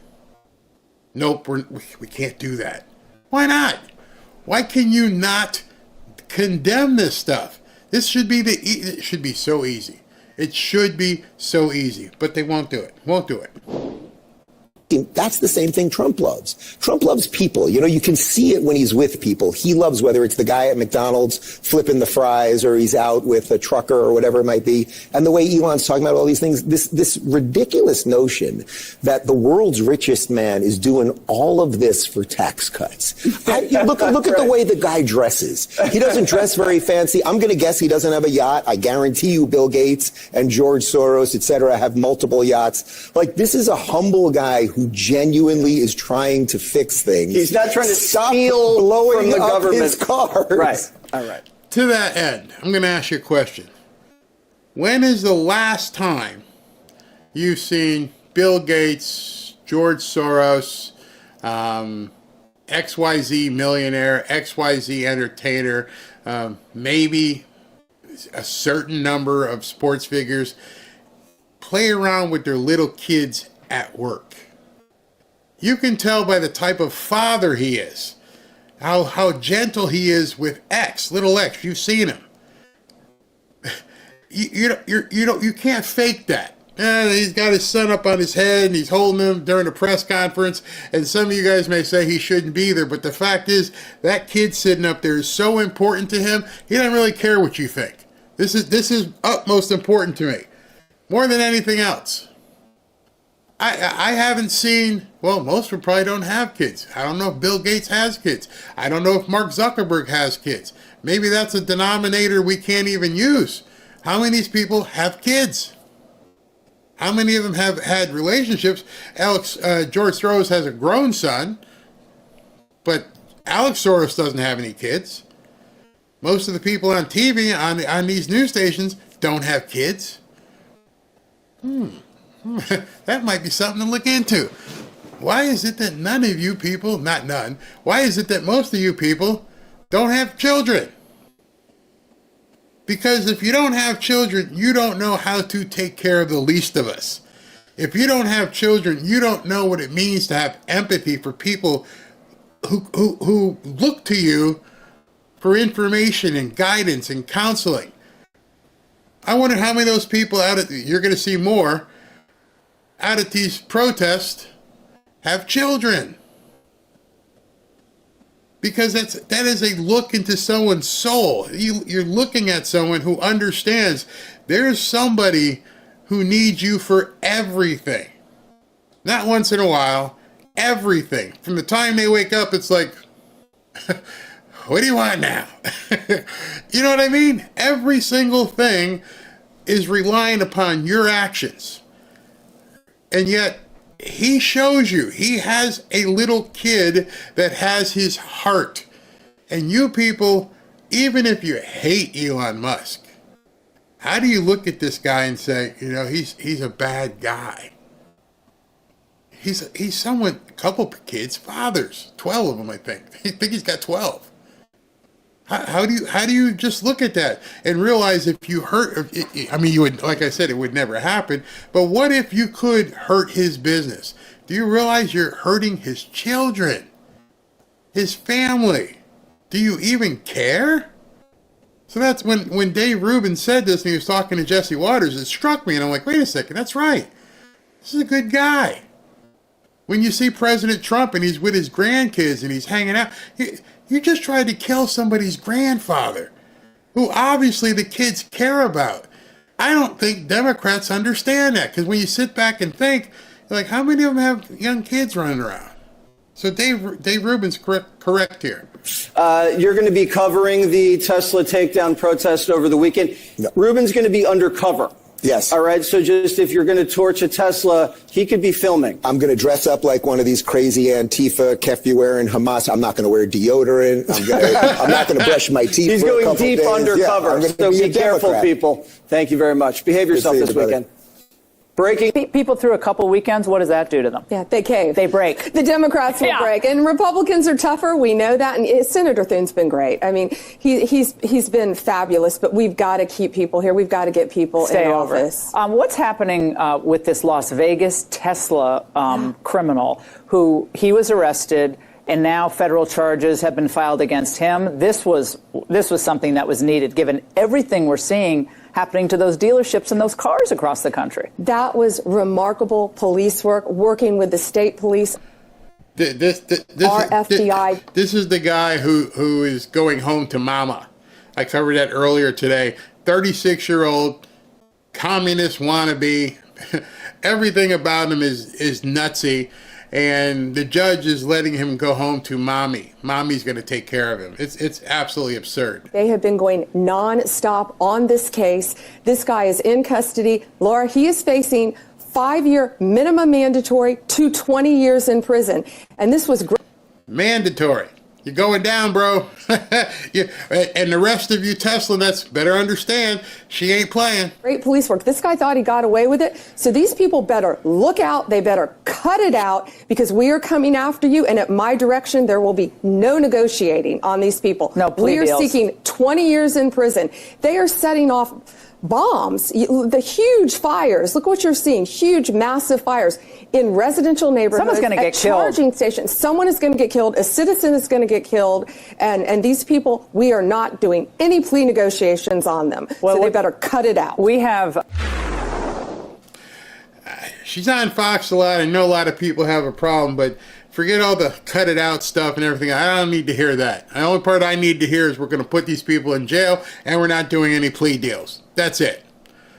Speaker 6: Nope, we can't do that. Why not? Why can you not condemn this stuff? This should be it should be so easy. It should be so easy, but they won't do it. Won't do it.
Speaker 8: That's the same thing Trump loves. Trump loves people. You know, you can see it when he's with people. He loves whether it's the guy at McDonald's flipping the fries or he's out with a trucker or whatever it might be. And the way Elon's talking about all these things, this ridiculous notion that the world's richest man is doing all of this for tax cuts. Look at the way the guy dresses. He doesn't dress very fancy. I'm going to guess he doesn't have a yacht. I guarantee you Bill Gates and George Soros, et cetera, have multiple yachts. Like, this is a humble guy who genuinely is trying to fix things.
Speaker 9: He's not trying to
Speaker 8: stop
Speaker 9: steal
Speaker 8: blowing
Speaker 9: from the
Speaker 8: up
Speaker 9: government.
Speaker 8: his cars.
Speaker 9: Right. All right.
Speaker 6: To that end, I'm going to ask you a question. When is the last time you've seen Bill Gates, George Soros, XYZ millionaire, XYZ entertainer, maybe a certain number of sports figures play around with their little kids at work? You can tell by the type of father he is, how gentle he is with X, little X. You've seen him. You can't fake that. He's got his son up on his head and he's holding him during a press conference. And some of you guys may say he shouldn't be there, but the fact is that kid sitting up there is so important to him. He doesn't really care what you think. This is utmost important to me, more than anything else. I haven't seen, well, most of them probably don't have kids. I don't know if Bill Gates has kids. I don't know if Mark Zuckerberg has kids. Maybe that's a denominator we can't even use. How many of these people have kids? How many of them have had relationships? George Soros has a grown son, but Alex Soros doesn't have any kids. Most of the people on TV, on these news stations, don't have kids. That might be something to look into. Why is it that none of you people, not none, why is it that most of you people don't have children? Because if you don't have children, you don't know how to take care of the least of us. If you don't have children, you don't know what it means to have empathy for people who look to you for information and guidance and counseling. I wonder how many of those people you're going to see more out at these protests have children. Because that is a look into someone's soul. You're looking at someone who understands there's somebody who needs you for everything. Not once in a while, everything. From the time they wake up, it's like, what do you want now? You know what I mean? Every single thing is relying upon your actions. And yet, he shows you, he has a little kid that has his heart. And you people, even if you hate Elon Musk, how do you look at this guy and say, you know, he's a bad guy? He's someone, a couple of kids, fathers, 12 of them, I think. I think he's got 12. How do you just look at that and realize if you hurt, I mean, you would, like I said, it would never happen, but what if you could hurt his business? Do you realize you're hurting his children, his family? Do you even care? So that's when Dave Rubin said this and he was talking to Jesse Waters, it struck me and I'm like, wait a second, that's right. This is a good guy. When you see President Trump and he's with his grandkids and he's hanging out, you just tried to kill somebody's grandfather, who obviously the kids care about. I don't think Democrats understand that, because when you sit back and think, like, how many of them have young kids running around? So Dave Rubin's correct here.
Speaker 9: You're going to be covering the Tesla takedown protest over the weekend. No. Rubin's going to be undercover.
Speaker 8: Yes.
Speaker 9: All right. So just if you're going to torch a Tesla, he could be filming.
Speaker 8: I'm going to dress up like one of these crazy Antifa, Kef-wearing Hamas. I'm not going to wear deodorant. I'm not going to brush my teeth.
Speaker 9: He's
Speaker 8: for a
Speaker 9: going deep
Speaker 8: days.
Speaker 9: undercover.
Speaker 8: Yeah,
Speaker 9: so be careful, people. Thank you very much. Behave yourself this weekend. Breaking
Speaker 16: people through a couple weekends, what does that do to them?
Speaker 18: Yeah, they cave.
Speaker 16: They break.
Speaker 18: The Democrats will break. And Republicans are tougher. We know that. And Senator Thune's been great. I mean, he's been fabulous, but we've got to keep people here. We've got to get people in office.
Speaker 16: What's happening with this Las Vegas Tesla criminal who he was arrested and now federal charges have been filed against him? This was something that was needed given everything we're seeing happening to those dealerships and those cars across the country.
Speaker 18: That was remarkable police work, working with the state police.
Speaker 6: This is the guy who is going home to mama. I covered that earlier today. 36-year-old communist wannabe. Everything about him is nutsy. And the judge is letting him go home to mommy. Mommy's going to take care of him. It's absolutely absurd.
Speaker 18: They have been going nonstop on this case. This guy is in custody. Laura, he is facing 5-year minimum mandatory to 20 years in prison. And this was great.
Speaker 6: Mandatory. You're going down, bro. And the rest of you Tesla nuts better understand she ain't playing.
Speaker 18: Great police work. This guy thought he got away with it. So these people better look out. They better cut it out because we are coming after you. And at my direction, there will be no negotiating on these people.
Speaker 16: No plea
Speaker 18: deals.
Speaker 16: We are
Speaker 18: seeking 20 years in prison. They are setting off bombs, the huge fires. Look what you're seeing. Huge, massive fires in residential neighborhoods.
Speaker 16: Someone's going to get killed.
Speaker 18: Charging stations. Someone is going to get killed. A citizen is going to get killed. And these people, we are not doing any plea negotiations on them. So they better cut it out.
Speaker 16: We have...
Speaker 6: She's on Fox a lot. I know a lot of people have a problem, but forget all the cut it out stuff and everything. I don't need to hear that. The only part I need to hear is we're going to put these people in jail and we're not doing any plea deals. That's it.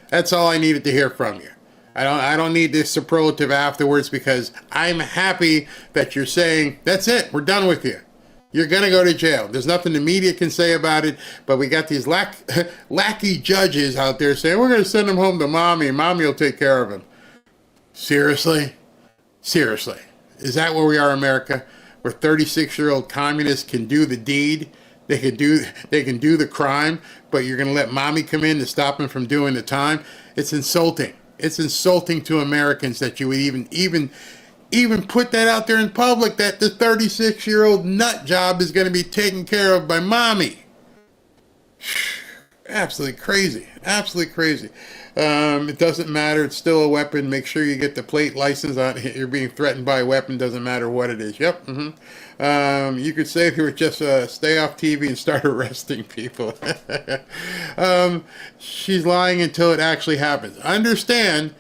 Speaker 6: That's all I needed to hear from you. I don't need this superlative afterwards because I'm happy that you're saying, that's it, we're done with you. You're going to go to jail. There's nothing the media can say about it, but we got these lackey judges out there saying, we're going to send him home to mommy. Mommy will take care of him. Seriously? Seriously? Is that where we are, America? Where 36-year-old communists can do the deed? They can do the crime, but you're going to let mommy come in to stop him from doing the time? It's insulting. It's insulting to Americans that you would even put that out there in public, that the 36-year-old nut job is going to be taken care of by mommy. Absolutely crazy. Absolutely crazy. It doesn't matter. It's still a weapon. Make sure you get the plate license on it. You're being threatened by a weapon. Doesn't matter what it is. Yep. You could say if you were just stay off TV and start arresting people. She's lying until it actually happens. Understand,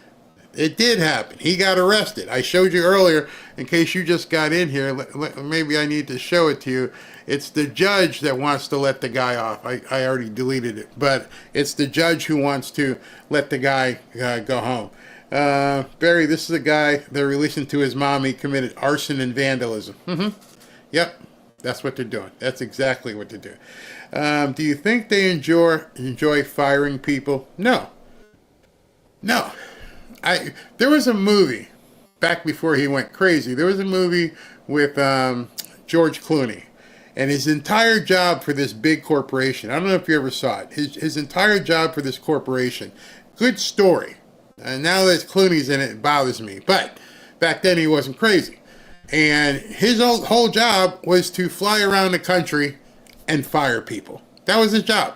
Speaker 6: it did happen. He got arrested. I showed you earlier. In case you just got in here, maybe I need to show it to you. It's the judge that wants to let the guy off. I already deleted it, but it's the judge who wants to let the guy go home. Barry, this is a guy they're releasing to his mom. He committed arson and vandalism. Yep, that's what they're doing. That's exactly what they're doing. Do you think they enjoy firing people? No. There was a movie back before he went crazy. There was a movie with George Clooney. And his entire job for this big corporation, I don't know if you ever saw it, his entire job for this corporation, good story. And now that Clooney's in it, it bothers me. But back then he wasn't crazy. And his whole job was to fly around the country and fire people. That was his job.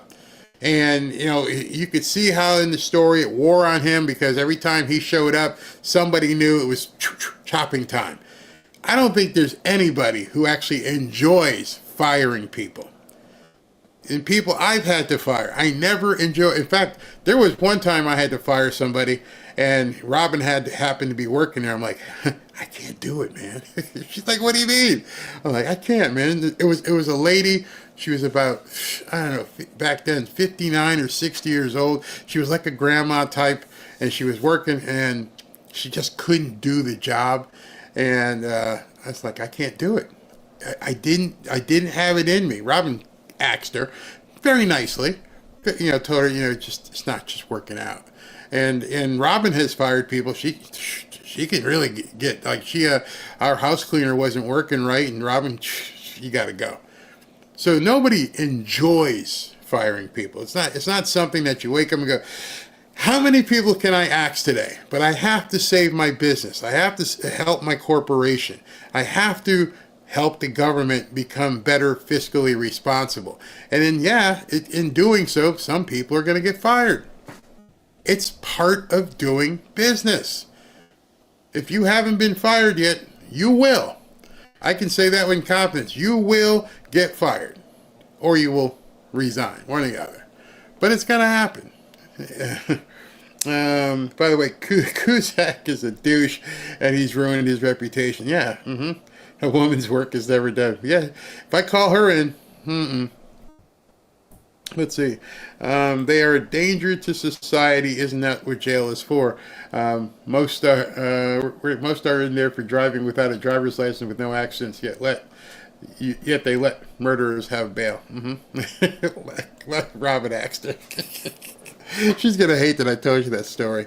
Speaker 6: And, you could see how in the story it wore on him because every time he showed up, somebody knew it was chopping time. I don't think there's anybody who actually enjoys firing people. And people I've had to fire, I never enjoy. In fact, there was one time I had to fire somebody and Robin happened to be working there. I'm like, I can't do it, man. She's like, what do you mean? I'm like, I can't, man. It was a lady. She was about, I don't know, back then 59 or 60 years old. She was like a grandma type and she was working and she just couldn't do the job. And I was like, I can't do it. I didn't have it in me. Robin asked her very nicely, told her, it's not just working out. And Robin has fired people. She can really get like our house cleaner wasn't working right, and Robin, you got to go. So nobody enjoys firing people. It's not something that you wake up and go, How many people can I axe today? But I have to save my business. I have to help my corporation. I have to help the government become better fiscally responsible. And then, yeah, in doing so, some people are going to get fired. It's part of doing business. If you haven't been fired yet, you will. I can say that with confidence. You will get fired. Or you will resign. One or the other. But it's going to happen. By the way, Cusack is a douche, and he's ruined his reputation. Yeah, a woman's work is never done. Yeah, if I call her in, let's see. They are a danger to society. Isn't that what jail is for? Most are in there for driving without a driver's license with no accidents. Yet they let murderers have bail. Let Robin Axter. She's gonna hate that I told you that story,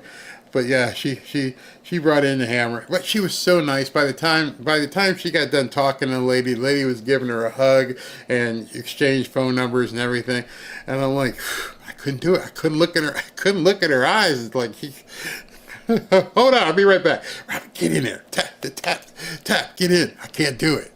Speaker 6: but yeah, she brought in the hammer. But she was so nice. By the time she got done talking to the lady was giving her a hug and exchanged phone numbers and everything. And I'm like, I couldn't do it. I couldn't look at her. I couldn't look at her eyes. It's like, hold on, I'll be right back. Robin, get in there. Tap. Get in. I can't do it.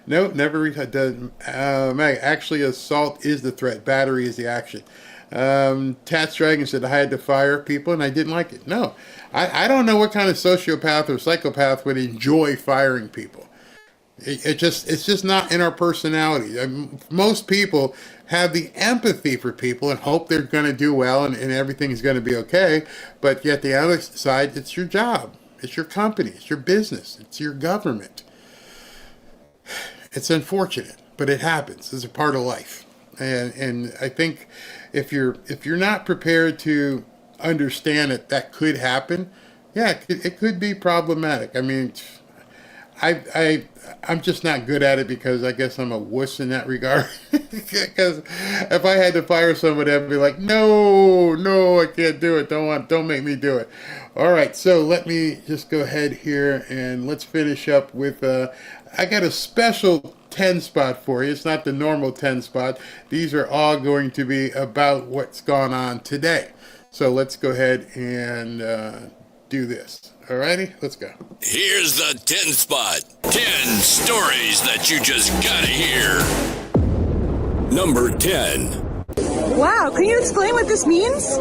Speaker 6: Nope, never done. Actually, assault is the threat. Battery is the action. Tats Dragon said I had to fire people and I didn't like it. No, I don't know what kind of sociopath or psychopath would enjoy firing people. It's just not in our personality. Most people have the empathy for people and hope they're going to do well and everything's going to be okay. But yet the other side, it's your job. It's your company. It's your business. It's your government. It's unfortunate, but it happens. It's a part of life. And I think if you're not prepared to understand that could happen, yeah, it could be problematic. I mean, I'm just not good at it because I guess I'm a wuss in that regard. Because if I had to fire somebody, I'd be like, no, I can't do it. Don't make me do it. All right, so let me just go ahead here and let's finish up with. I got a special 10 spot for you. It's not the normal 10 spot. These are all going to be about what's gone on today. So let's go ahead and do this. Alrighty, let's go.
Speaker 19: Here's the 10 spot. 10 stories that you just gotta hear. Number 10.
Speaker 15: Wow, can you explain what this means?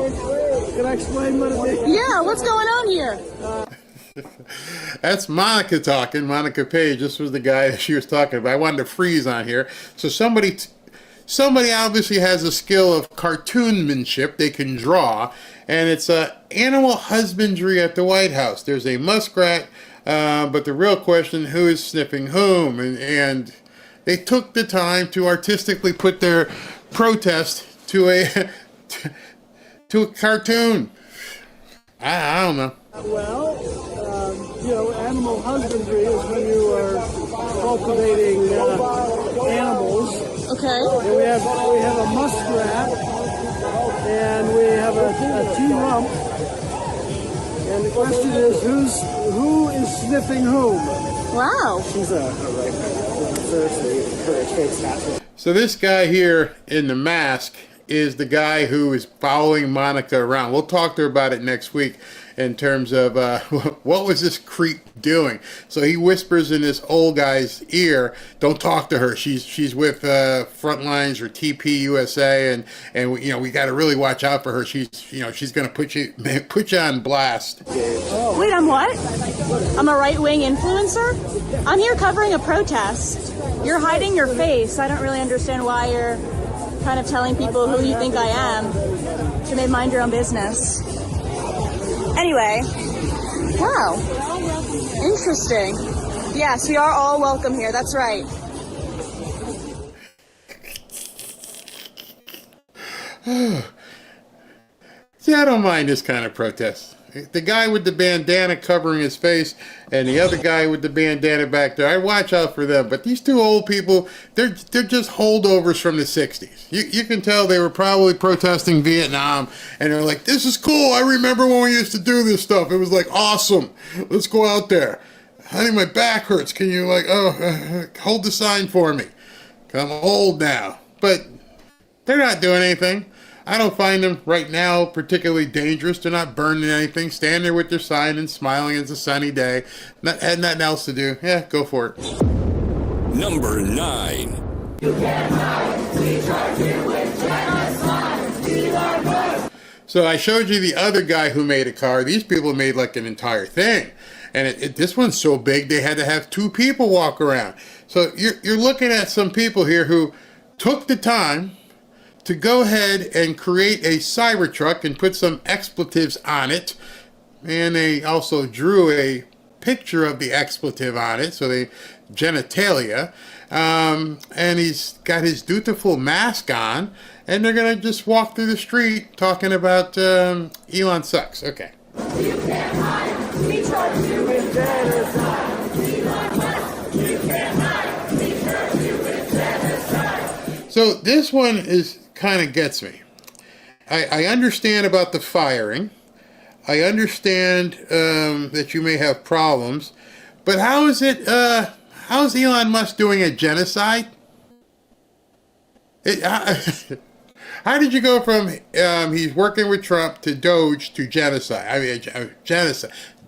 Speaker 10: Can I explain what it means?
Speaker 15: Yeah, what's going on here?
Speaker 6: That's Monica talking. Monica Page. This was the guy that she was talking about. I wanted to freeze on here. So somebody obviously has a skill of cartoonmanship. They can draw. And it's animal husbandry at the White House. There's a muskrat, but the real question, who is sniffing whom? And they took the time to artistically put their protest to a cartoon. I don't know.
Speaker 10: Well, animal husbandry is when you are cultivating animals.
Speaker 15: Okay.
Speaker 10: And we have a muskrat, and we have a T-rump. And the question is, who is sniffing whom?
Speaker 15: Wow.
Speaker 10: She's a writer.
Speaker 6: So this guy here in the mask is the guy who is following Monica around. We'll talk to her about it next week in terms of what was this creep doing. So he whispers in this old guy's ear, don't talk to her. She's with Frontlines or TP USA, and we got to really watch out for her. She's going to put you on blast.
Speaker 15: Wait, I'm what? I'm a right-wing influencer? I'm here covering a protest. You're hiding your face. I don't really understand why you're kind of telling people who you think I am. Should maybe mind your own business. Anyway, wow, interesting. Yes, we are all welcome here. That's right.
Speaker 6: See, I don't mind this kind of protest. The guy with the bandana covering his face and the other guy with the bandana back there, I watch out for them. But these two old people, they're just holdovers from the 60s. You can tell they were probably protesting Vietnam, and they're like, this is cool. I remember when we used to do this stuff. It was like awesome. Let's go out there. Honey, my back hurts. Can you hold the sign for me? I'm old now. But they're not doing anything. I don't find them right now particularly dangerous. They're not burning anything. Stand there with their sign and smiling. It's a sunny day. Had nothing else to do. Yeah, go for it.
Speaker 19: Number 9.
Speaker 1: You can't hide. We charge you with genocide.
Speaker 6: So I showed you the other guy who made a car. These people made like an entire thing. And this one's so big they had to have 2 people walk around. So you're looking at some people here who took the time to go ahead and create a Cybertruck and put some expletives on it. And they also drew a picture of the expletive on it, so they genitalia. And he's got his dutiful mask on, and they're going to just walk through the street talking about Elon sucks. Okay.
Speaker 1: You can't hide. We charge you with genocide. Elon Musk. You can't hide. We charge you with genocide.
Speaker 6: So this one kind of gets me. I understand about the firing. I understand that you may have problems, but how is Elon Musk doing a genocide? How did you go from he's working with Trump to Doge to genocide? I mean,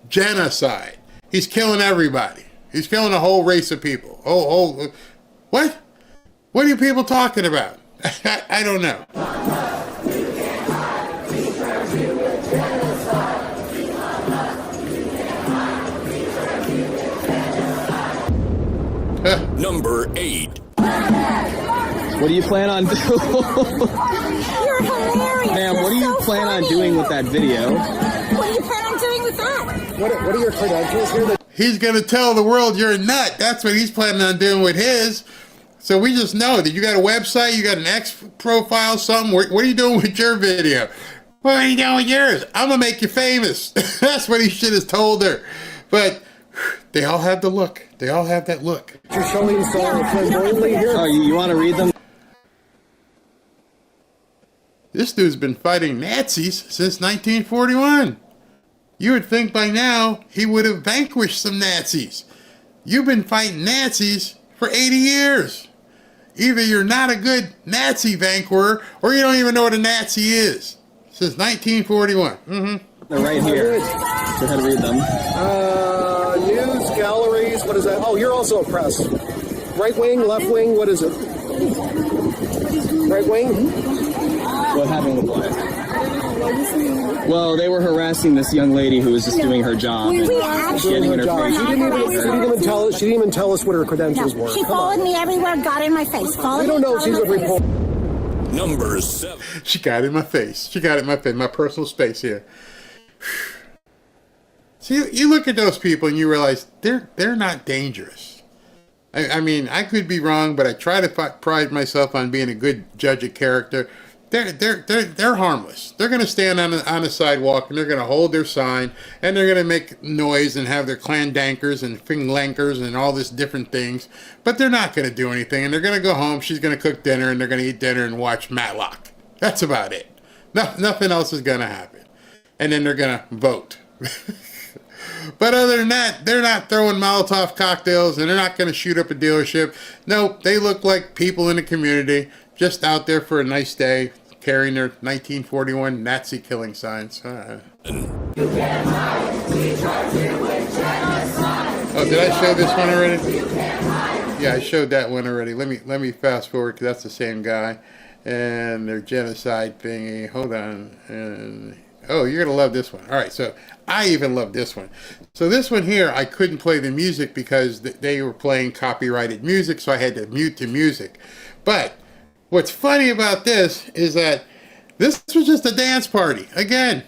Speaker 6: genocide. He's killing everybody. He's killing a whole race of people. What? What are you people talking about? I don't know.
Speaker 19: Number 8.
Speaker 13: What do you plan on doing?
Speaker 1: You're hilarious.
Speaker 13: Ma'am, what do you plan on doing with that video?
Speaker 1: What do you plan on doing with that?
Speaker 11: What are your credentials here?
Speaker 6: He's going to tell the world you're a nut. That's what he's planning on doing with his. So we just know that you got a website, you got an X profile, something. What are you doing with your video? What are you doing with yours? I'm going to make you famous. That's what he should have told her. But they all have the look. They all have that look.
Speaker 11: You're showing flamboyantly here.
Speaker 13: Oh, you want to read them?
Speaker 6: This dude's been fighting Nazis since 1941. You would think by now he would have vanquished some Nazis. You've been fighting Nazis for 80 years. Either you're not a good Nazi vanquisher or you don't even know what a Nazi is. Since 1941.
Speaker 13: They're right here. Go ahead and read them.
Speaker 11: News, galleries, what is that? Oh, you're also a press. Right wing, left wing, what is it? Right wing?
Speaker 13: What happened with what? Well, they were harassing this young lady who was just doing her job. Getting in her face.
Speaker 11: She didn't even tell us what her credentials were.
Speaker 1: She followed me everywhere, got in my face.
Speaker 11: We don't know if she's a reporter.
Speaker 19: Number 7.
Speaker 6: She got in my face. She got in my face, my personal space here. See, you look at those people and you realize they're not dangerous. I mean, I could be wrong, but I try to pride myself on being a good judge of character. They're harmless. They're going to stand on the sidewalk and they're going to hold their sign and they're going to make noise and have their clandankers and finglankers and all this different things. But they're not going to do anything and they're going to go home. She's going to cook dinner and they're going to eat dinner and watch Matlock. That's about it. Nothing else is going to happen. And then they're going to vote. But other than that, they're not throwing Molotov cocktails and they're not going to shoot up a dealership. Nope, they look like people in the community just out there for a nice day, carrying their 1941 Nazi killing signs. Oh, did I show this one already? Yeah, I showed that one already. Let me fast forward because that's the same guy. And their genocide thingy. Hold on. And oh, you're going to love this one. All right, so I even love this one. So this one here, I couldn't play the music because they were playing copyrighted music, so I had to mute the music. But what's funny about this is that this was just a dance party. Again,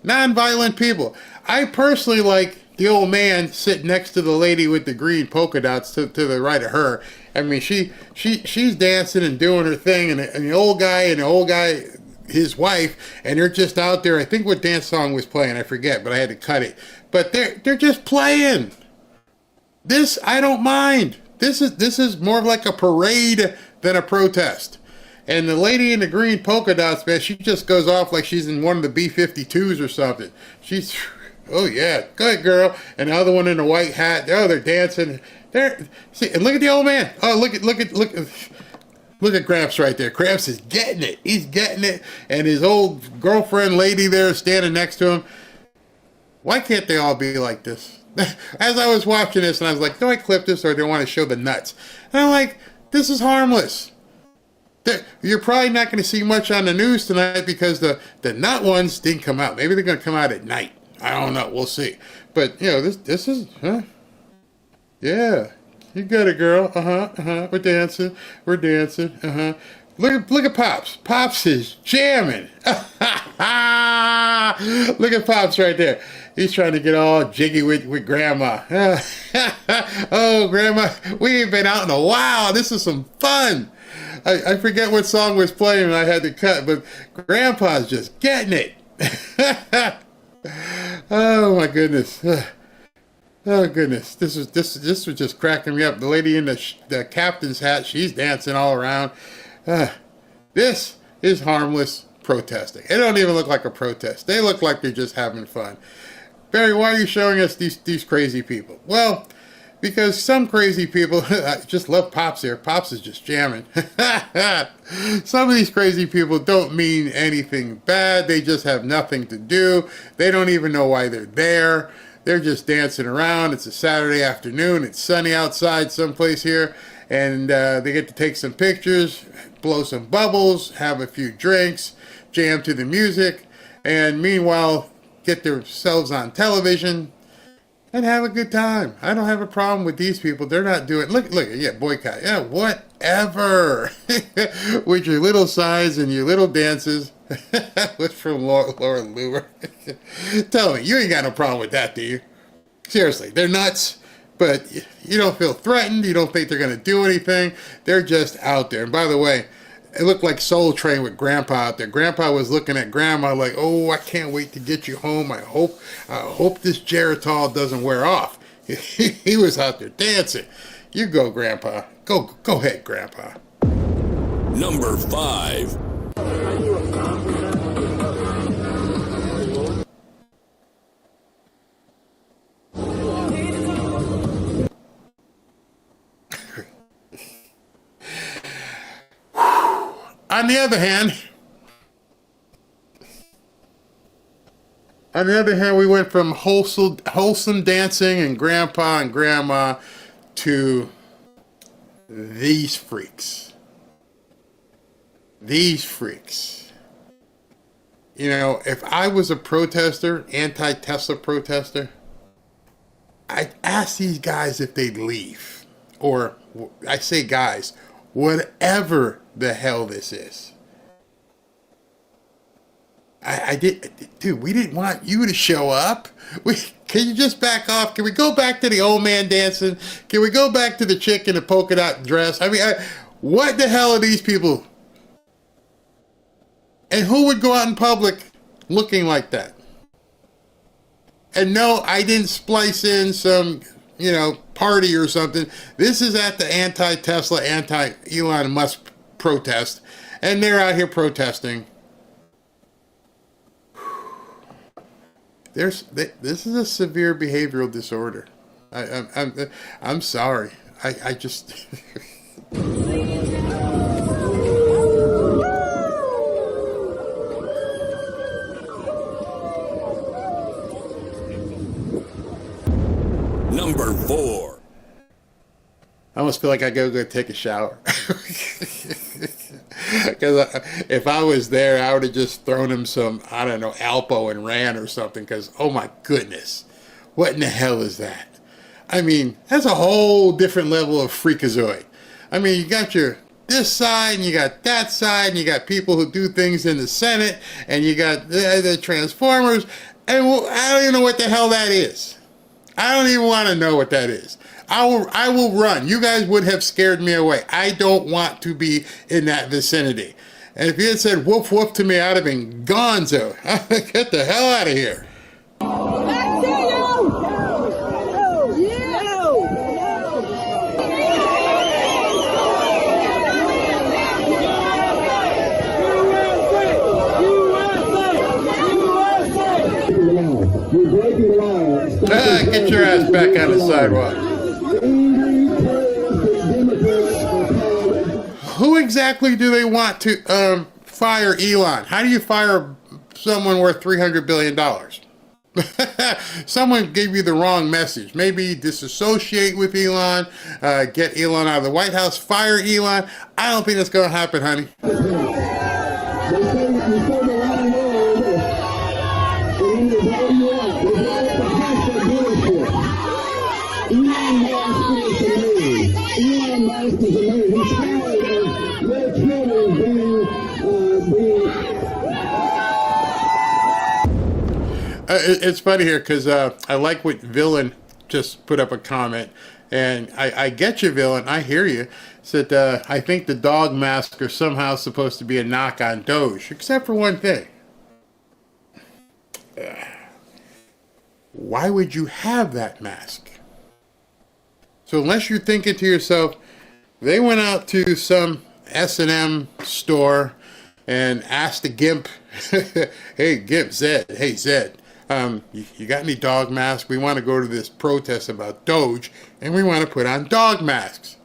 Speaker 6: non-violent people. I personally like the old man sitting next to the lady with the green polka dots to the right of her. I mean, she's dancing and doing her thing, and the old guy, his wife, and they're just out there. I think what dance song was playing, I forget, but I had to cut it. But they're just playing. This I don't mind. This is more like a parade than a protest. And the lady in the green polka dots, man, she just goes off like she's in one of the B-52s or something. She's, oh yeah, good girl. And the other one in the white hat, they're dancing. See, and look at the old man. Oh, look at. Look at Gramps right there. Gramps is getting it. He's getting it. And his old girlfriend lady there standing next to him. Why can't they all be like this? As I was watching this, and I was like, do I clip this or do I want to show the nuts? And I'm like, this is harmless. You're probably not going to see much on the news tonight because the nut ones didn't come out. Maybe they're going to come out at night. I don't know. We'll see. But, you know, this is, yeah. You got it, girl. We're dancing. We're dancing. Look at Pops. Pops is jamming. Look at Pops right there. He's trying to get all jiggy with Grandma. Oh, Grandma, we ain't been out in a while. This is some fun. I forget what song was playing and I had to cut, but Grandpa's just getting it. Oh my goodness. Oh goodness, this was just cracking me up. The lady in the captain's hat, she's dancing all around. This is harmless protesting. It don't even look like a protest. They look like they're just having fun. Barry, why are you showing us these crazy people? Well, because some crazy people, I just love Pops here. Pops is just jamming. Some of these crazy people don't mean anything bad. They just have nothing to do. They don't even know why they're there. They're just dancing around. It's a Saturday afternoon. It's sunny outside someplace here. And they get to take some pictures, blow some bubbles, have a few drinks, jam to the music, and meanwhile get themselves on television and have a good time. I don't have a problem with these people. They're not doing... Look, yeah, boycott. Yeah, whatever. With your little signs and your little dances. What's from Laura Loomer? Tell me, you ain't got no problem with that, do you? Seriously, they're nuts, but you don't feel threatened. You don't think they're going to do anything. They're just out there. And by the way, it looked like Soul Train with Grandpa out there. Grandpa was looking at Grandma like, oh, I can't wait to get you home. I hope this Geritol doesn't wear off. He was out there dancing. You go, Grandpa. Go ahead, Grandpa.
Speaker 19: Number 5.
Speaker 6: On the other hand, we went from wholesome dancing and Grandpa and Grandma to these freaks. These freaks. You know, if I was a protester, anti-Tesla protester, I'd ask these guys if they'd leave. Or, I say guys, whatever the hell this is. Dude, we didn't want you to show up. Can you just back off? Can we go back to the old man dancing? Can we go back to the chick in the polka dot dress? I mean, what the hell are these people? And who would go out in public looking like that? And no, I didn't splice in some, party or something. This is at the anti-Tesla, anti-Elon Musk protest. And they're out here protesting. This is a severe behavioral disorder. I'm sorry. I just...
Speaker 19: Number 4.
Speaker 6: I almost feel like I gotta go take a shower. Because if I was there, I would have just thrown him some, I don't know, Alpo and ran or something. Because, oh my goodness, what in the hell is that? I mean, that's a whole different level of freakazoid. I mean, you got this side, and you got that side, and you got people who do things in the Senate, and you got the Transformers, and I don't even know what the hell that is. I don't even want to know what that is. I will run. You guys would have scared me away. I don't want to be in that vicinity. And if you had said woof woof to me, I'd have been gonzo. Get the hell out of here. Get your ass back on the sidewalk. Who exactly do they want to fire Elon? How do you fire someone worth $300 billion? Someone gave you the wrong message. Maybe disassociate with Elon, get Elon out of the White House, fire Elon. I don't think that's going to happen, honey. It's funny here because I like what Villain just put up a comment, and I get you, Villain. I hear you. Said I think the dog masks are somehow supposed to be a knock on Doge, except for one thing. Why would you have that mask? So unless you're thinking to yourself, they went out to some S&M store and asked the Gimp, hey, Gimp, Zed, hey, Zed, you got any dog masks? We want to go to this protest about Doge, and we want to put on dog masks.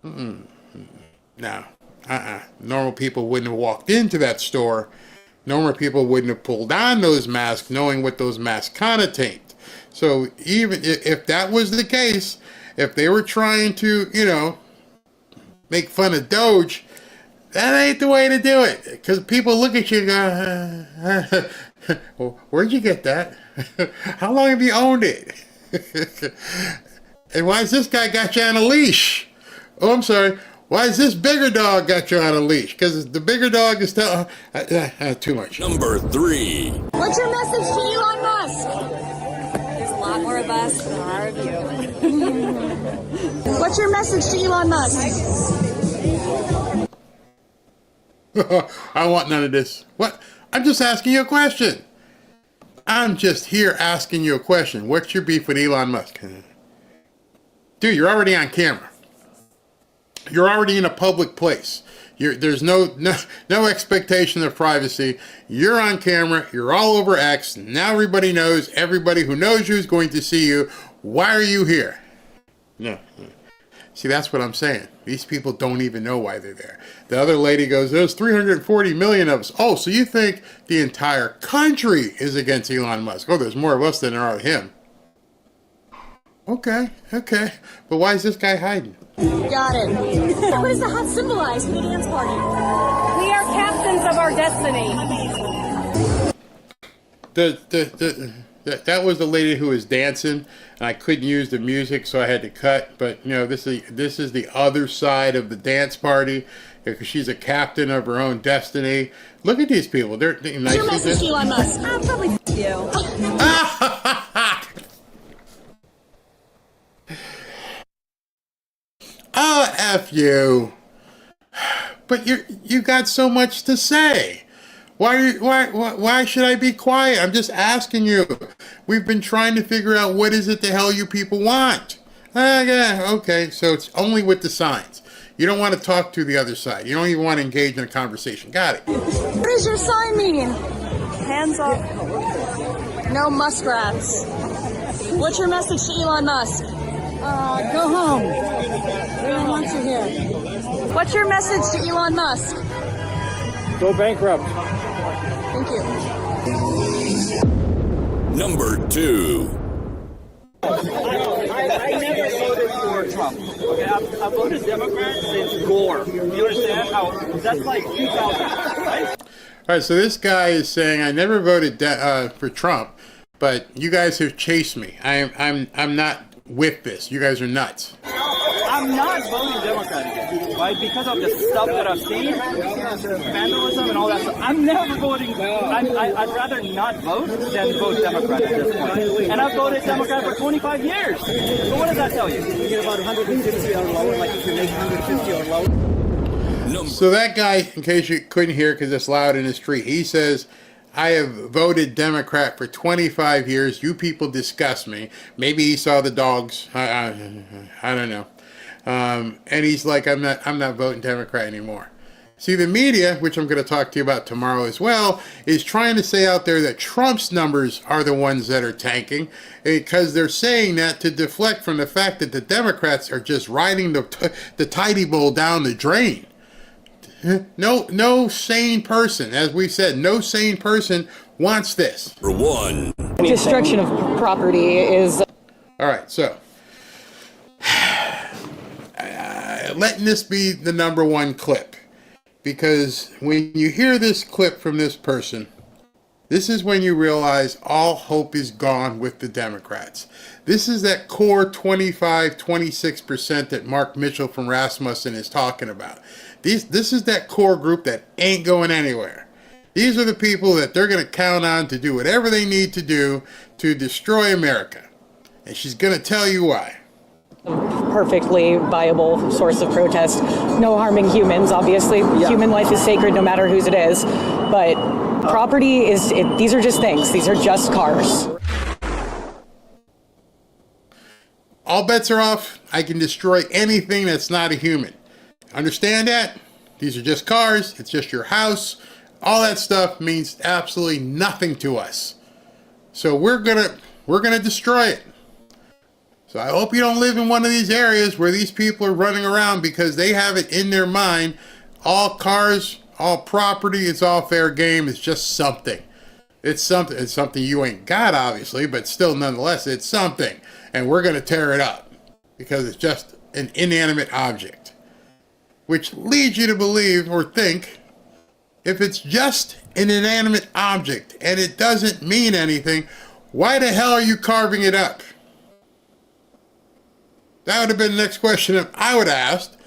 Speaker 6: No, normal people wouldn't have walked into that store. Normal people wouldn't have pulled on those masks knowing what those masks connotate. So even if that was the case, if they were trying to, make fun of Doge, that ain't the way to do it. Because people look at you and go, well, where'd you get that? How long have you owned it? And why's this guy got you on a leash? Oh, I'm sorry. Why is this bigger dog got you on a leash? Because the bigger dog is too much.
Speaker 19: Number 3.
Speaker 15: What's your message to Elon Musk? There's a lot more of us than there are of you. What's your message to Elon Musk?
Speaker 6: I want none of this. What? I'm just asking you a question. I'm just here asking you a question. What's your beef with Elon Musk? Dude, you're already on camera. You're already in a public place. There's no expectation of privacy. You're on camera. You're all over X. Now everybody knows. Everybody who knows you is going to see you. Why are you here? No. See, that's what I'm saying. These people don't even know why they're there. The other lady goes, there's 340 million of us. Oh, so you think the entire country is against Elon Musk? Oh, there's more of us than there are of him. Okay. But why is this guy hiding?
Speaker 15: Got it. What does the hat symbolize for the dance party? We are captains of our destiny.
Speaker 6: That was the lady who was dancing, and I couldn't use the music, so I had to cut. But this is the other side of the dance party, because she's a captain of her own destiny. Look at these people; they're nice.
Speaker 15: Your message to Elon Musk? Probably you.
Speaker 6: Oh, F you. But you got so much to say. Why should I be quiet? I'm just asking you. We've been trying to figure out what is it the hell you people want. Yeah, okay, so it's only with the signs. You don't want to talk to the other side. You don't even want to engage in a conversation. Got it.
Speaker 15: What does your sign mean? Hands up. No muskrats. What's your message to Elon Musk? Go home. We don't want you here. What's your message to Elon Musk?
Speaker 13: Go bankrupt.
Speaker 15: Thank you.
Speaker 19: Number 2.
Speaker 13: I never voted for Trump. Okay, I voted Democrat since Gore. You understand how that's like 2000, right?
Speaker 6: All right, so this guy is saying I never voted for Trump, but you guys have chased me. I'm not with this. You guys are nuts.
Speaker 13: I'm not voting Democrat again, right? Because of the stuff that I've seen, vandalism and all that stuff. I'm never voting. I'd rather not vote than vote Democrat at this point. And I've voted Democrat for 25 years. So what does that tell you? You get about 150 or lower, like if you make 150 or lower.
Speaker 6: So that guy, in case you couldn't hear because it's loud in the street, he says, I have voted Democrat for 25 years. You people disgust me. Maybe he saw the dogs. I don't know. And he's like, I'm not voting Democrat anymore. See, the media, which I'm going to talk to you about tomorrow as well, is trying to say out there that Trump's numbers are the ones that are tanking, because they're saying that to deflect from the fact that the Democrats are just riding the tidy bowl down the drain. No sane person, as we said, no sane person wants this.
Speaker 19: For one.
Speaker 12: Destruction of property is...
Speaker 6: All right, so letting this be the number one clip, because when you hear this clip from this person, this is when you realize all hope is gone with the Democrats. This is that core 25-26% that Mark Mitchell from Rasmussen is talking about. This is that core group that ain't going anywhere. These are the people that they're going to count on to do whatever they need to do to destroy America. And she's going to tell you why.
Speaker 12: Perfectly viable source of protest. No harming humans, obviously. Yeah. Human life is sacred no matter whose it is. But property these are just things. These are just cars.
Speaker 6: All bets are off. I can destroy anything that's not a human. Understand that? These are just cars. It's just your house. All that stuff means absolutely nothing to us. So we're gonna destroy it. So I hope you don't live in one of these areas where these people are running around because they have it in their mind. All cars, all property, it's all fair game. It's just something. It's something. It's something you ain't got, obviously, but still, nonetheless, it's something. And we're going to tear it up because it's just an inanimate object. Which leads you to believe or think, if it's just an inanimate object and it doesn't mean anything, why the hell are you carving it up? That would have been the next question that I would have asked.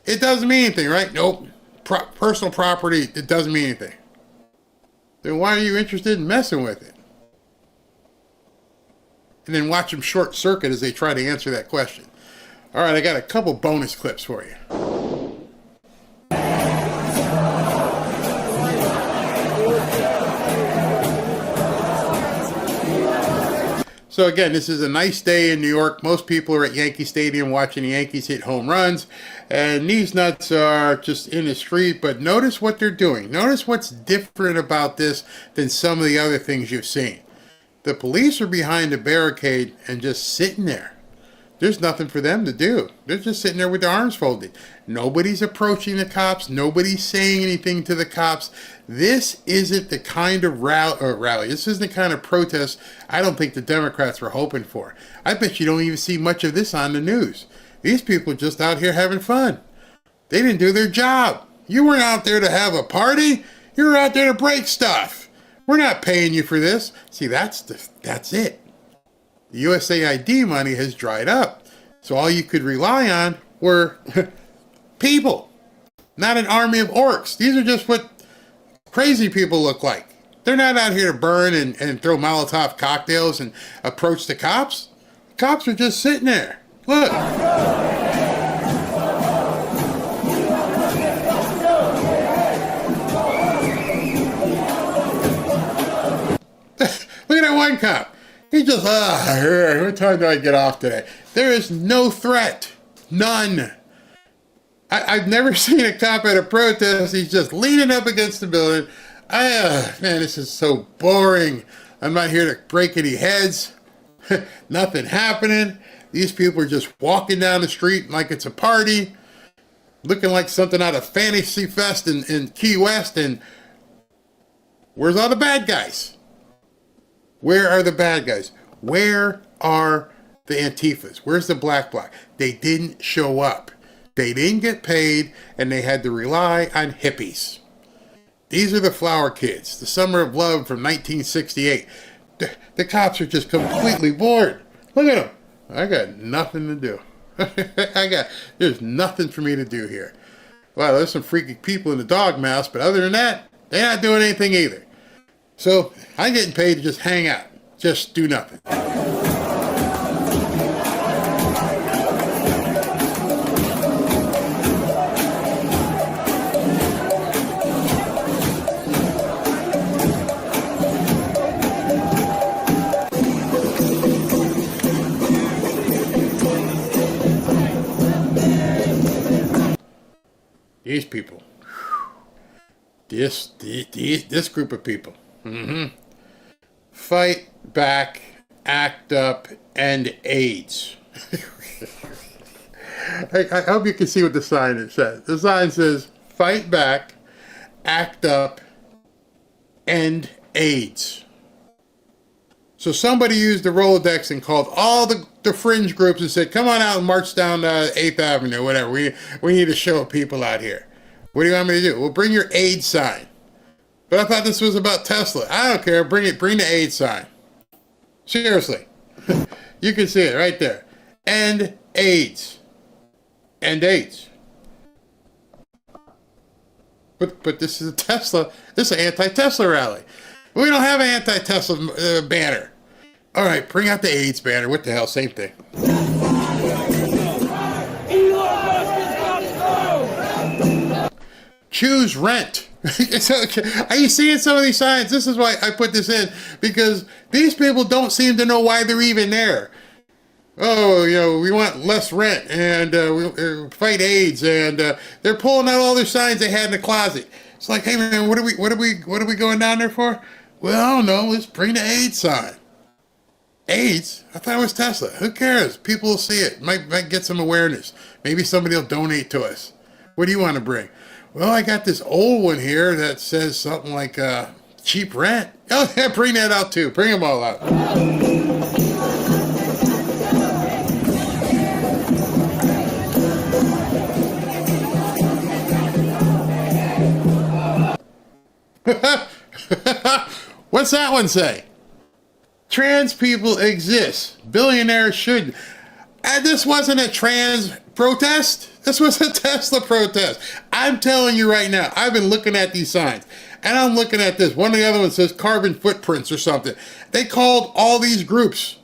Speaker 6: It doesn't mean anything, right? Nope. Personal property, it doesn't mean anything. Then why are you interested in messing with it? And then watch them short circuit as they try to answer that question. All right, I got a couple bonus clips for you. So again, this is a nice day in New York. Most people are at Yankee Stadium watching the Yankees hit home runs. And these nuts are just in the street. But notice what they're doing. Notice what's different about this than some of the other things you've seen. The police are behind a barricade and just sitting there. There's nothing for them to do. They're just sitting there with their arms folded. Nobody's approaching the cops. Nobody's saying anything to the cops. This isn't the kind of rally. This isn't the kind of protest I don't think the Democrats were hoping for. I bet you don't even see much of this on the news. These people are just out here having fun. They didn't do their job. You weren't out there to have a party. You were out there to break stuff. We're not paying you for this. See, that's it. The USAID money has dried up. So all you could rely on were people, not an army of orcs. These are just what crazy people look like. They're not out here to burn and throw Molotov cocktails and approach the cops. The cops are just sitting there. Look. Look at that one cop. He just, what time do I get off today? There is no threat. None. I've never seen a cop at a protest. He's just leaning up against the building. Man, this is so boring. I'm not here to break any heads. Nothing happening. These people are just walking down the street like it's a party. Looking like something out of Fantasy Fest in Key West. And where's all the bad guys? Where are the bad guys? Where are the Antifas? Where's the black bloc? They didn't show up. They didn't get paid, and they had to rely on hippies. These are the flower kids, the summer of love from 1968. The cops are just completely bored. Look at them. I got nothing to do. There's nothing for me to do here. Well, there's some freaky people in the dog mask, but other than that, they're not doing anything either. So I'm getting paid to just hang out, just do nothing. These people, this group of people. Fight back, act up, end AIDS. I hope you can see what the sign says. The sign says, fight back, act up, end AIDS. So somebody used the Rolodex and called all the fringe groups and said, come on out and march down 8th Avenue, whatever. We need to show people out here. What do you want me to do? Well, bring your AIDS sign. But I thought this was about Tesla. I don't care. Bring the AIDS sign. Seriously. You can see it right there. End AIDS. End AIDS. But this is a Tesla. This is an anti-Tesla rally. We don't have an anti-Tesla banner. All right, bring out the AIDS banner. What the hell? Same thing. Choose rent. Are you seeing some of these signs? This is why I put this in, because these people don't seem to know why they're even there. Oh, we want less rent, and we fight AIDS, and they're pulling out all their signs they had in the closet. It's like, hey man, what are we going down there for? Well, I don't know. Let's bring the AIDS sign. AIDS? I thought it was Tesla. Who cares? People will see it. Might get some awareness. Maybe somebody will donate to us. What do you want to bring? Well, I got this old one here that says something like cheap rent. Oh, yeah, bring that out too. Bring them all out. What's that one say? Trans people exist. Billionaires shouldn't. And this wasn't a trans protest. This was a Tesla protest. I'm telling you right now, I've been looking at these signs. And I'm looking at this. One of the other ones says carbon footprints or something. They called all these groups.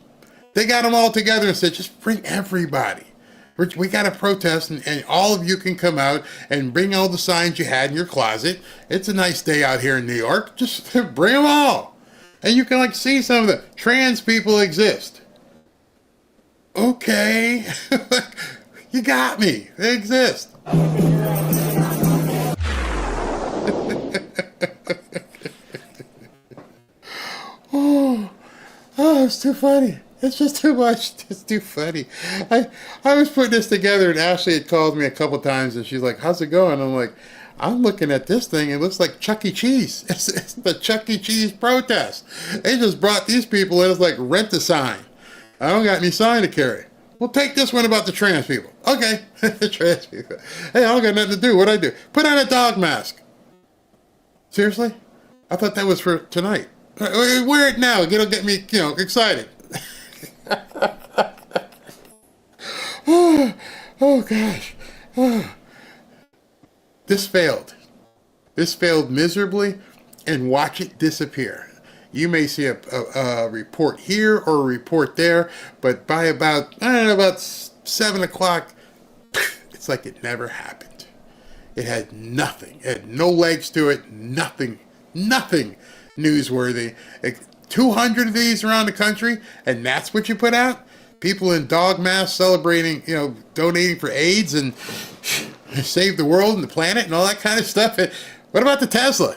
Speaker 6: They got them all together and said, just bring everybody. We got to protest, and all of you can come out and bring all the signs you had in your closet. It's a nice day out here in New York. Just bring them all. And you can see some of the trans people exist. Okay. You got me. They exist. Oh, it's too funny. It's just too much. It's too funny. I was putting this together, and Ashley had called me a couple times, and she's like, how's it going? I'm like, I'm looking at this thing. It looks like Chuck E. Cheese. It's the Chuck E. Cheese protest. They just brought these people in. It's like rent a sign. I don't got any sign to carry. Well, take this one about the trans people. Okay, the trans people. Hey, I don't got nothing to do. What'd I do? Put on a dog mask. Seriously? I thought that was for tonight. Wear it now. It'll get me, excited. Oh gosh. Oh. This failed. This failed miserably, and watch it disappear. You may see a report here or a report there, but by about 7 o'clock, it's like it never happened. It had nothing. It had no legs to it. Nothing newsworthy. 200 of these around the country, and that's what you put out? People in dog masks celebrating, donating for AIDS and save the world and the planet and all that kind of stuff. What about the Tesla?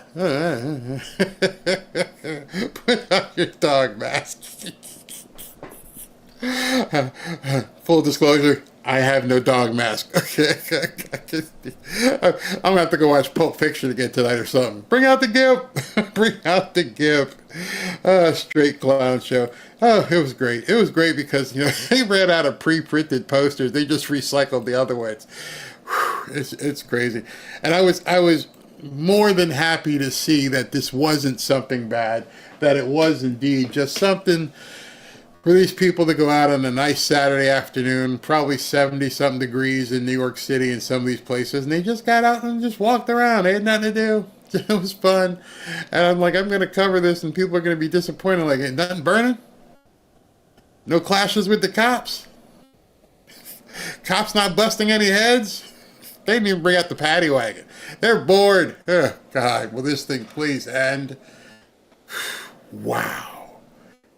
Speaker 6: Put on your dog mask. Full disclosure, I have no dog mask. Okay, I'm gonna have to go watch Pulp Fiction again tonight or something. Bring out the GIF. Bring out the GIF. Straight clown show. Oh, it was great. It was great because they ran out of pre-printed posters. They just recycled the other ones. It's crazy, and I was more than happy to see that this wasn't something bad. That it was indeed just something for these people to go out on a nice Saturday afternoon, probably 70-something degrees in New York City and some of these places, and they just got out and just walked around. They had nothing to do. It was fun. And I'm like, I'm going to cover this, and people are going to be disappointed. Like, ain't nothing burning? No clashes with the cops? Cops not busting any heads? They didn't even bring out the paddy wagon. They're bored. Oh, God, will this thing please end? Wow.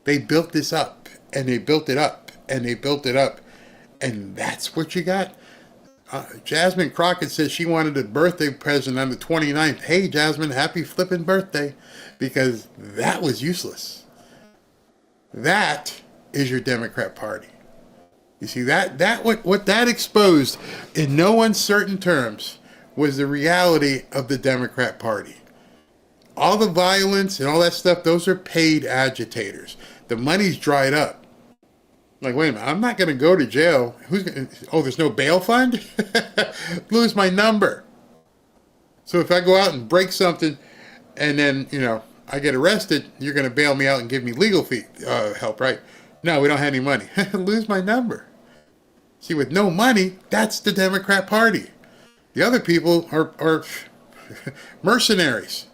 Speaker 6: They built this up. And they built it up, and they built it up, and that's what you got? Jasmine Crockett says she wanted a birthday present on the 29th. Hey, Jasmine, happy flipping birthday, because that was useless. That is your Democrat Party. You see, what that exposed in no uncertain terms was the reality of the Democrat Party. All the violence and all that stuff, those are paid agitators. The money's dried up. Like, wait a minute, I'm not going to go to jail. There's no bail fund? Lose my number. So if I go out and break something and then, I get arrested, you're going to bail me out and give me legal fee help, right? No, we don't have any money. Lose my number. See, with no money, that's the Democrat Party. The other people are mercenaries.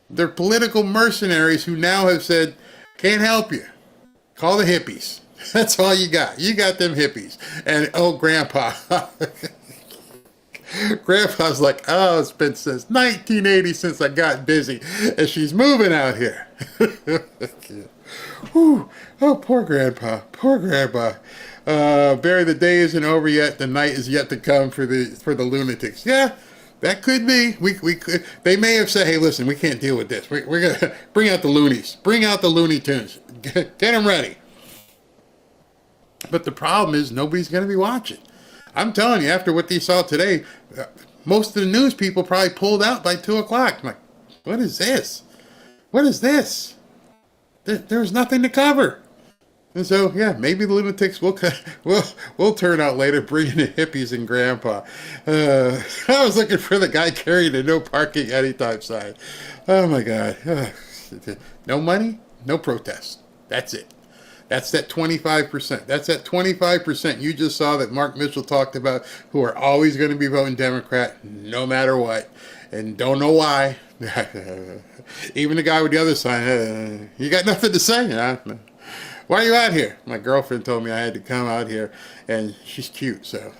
Speaker 6: They're political mercenaries who now have said, can't help you. Call the hippies. That's all you got. You got them hippies. And, Grandpa. Grandpa's like, it's been since 1980 since I got busy. And she's moving out here. Whew. Oh, poor Grandpa. Poor Grandpa. Barry, the day isn't over yet. The night is yet to come for the lunatics. Yeah. That could be. We could. They may have said, "Hey, listen, we can't deal with this. We're gonna bring out the loonies. Bring out the Looney Tunes. Get them ready." But the problem is nobody's gonna be watching. I'm telling you, after what they saw today, most of the news people probably pulled out by 2:00. I'm like, what is this? What is this? There's nothing to cover. And so, yeah, maybe the lunatics will turn out later, bringing in hippies and Grandpa. I was looking for the guy carrying a no parking anytime sign. Oh, my God. No money, no protest. That's it. That's that 25%. That's that 25% you just saw that Mark Mitchell talked about, who are always going to be voting Democrat no matter what, and don't know why. Even the guy with the other sign, you got nothing to say, huh? Why are you out here? My girlfriend told me I had to come out here, and she's cute, so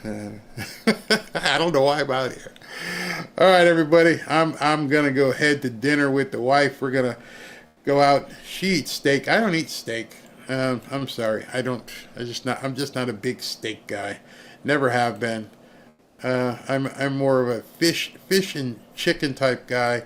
Speaker 6: I don't know why I'm out here. All right, everybody, I'm gonna go head to dinner with the wife. We're gonna go out. She eats steak. I don't eat steak. I'm sorry. I'm just not a big steak guy. Never have been. I'm more of a fish and chicken type guy.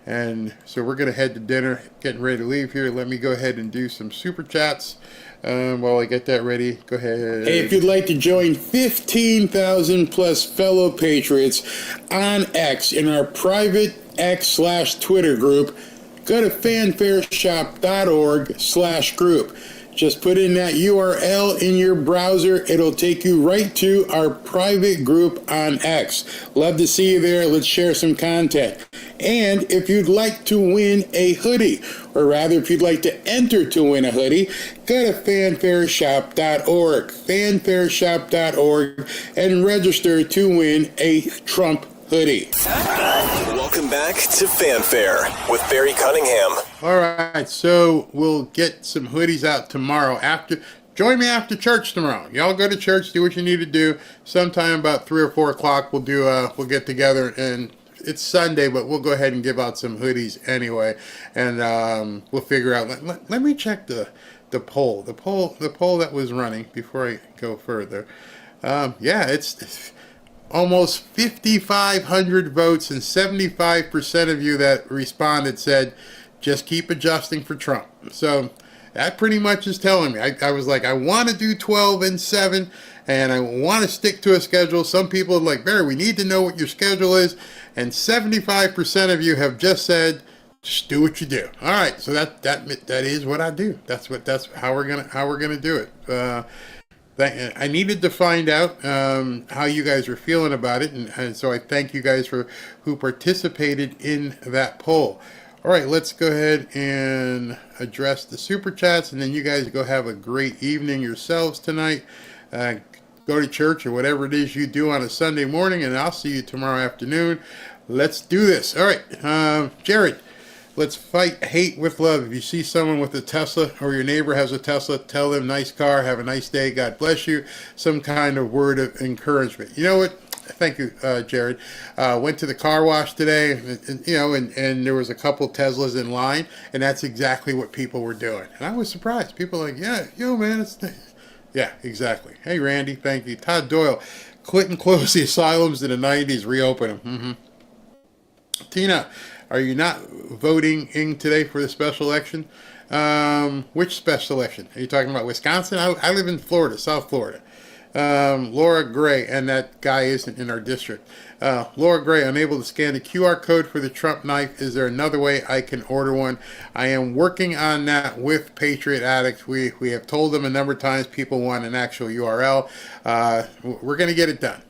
Speaker 6: And so we're going to head to dinner, getting ready to leave here. Let me go ahead and do some super chats while I get that ready. Go ahead. Hey, if you'd like to join 15,000 plus fellow patriots on X in our private X/Twitter group, go to fanfareshop.org/group. Just put in that URL in your browser. It'll take you right to our private group on X. Love to see you there. Let's share some content. And if you'd like to win a hoodie, or rather if you'd like to enter to win a hoodie, go to fanfareshop.org, fanfareshop.org, and register to win a Trump hoodie.
Speaker 20: Welcome back to Fanfare with Barry Cunningham.
Speaker 6: All right, so we'll get some hoodies out tomorrow. Join me after church tomorrow. Y'all go to church, do what you need to do. Sometime about 3 or 4 o'clock, we'll get together, and it's Sunday, but we'll go ahead and give out some hoodies anyway, and we'll figure out. Let me check the poll that was running before I go further. It's almost 5,500 votes, and 75% of you that responded said, just keep adjusting for Trump. So that pretty much is telling me. I was like, I want to do 12 and 7, and I want to stick to a schedule. Some people are like, Barry, we need to know what your schedule is. And 75% of you have just said, just do what you do. All right, so that is what I do. That's how we're gonna do it. I needed to find out how you guys are feeling about it, and so I thank you guys who participated in that poll. All right, let's go ahead and address the super chats, and then you guys go have a great evening yourselves tonight. Go to church or whatever it is you do on a Sunday morning, and I'll see you tomorrow afternoon. Let's do this. All right, Jared, let's fight hate with love. If you see someone with a Tesla or your neighbor has a Tesla, tell them nice car, have a nice day, God bless you, some kind of word of encouragement. You know what? Thank you, Jared. Went to the car wash today, and there was a couple Teslas in line, and that's exactly what people were doing. And I was surprised. People were like, yeah, man, yeah, exactly. Hey, Randy, thank you. Todd Doyle, Clinton closed the asylums in the 90s, reopen them. Mm-hmm. Tina, are you not voting in today for the special election? Which special election? Are you talking about Wisconsin? I live in Florida, South Florida. Laura Gray, and that guy isn't in our district. Laura Gray, unable to scan the QR code for the Trump knife. Is there another way I can order one? I am working on that with Patriot Addicts. We have told them a number of times people want an actual URL. We're going to get it done.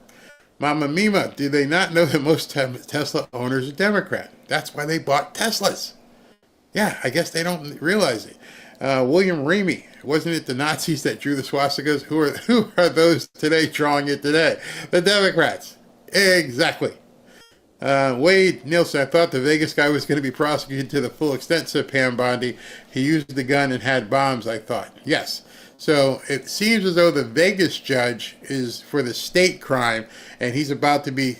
Speaker 6: Mama Mima, do they not know that most Tesla owners are Democrat? That's why they bought Teslas. Yeah, I guess they don't realize it. William Ramey, wasn't it the Nazis that drew the swastikas? Who are those today drawing it today? The Democrats. Exactly. Wade Nielsen, I thought the Vegas guy was going to be prosecuted to the full extent, said Pam Bondi. He used the gun and had bombs, I thought. Yes. So it seems as though the Vegas judge is for the state crime, and he's about to be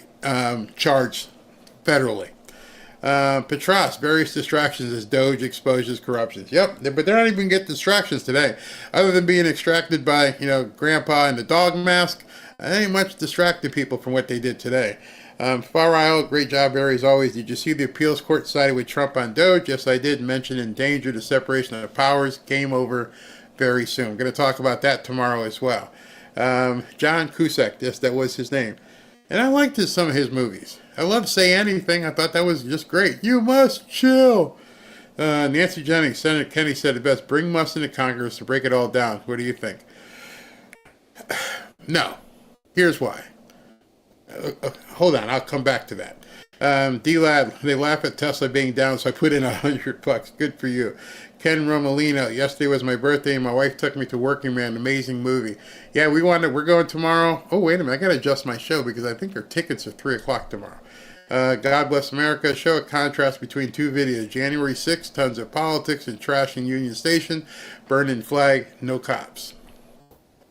Speaker 6: charged federally. Petras, various distractions as Doge exposes corruptions. Yep, but they're not even getting distractions today. Other than being extracted by, Grandpa in the dog mask, ain't much distracted people from what they did today. Far Isle, great job, Barry, as always. Did you see the appeals court sided with Trump on Doge? Yes, I did. Mention endanger the separation of powers. Game over very soon. I'm going to talk about that tomorrow as well. John Cusack, yes, that was his name. And I liked some of his movies. I love Say Anything. I thought that was just great. You must chill. Nancy Jennings, Senator Kennedy said it best. Bring Musk into Congress to break it all down. What do you think? No. Here's why. Hold on, I'll come back to that. D-Lab, they laugh at Tesla being down, so I put in $100. Good for you. Ken Romolino, yesterday was my birthday, and my wife took me to Working Man, amazing movie. Yeah, we're going tomorrow. Oh, wait a minute, I got to adjust my show because I think our tickets are 3 o'clock tomorrow. God Bless America, show a contrast between two videos. January 6th, tons of politics and trashing Union Station, burning flag, no cops.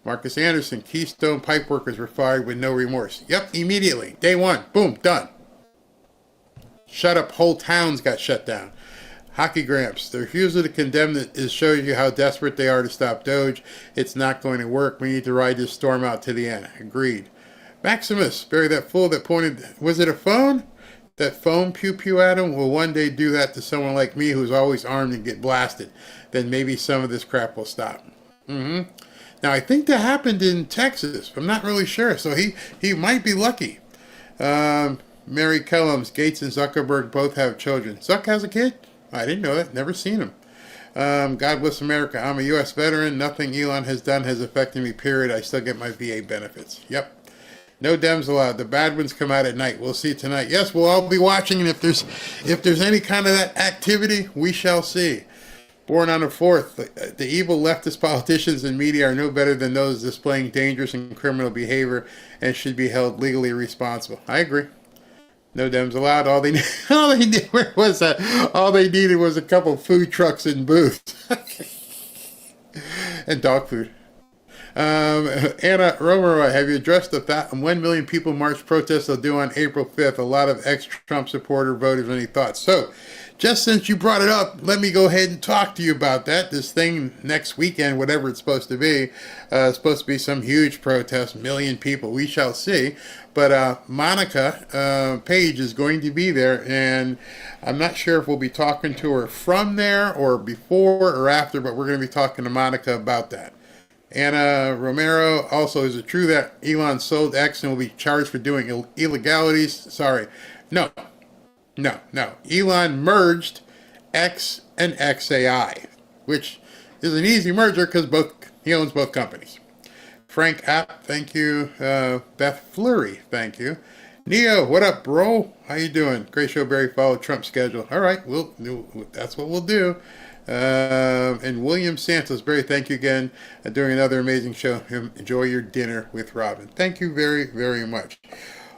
Speaker 6: Marcus Anderson, Keystone pipe workers were fired with no remorse. Yep, immediately. Day one. Boom, done. Shut up, whole towns got shut down. Hockey Gramps, the refusal to condemn it shows you how desperate they are to stop Doge. It's not going to work. We need to ride this storm out to the end. Agreed. Maximus, bury that fool that pointed, was it a phone? That phone pew-pew at him will one day do that to someone like me who's always armed and get blasted. Then maybe some of this crap will stop. Now, I think that happened in Texas. I'm not really sure, so he might be lucky. Mary Kellums, Gates and Zuckerberg both have children. Zuck has a kid? I didn't know that. Never seen him. God Bless America. I'm a U.S. veteran. Nothing Elon has done has affected me, period. I still get my VA benefits. Yep. No Dems allowed. The bad ones come out at night. We'll see tonight. Yes, we'll all be watching, and if there's any kind of that activity, we shall see. Born on the 4th, the evil leftist politicians and media are no better than those displaying dangerous and criminal behavior and should be held legally responsible. I agree. No Dems allowed. All they needed, where was that? All they needed was a couple food trucks and booths. And dog food. Anna Romero, have you addressed the 1 million people march protest they'll do on April 5th? A lot of ex-Trump supporter voters. Any thoughts? So, just since you brought it up, let me go ahead and talk to you about that. This thing next weekend, whatever it's supposed to be some huge protest, 1 million people. We shall see. But Monica Page is going to be there, and I'm not sure if we'll be talking to her from there or before or after, but we're going to be talking to Monica about that. Anna Romero, also, is it true that Elon sold X and will be charged for doing illegalities? Sorry. No. Elon merged X and XAI, which is an easy merger because he owns both companies. Frank App, thank you. Beth Fleury, thank you. Neo, what up, bro? How you doing? Great show, Barry. Follow Trump's schedule. All right, that's what we'll do. And William Santos, Barry, thank you again for doing another amazing show. Enjoy your dinner with Robin. Thank you very, very much.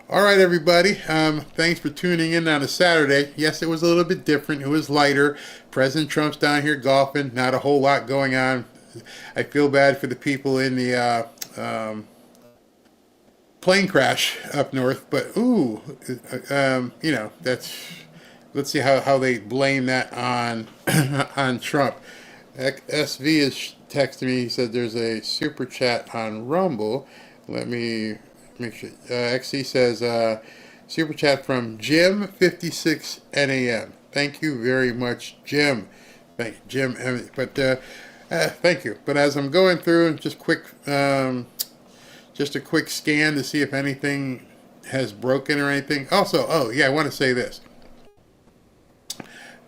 Speaker 6: All right, everybody. Thanks for tuning in on a Saturday. Yes, it was a little bit different. It was lighter. President Trump's down here golfing. Not a whole lot going on. I feel bad for the people in the plane crash up north, but that's, let's see how they blame that on Trump. SV is texting me. He said there's a super chat on Rumble. Let me make sure. XC says super chat from Jim 56 NAM. Thank you very much, Jim. Thank you, Jim. But thank you. But as I'm going through, just quick Just a quick scan to see if anything has broken or anything. Also, oh yeah, I want to say this.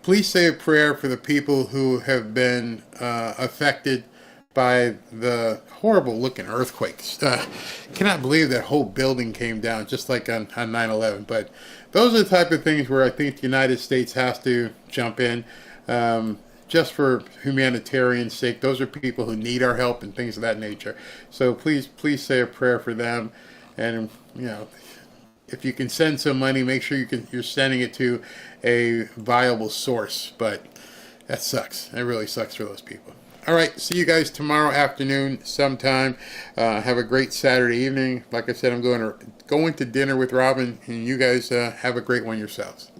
Speaker 6: Please say a prayer for the people who have been affected by the horrible looking earthquakes. Cannot believe that whole building came down just like on 9/11. But those are the type of things where I think the United States has to jump in. Just for humanitarian sake. Those are people who need our help and things of that nature. So please say a prayer for them. And, you know, if you can send some money, make sure you're sending it to a viable source. But that sucks. That really sucks for those people. All right. See you guys tomorrow afternoon sometime. Have a great Saturday evening. Like I said, I'm going to dinner with Robin, and you guys have a great one yourselves.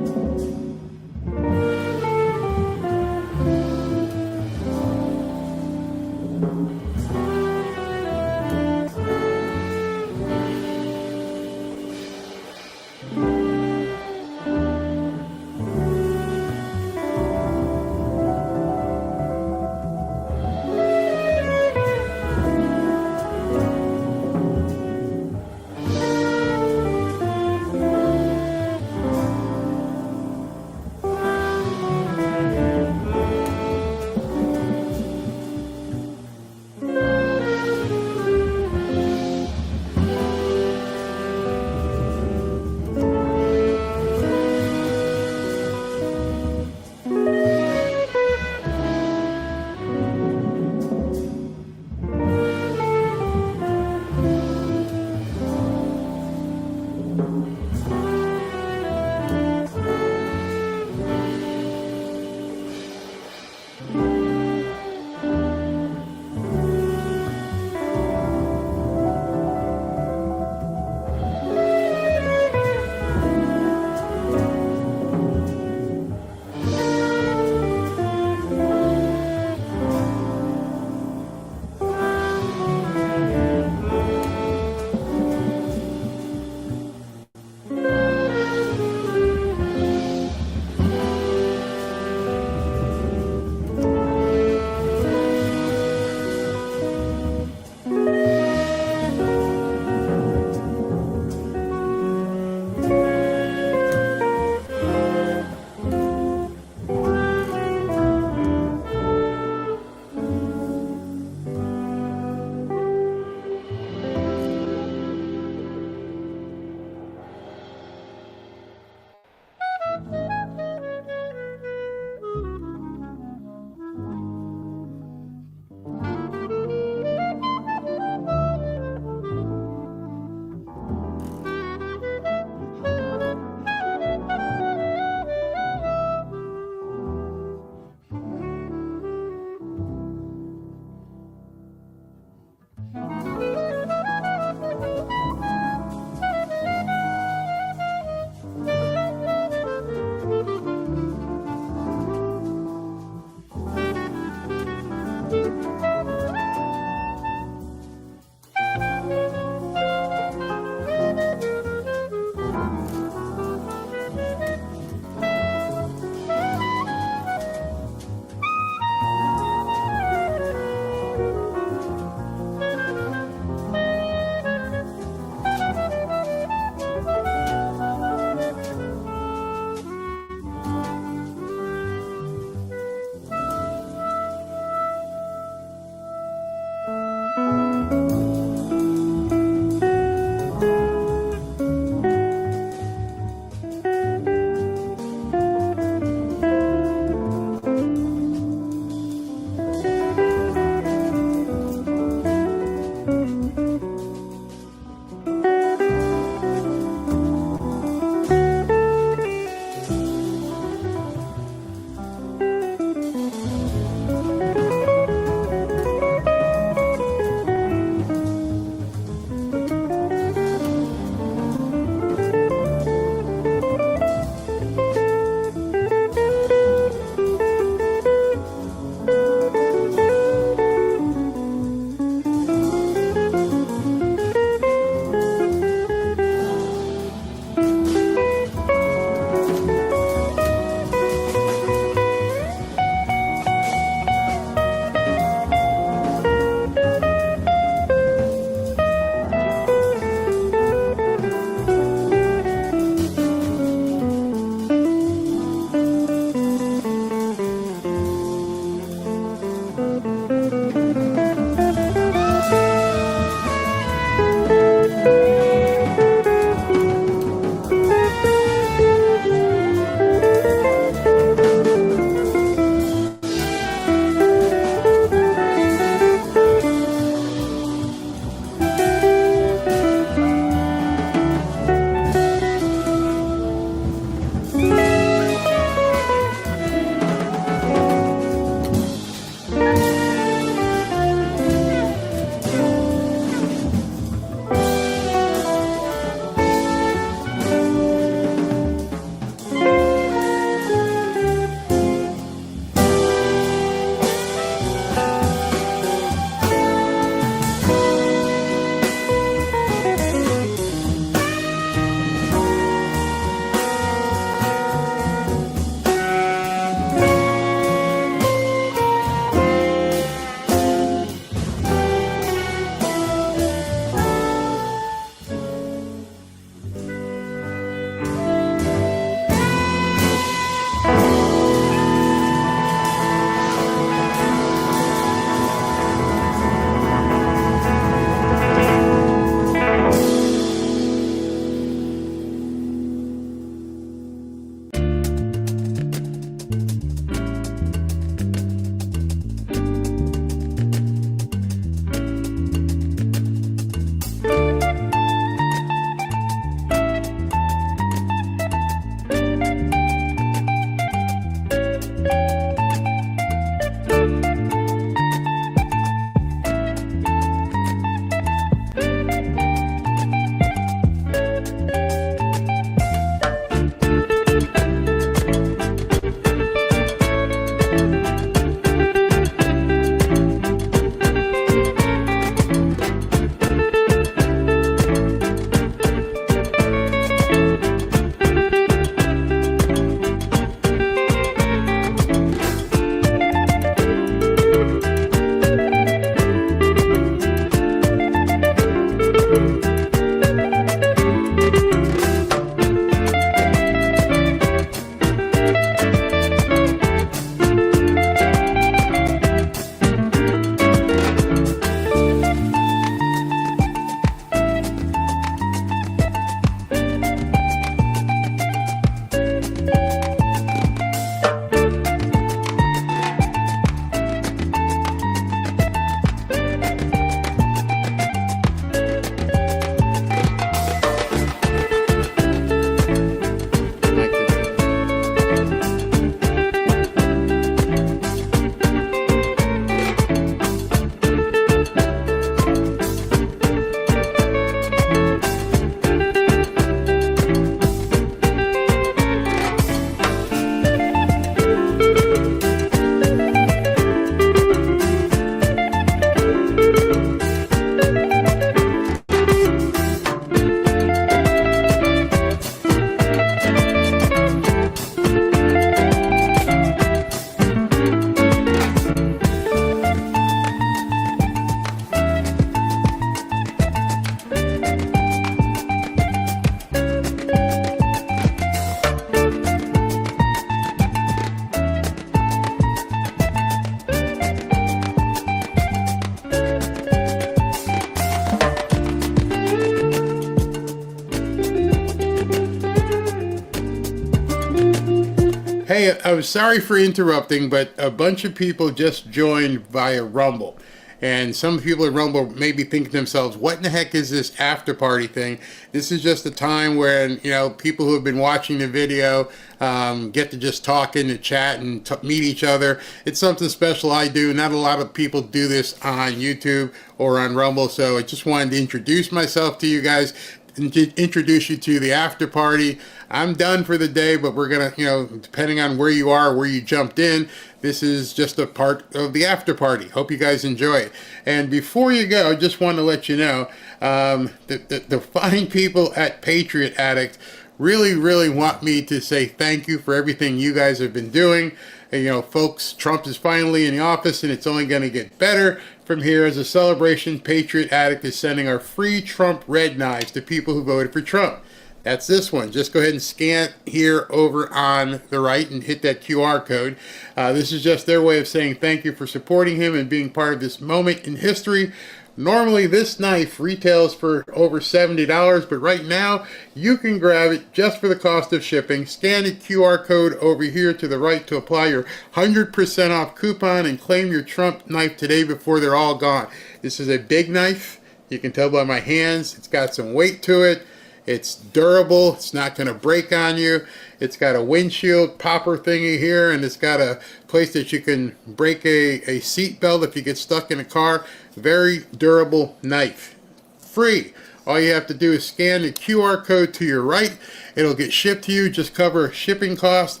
Speaker 6: Hey, I was sorry for interrupting, but a bunch of people just joined via Rumble. And some people at Rumble may be thinking to themselves, what in the heck is this after party thing? This is just a time when, you know, people who have been watching the video get to just talk in the chat and meet each other. It's something special I do. Not a lot of people do this on YouTube or on Rumble, so I just wanted to introduce myself to you guys, and to introduce you to the after party. I'm done for the day, but we're gonna, you know, depending on where you are, where you jumped in, this is just a part of the after party. Hope you guys enjoy it. And before you go, I just want to let you know, the fine people at Patriot Addict really want me to say thank you for everything you guys have been doing. And, you know, folks, Trump is finally in the office, and it's only going to get better from here. As a celebration, Patriot Addict is sending our free Trump red knives to people who voted for Trump. That's this one. Just go ahead and scan here over on the right and hit that QR code. This is just their way of saying thank you for supporting him and being part of this moment in history. Normally this knife retails for over $70, but right now you can grab it just for the cost of shipping. Scan the QR code over here to the right to apply your 100% off coupon and claim your Trump knife today before they're all gone. This is a big knife. You can tell by my hands. It's got some weight to it. It's durable. It's not going to break on you. It's got a windshield popper thingy here, and it's got a place that you can break a seat belt if you get stuck in a car. Very durable knife. Free. All you have to do is scan the QR code to your right. It'll get shipped to you. Just cover shipping costs,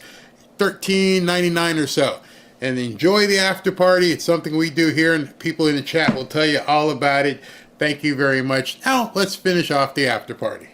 Speaker 6: $13.99 or so. And enjoy the after party. It's something we do here, and people in the chat will tell you all about it. Thank you very much. Now let's finish off the after party.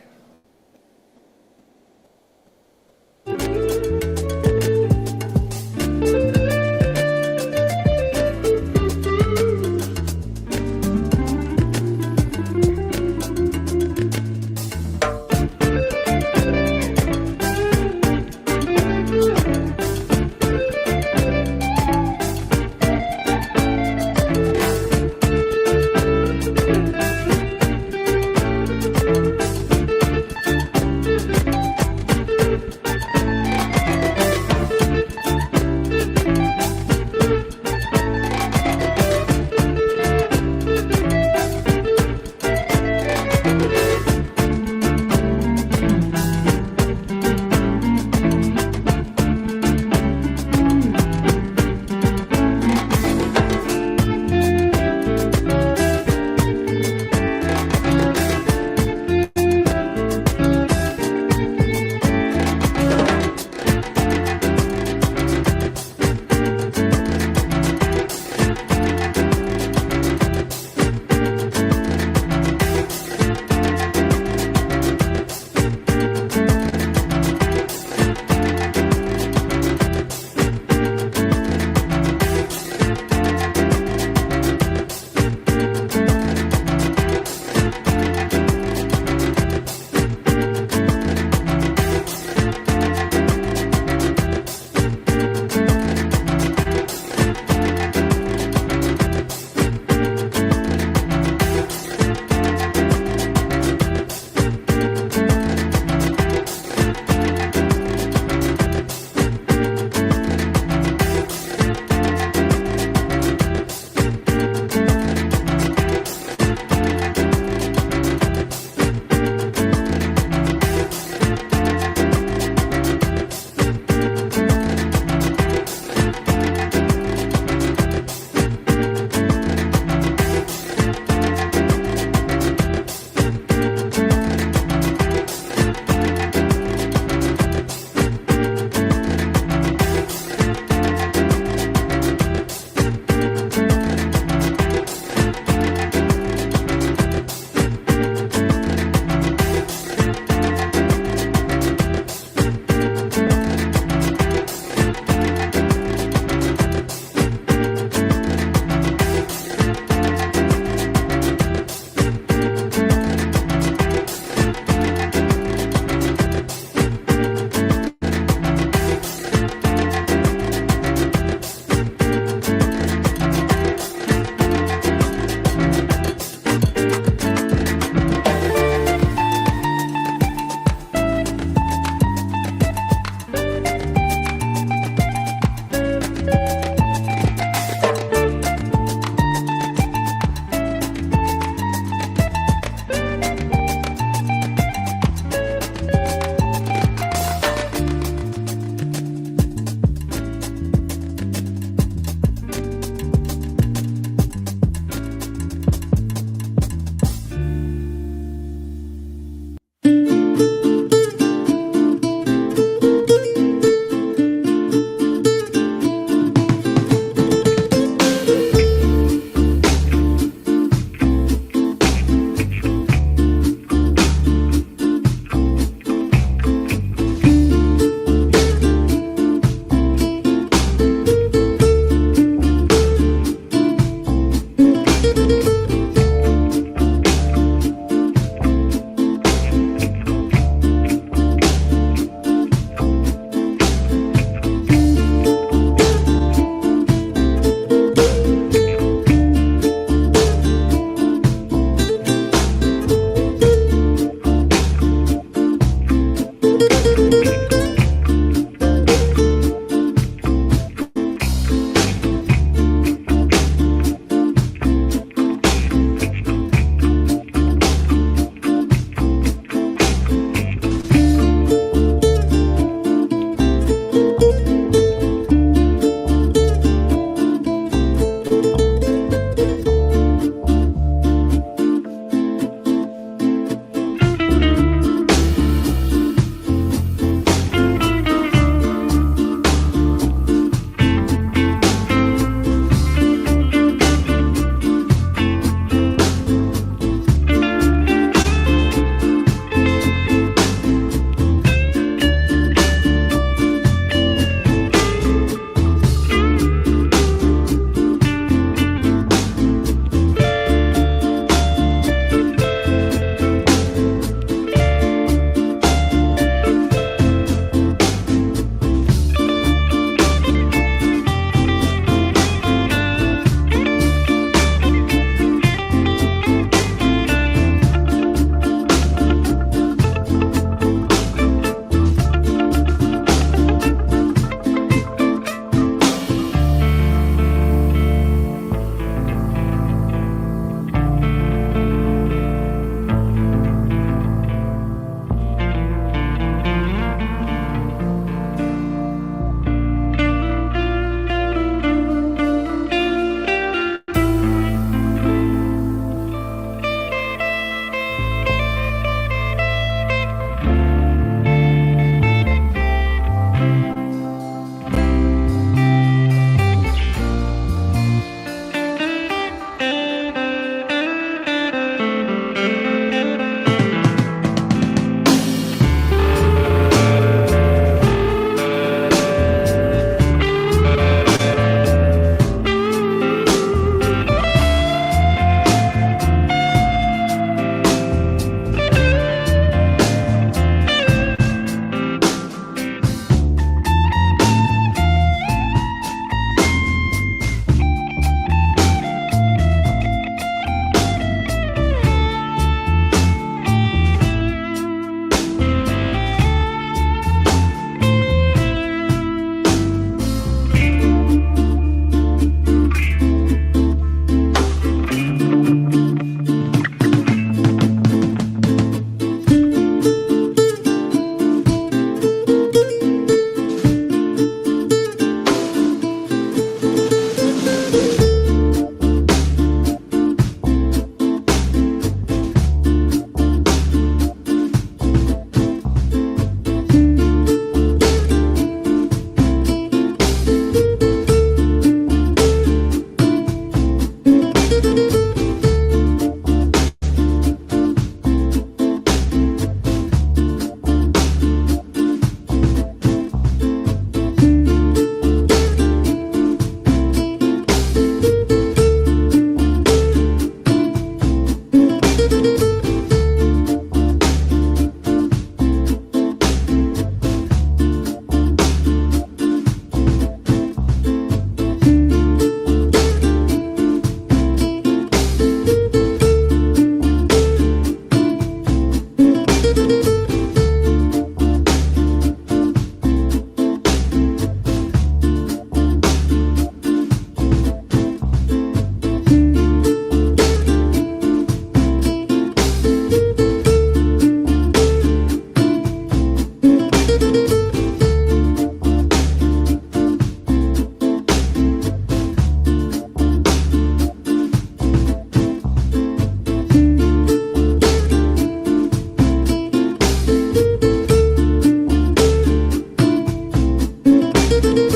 Speaker 1: Thank you.